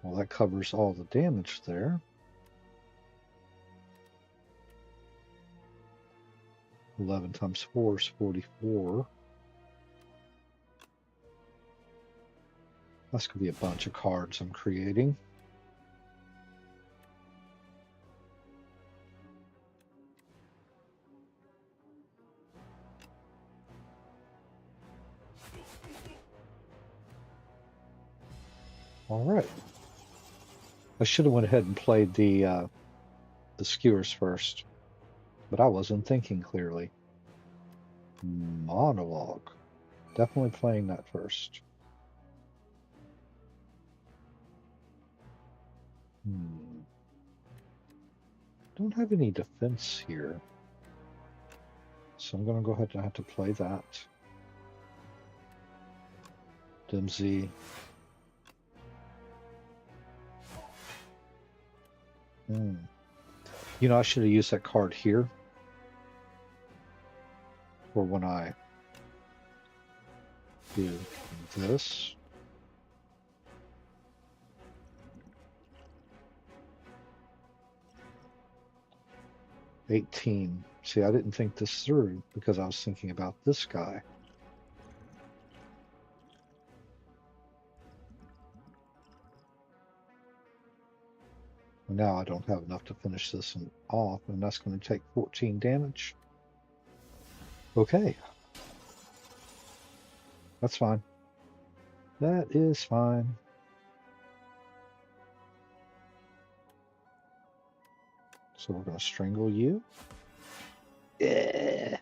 Well, that covers all the damage there. 11 times 4 is 44. That's going to be a bunch of cards I'm creating. All right. I should have went ahead and played the skewers first, but I wasn't thinking clearly. Monologue. Definitely playing that first. Don't have any defense here, so I'm going to go ahead and have to play that. Dimsy. You know, I should have used that card here for when I do this. $18. See, I didn't think this through because I was thinking about this guy. Now I don't have enough to finish this one off, and that's going to take 14 damage. Okay. That's fine. That is fine. So we're going to strangle you. Yeah.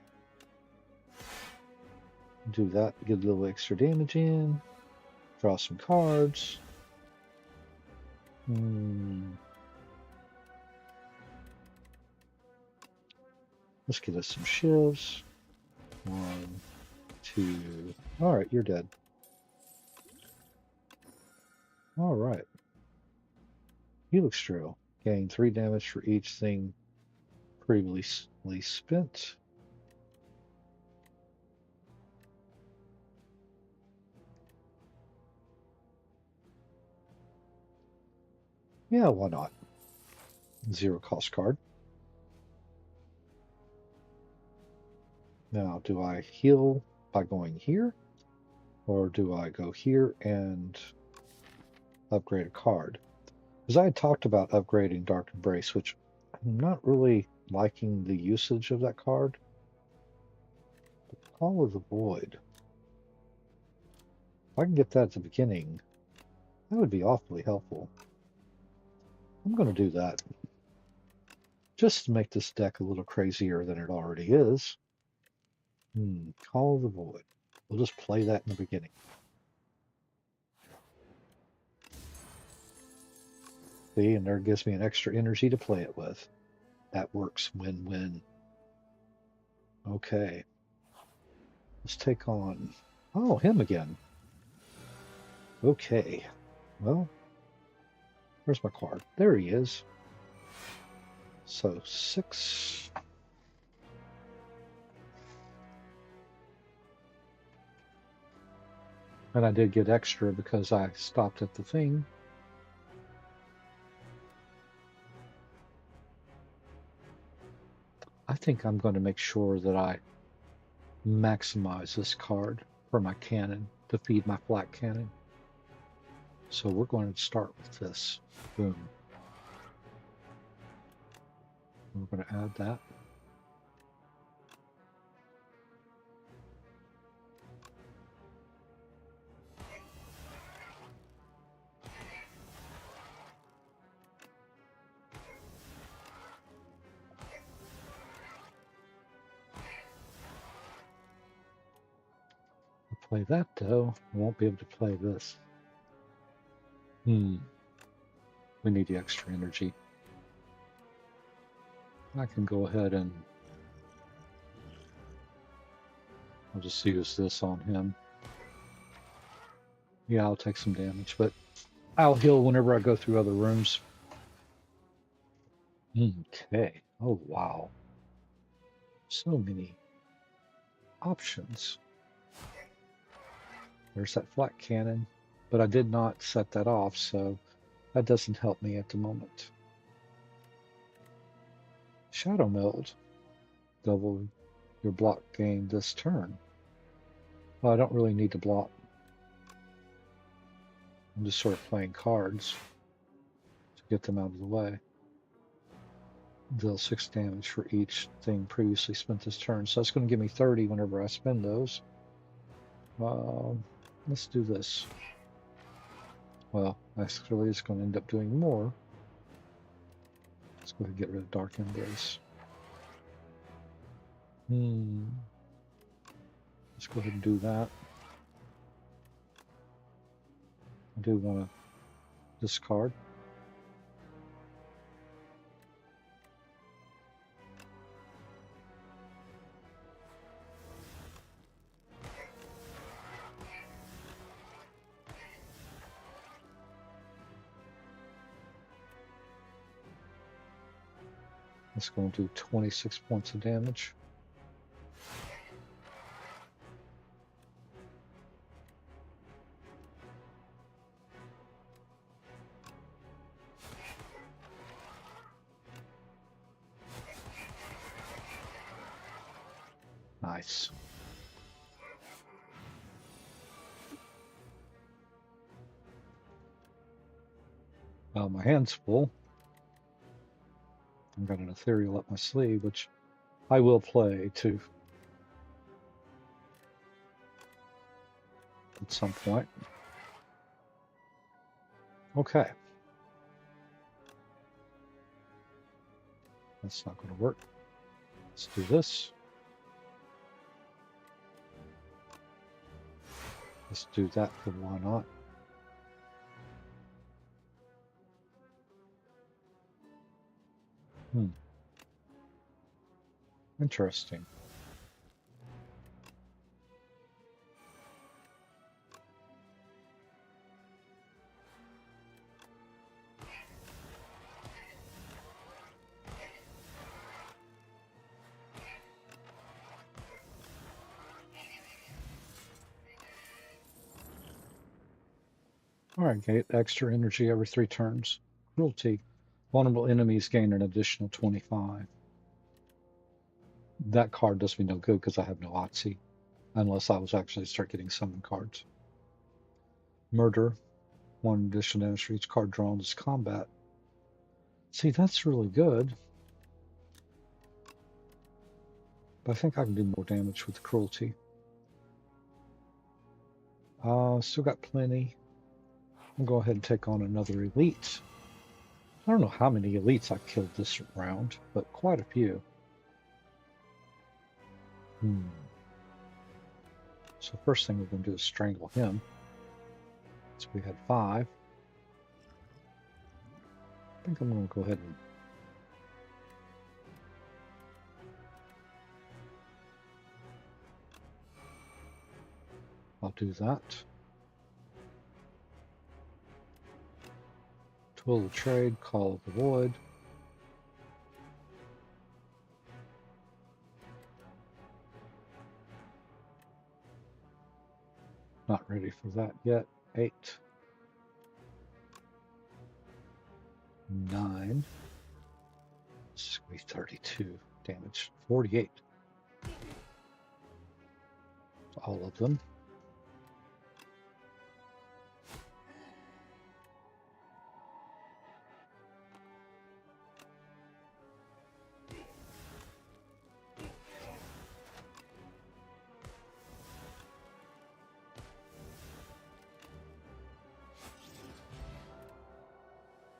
Do that, get a little extra damage in. Draw some cards. Let's get us some shivs. 1, 2. Alright, you're dead. Alright. Helix Drill. Gain 3 damage for each thing previously spent. Yeah, why not? 0 cost card. Now, do I heal by going here? Or do I go here and upgrade a card? Because I had talked about upgrading Dark Embrace, which I'm not really liking the usage of that card. But Call of the Void. If I can get that at the beginning, that would be awfully helpful. I'm going to do that. Just to make this deck a little crazier than it already is. Call of the Void. We'll just play that in the beginning. See, and there gives me an extra energy to play it with. That works. Win-win. Okay. Let's take on... Oh, him again. Okay. Well, where's my card? There he is. So, 6... And I did get extra because I stopped at the thing. I think I'm going to make sure that I maximize this card for my cannon to feed my flak cannon. So we're going to start with this. Boom. We're going to add that. Play that though. I won't be able to play this. We need the extra energy. I can go ahead and I'll just use this on him. Yeah, I'll take some damage, but I'll heal whenever I go through other rooms. Okay. Oh, wow. So many options. There's that flak cannon, but I did not set that off, so that doesn't help me at the moment. Shadow Meld. Double your block gain this turn. Well, I don't really need to block. I'm just sort of playing cards to get them out of the way. Deal 6 damage for each thing previously spent this turn. So that's going to give me 30 whenever I spend those. Let's do this. Well, actually it's going to end up doing more. Let's go ahead and get rid of Dark Embrace. Let's go ahead and do that. I do want to discard. It's going to do 26 points of damage. Nice. My hand's full. I've got an ethereal up my sleeve, which I will play too at some point. Okay. That's not going to work. Let's do this. Let's do that for why not. Interesting. Alright, get extra energy every 3 turns. Cruelty. Vulnerable enemies gain an additional 25. That card does me no good because I have no Otzi. Unless I was actually start getting summon cards. Murder. 1 additional damage for each card drawn as combat. See, that's really good. But I think I can do more damage with cruelty. Still got plenty. I'll go ahead and take on another elite. I don't know how many elites I killed this round, but quite a few. So first thing we're going to do is strangle him. So we had 5. I think I'm going to go ahead and I'll do that. Tool of Trade, Call of the Void. Not ready for that yet. 8. 9. This is going to be 32 damage. 48. All of them.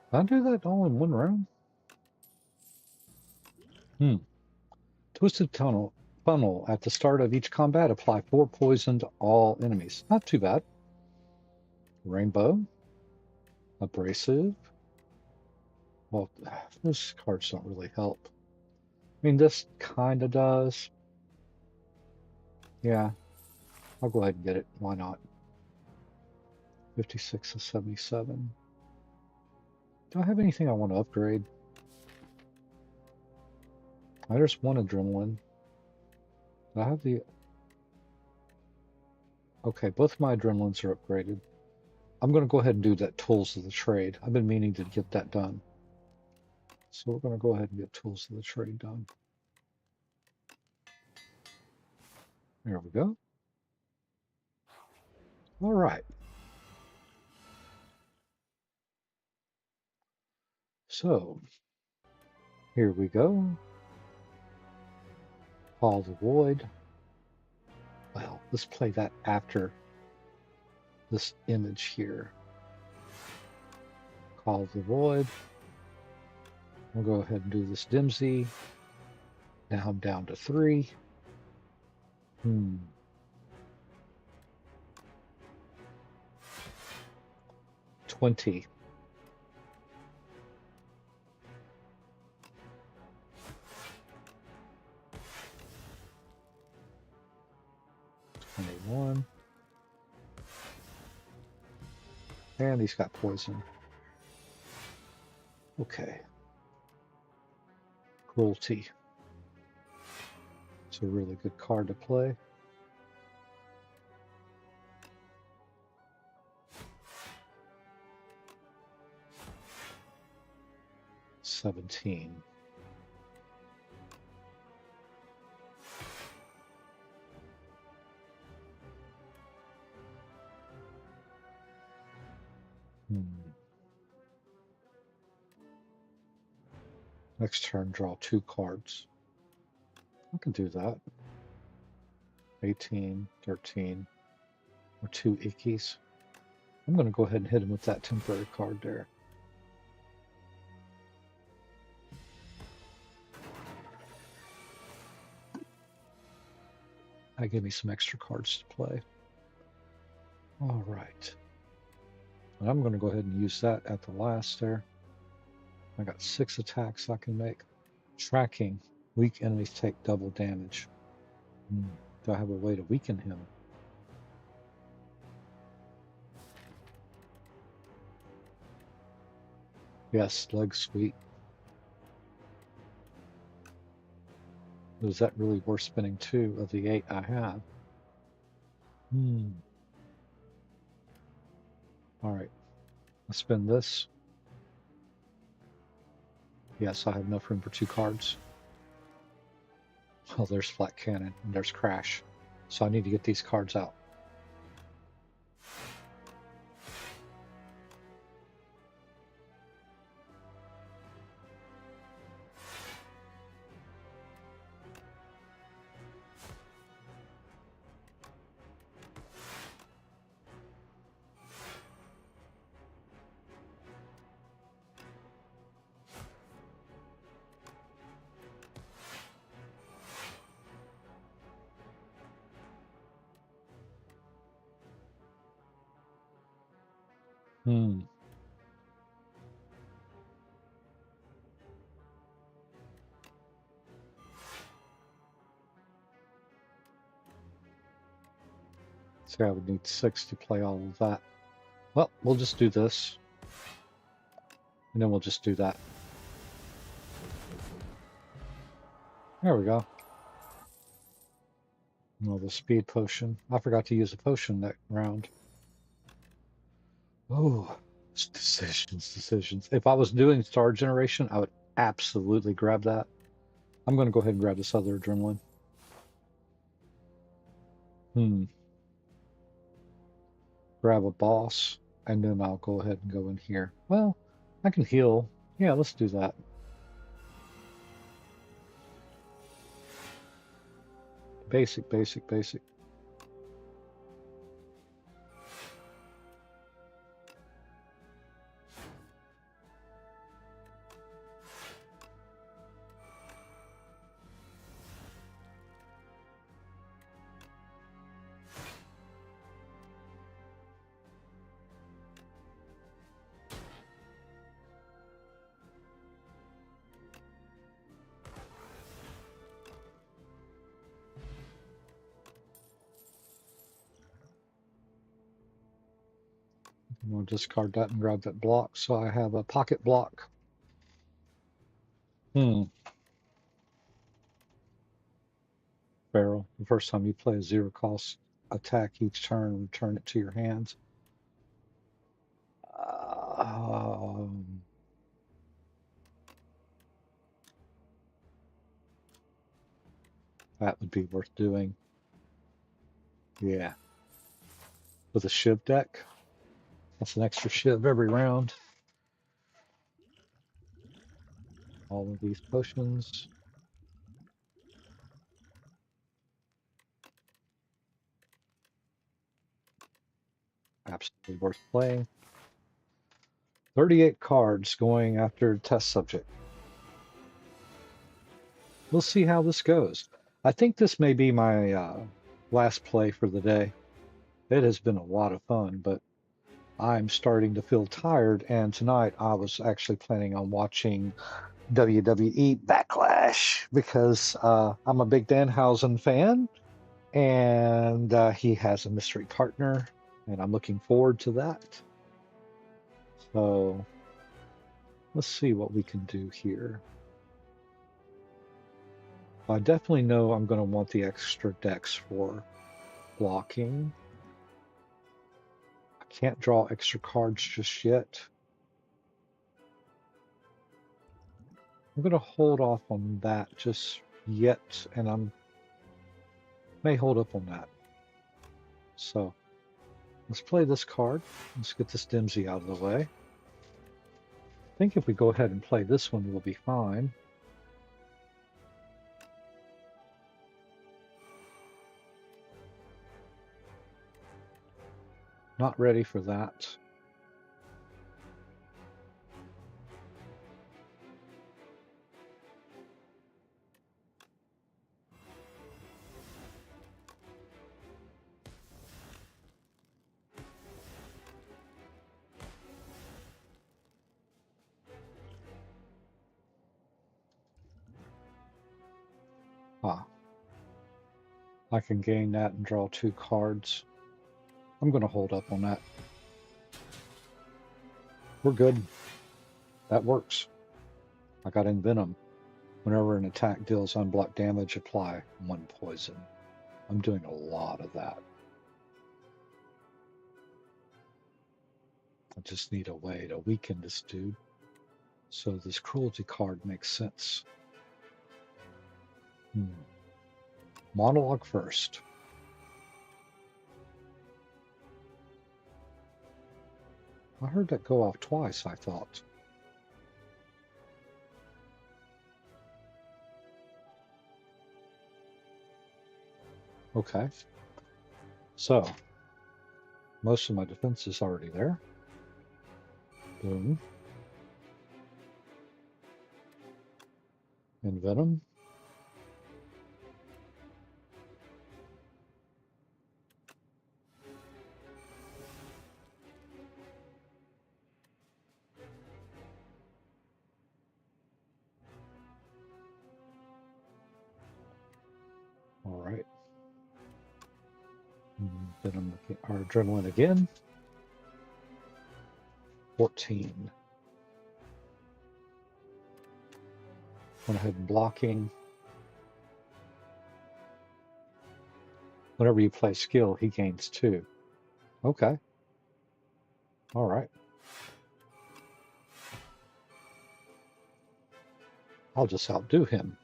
Did I do that all in one round? Twisted Funnel. At the start of each combat, apply 4 poison to all enemies. Not too bad. Rainbow. Abrasive. Well, those cards don't really help. I mean, this kind of does. Yeah. I'll go ahead and get it. Why not? 56 to 77. Do I have anything I want to upgrade? There's 1 adrenaline. Do I have the... Okay, both my adrenalines are upgraded. I'm going to go ahead and do that Tools of the Trade. I've been meaning to get that done. So we're going to go ahead and get Tools of the Trade done. There we go. All right. So, here we go. Call the Void. Well, let's play that after this image here. Call the Void. We'll go ahead and do this Dimsy. Now I'm down to 3. 20. 21. And he's got poison. Okay. Cruelty. It's a really good card to play. $17. Next turn, draw 2 cards. I can do that. 18, 13, or 2 ickies. I'm going to go ahead and hit him with that temporary card there. That gave me some extra cards to play. All right. And I'm going to go ahead and use that at the last there. I got 6 attacks I can make. Tracking. Weak enemies take double damage. Do I have a way to weaken him? Yes, leg sweep. Is that really worth spending 2 of the 8 I have? All right. Let's spend this. Yes, I have enough room for 2 cards. Oh, there's Flat Cannon and there's Crash. So I need to get these cards out. So I would need 6 to play all of that. Well, we'll just do this. And then we'll just do that. There we go. Oh, the speed potion. I forgot to use a potion that round. Oh, decisions. If I was doing star generation, I would absolutely grab that. I'm going to go ahead and grab this other adrenaline. Grab a boss, and then I'll go ahead and go in here. Well, I can heal. Yeah, let's do that. Basic, basic, basic. I'm going to discard that and grab that block, so I have a pocket block. Barrel. The first time you play a 0-cost attack each turn, return it to your hands. That would be worth doing. Yeah. With a Shiv deck. That's an extra Shiv every round. All of these potions. Absolutely worth playing. 38 cards going after test subject. We'll see how this goes. I think this may be my last play for the day. It has been a lot of fun, but I'm starting to feel tired, and tonight I was actually planning on watching WWE Backlash because I'm a big Danhausen fan, and he has a mystery partner, and I'm looking forward to that. So let's see what we can do here. I definitely know I'm going to want the extra decks for blocking. I can't draw extra cards just yet. I'm going to hold off on that just yet, and I may hold up on that. So let's play this card. Let's get this Dimsy out of the way. I think if we go ahead and play this one, we'll be fine. Not ready for that. Ah, I can gain that and draw 2 cards. I'm going to hold up on that. We're good. That works. I got Envenom. Whenever an attack deals unblocked damage, apply 1 poison. I'm doing a lot of that. I just need a way to weaken this dude. So this cruelty card makes sense. Monologue first. I heard that go off twice, I thought. Okay. So, most of my defense is already there. Boom. Envenom. All right. Venom or adrenaline again. 14. Went ahead and blocking. Whenever you play skill, he gains 2. Okay. All right. I'll just outdo him.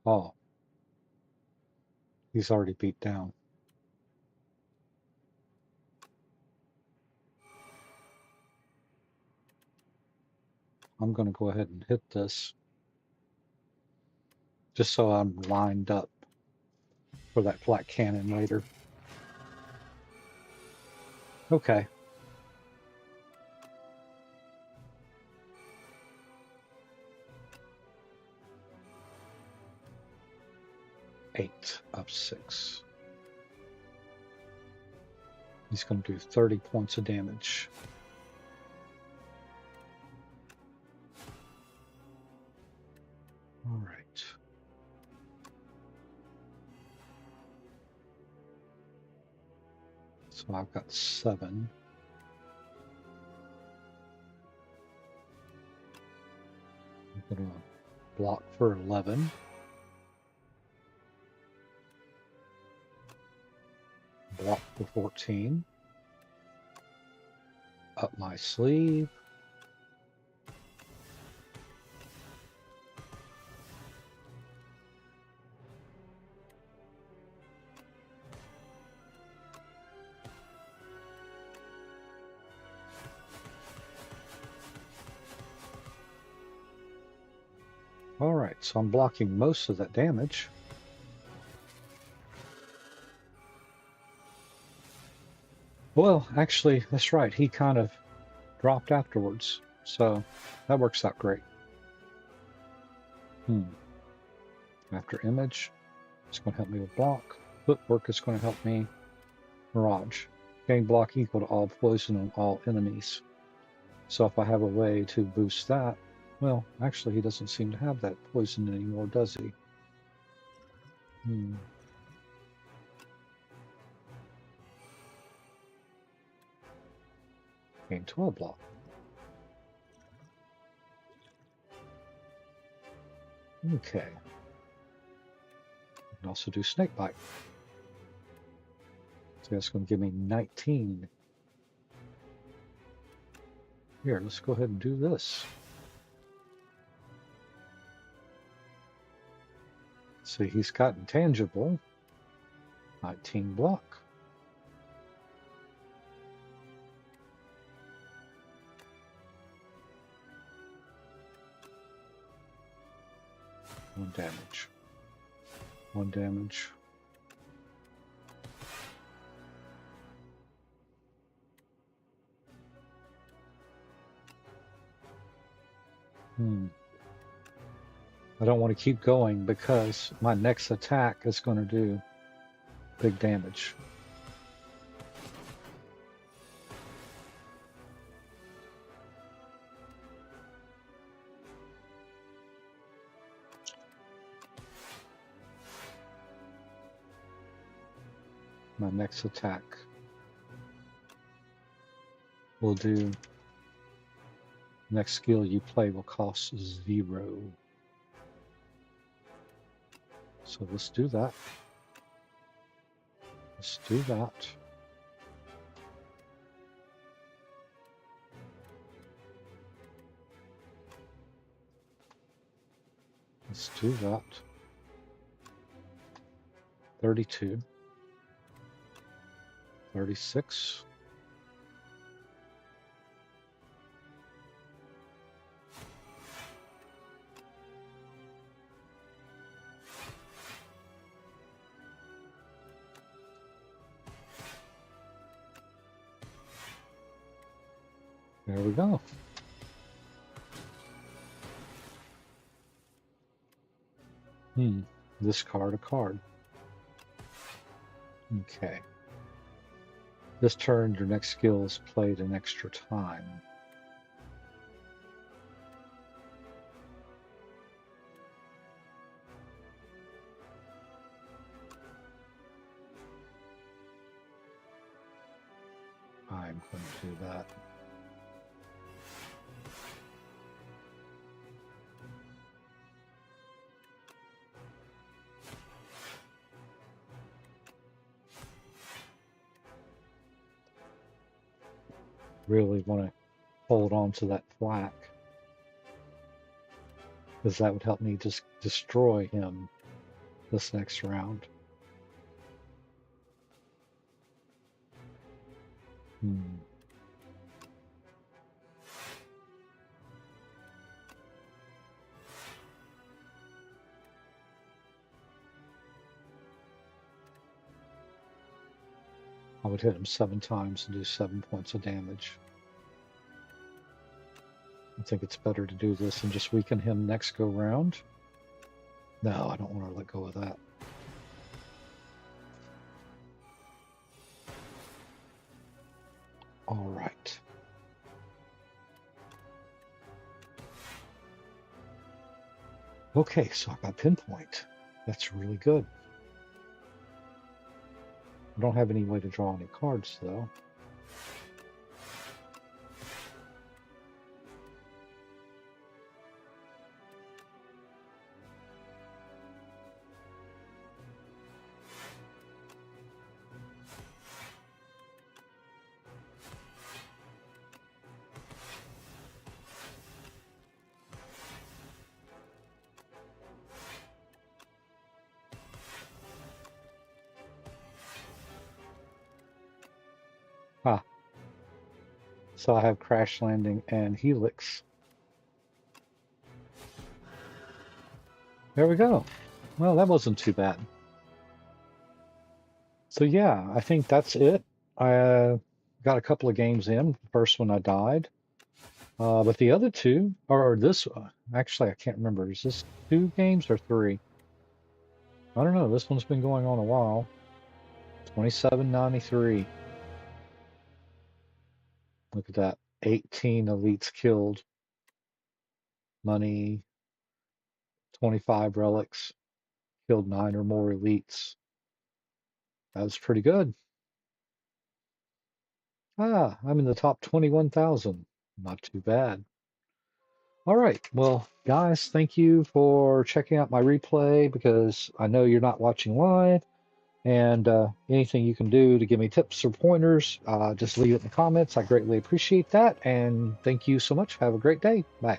Oh, he's already beat down. I'm going to go ahead and hit this just so I'm lined up for that flat cannon later. Okay. Eight of 6. He's going to do 30 points of damage. All right. So I've got 7. I'm going to block for 11. Block for 14. Up my sleeve. All right, so I'm blocking most of that damage. Well, actually, that's right. He kind of dropped afterwards, so that works out great. After image, it's going to help me with block. Footwork is going to help me. Mirage. Gain block equal to all poison on all enemies. So if I have a way to boost that, well, actually, he doesn't seem to have that poison anymore, does he? Gain 12 block. Okay. I can also do snake bite. So that's going to give me 19 Here, let's go ahead and do this. See, he's got intangible. 19 block. One damage. One damage. I don't want to keep going because my next attack is going to do big damage. My next attack will do, next skill you play will cost 0. So let's do that. Let's do that. Let's do that. 32. 36. There we go. Discard a card. Okay. This turn, your next skill is played an extra time. I'm going to do that. Really want to hold on to that flak, because that would help me just destroy him this next round. I would hit him 7 times and do 7 points of damage. I think it's better to do this and just weaken him next go round. No, I don't want to let go of that. All right. Okay, so I got pinpoint. That's really good. I don't have any way to draw any cards, though. Ah, so I have Crash Landing and Helix. There we go. Well, that wasn't too bad. So yeah, I think that's it. I got a couple of games in. The first one I died. But the other two, or this, actually I can't remember. Is this 2 games or 3? I don't know. This one's been going on a while. 2793. Look at that. 18 elites killed. Money. 25 relics. Killed 9 or more elites. That was pretty good. Ah, I'm in the top 21,000. Not too bad. All right. Well, guys, thank you for checking out my replay, because I know you're not watching live. And anything you can do to give me tips or pointers, just leave it in the comments. I greatly appreciate that. And thank you so much. Have a great day. Bye.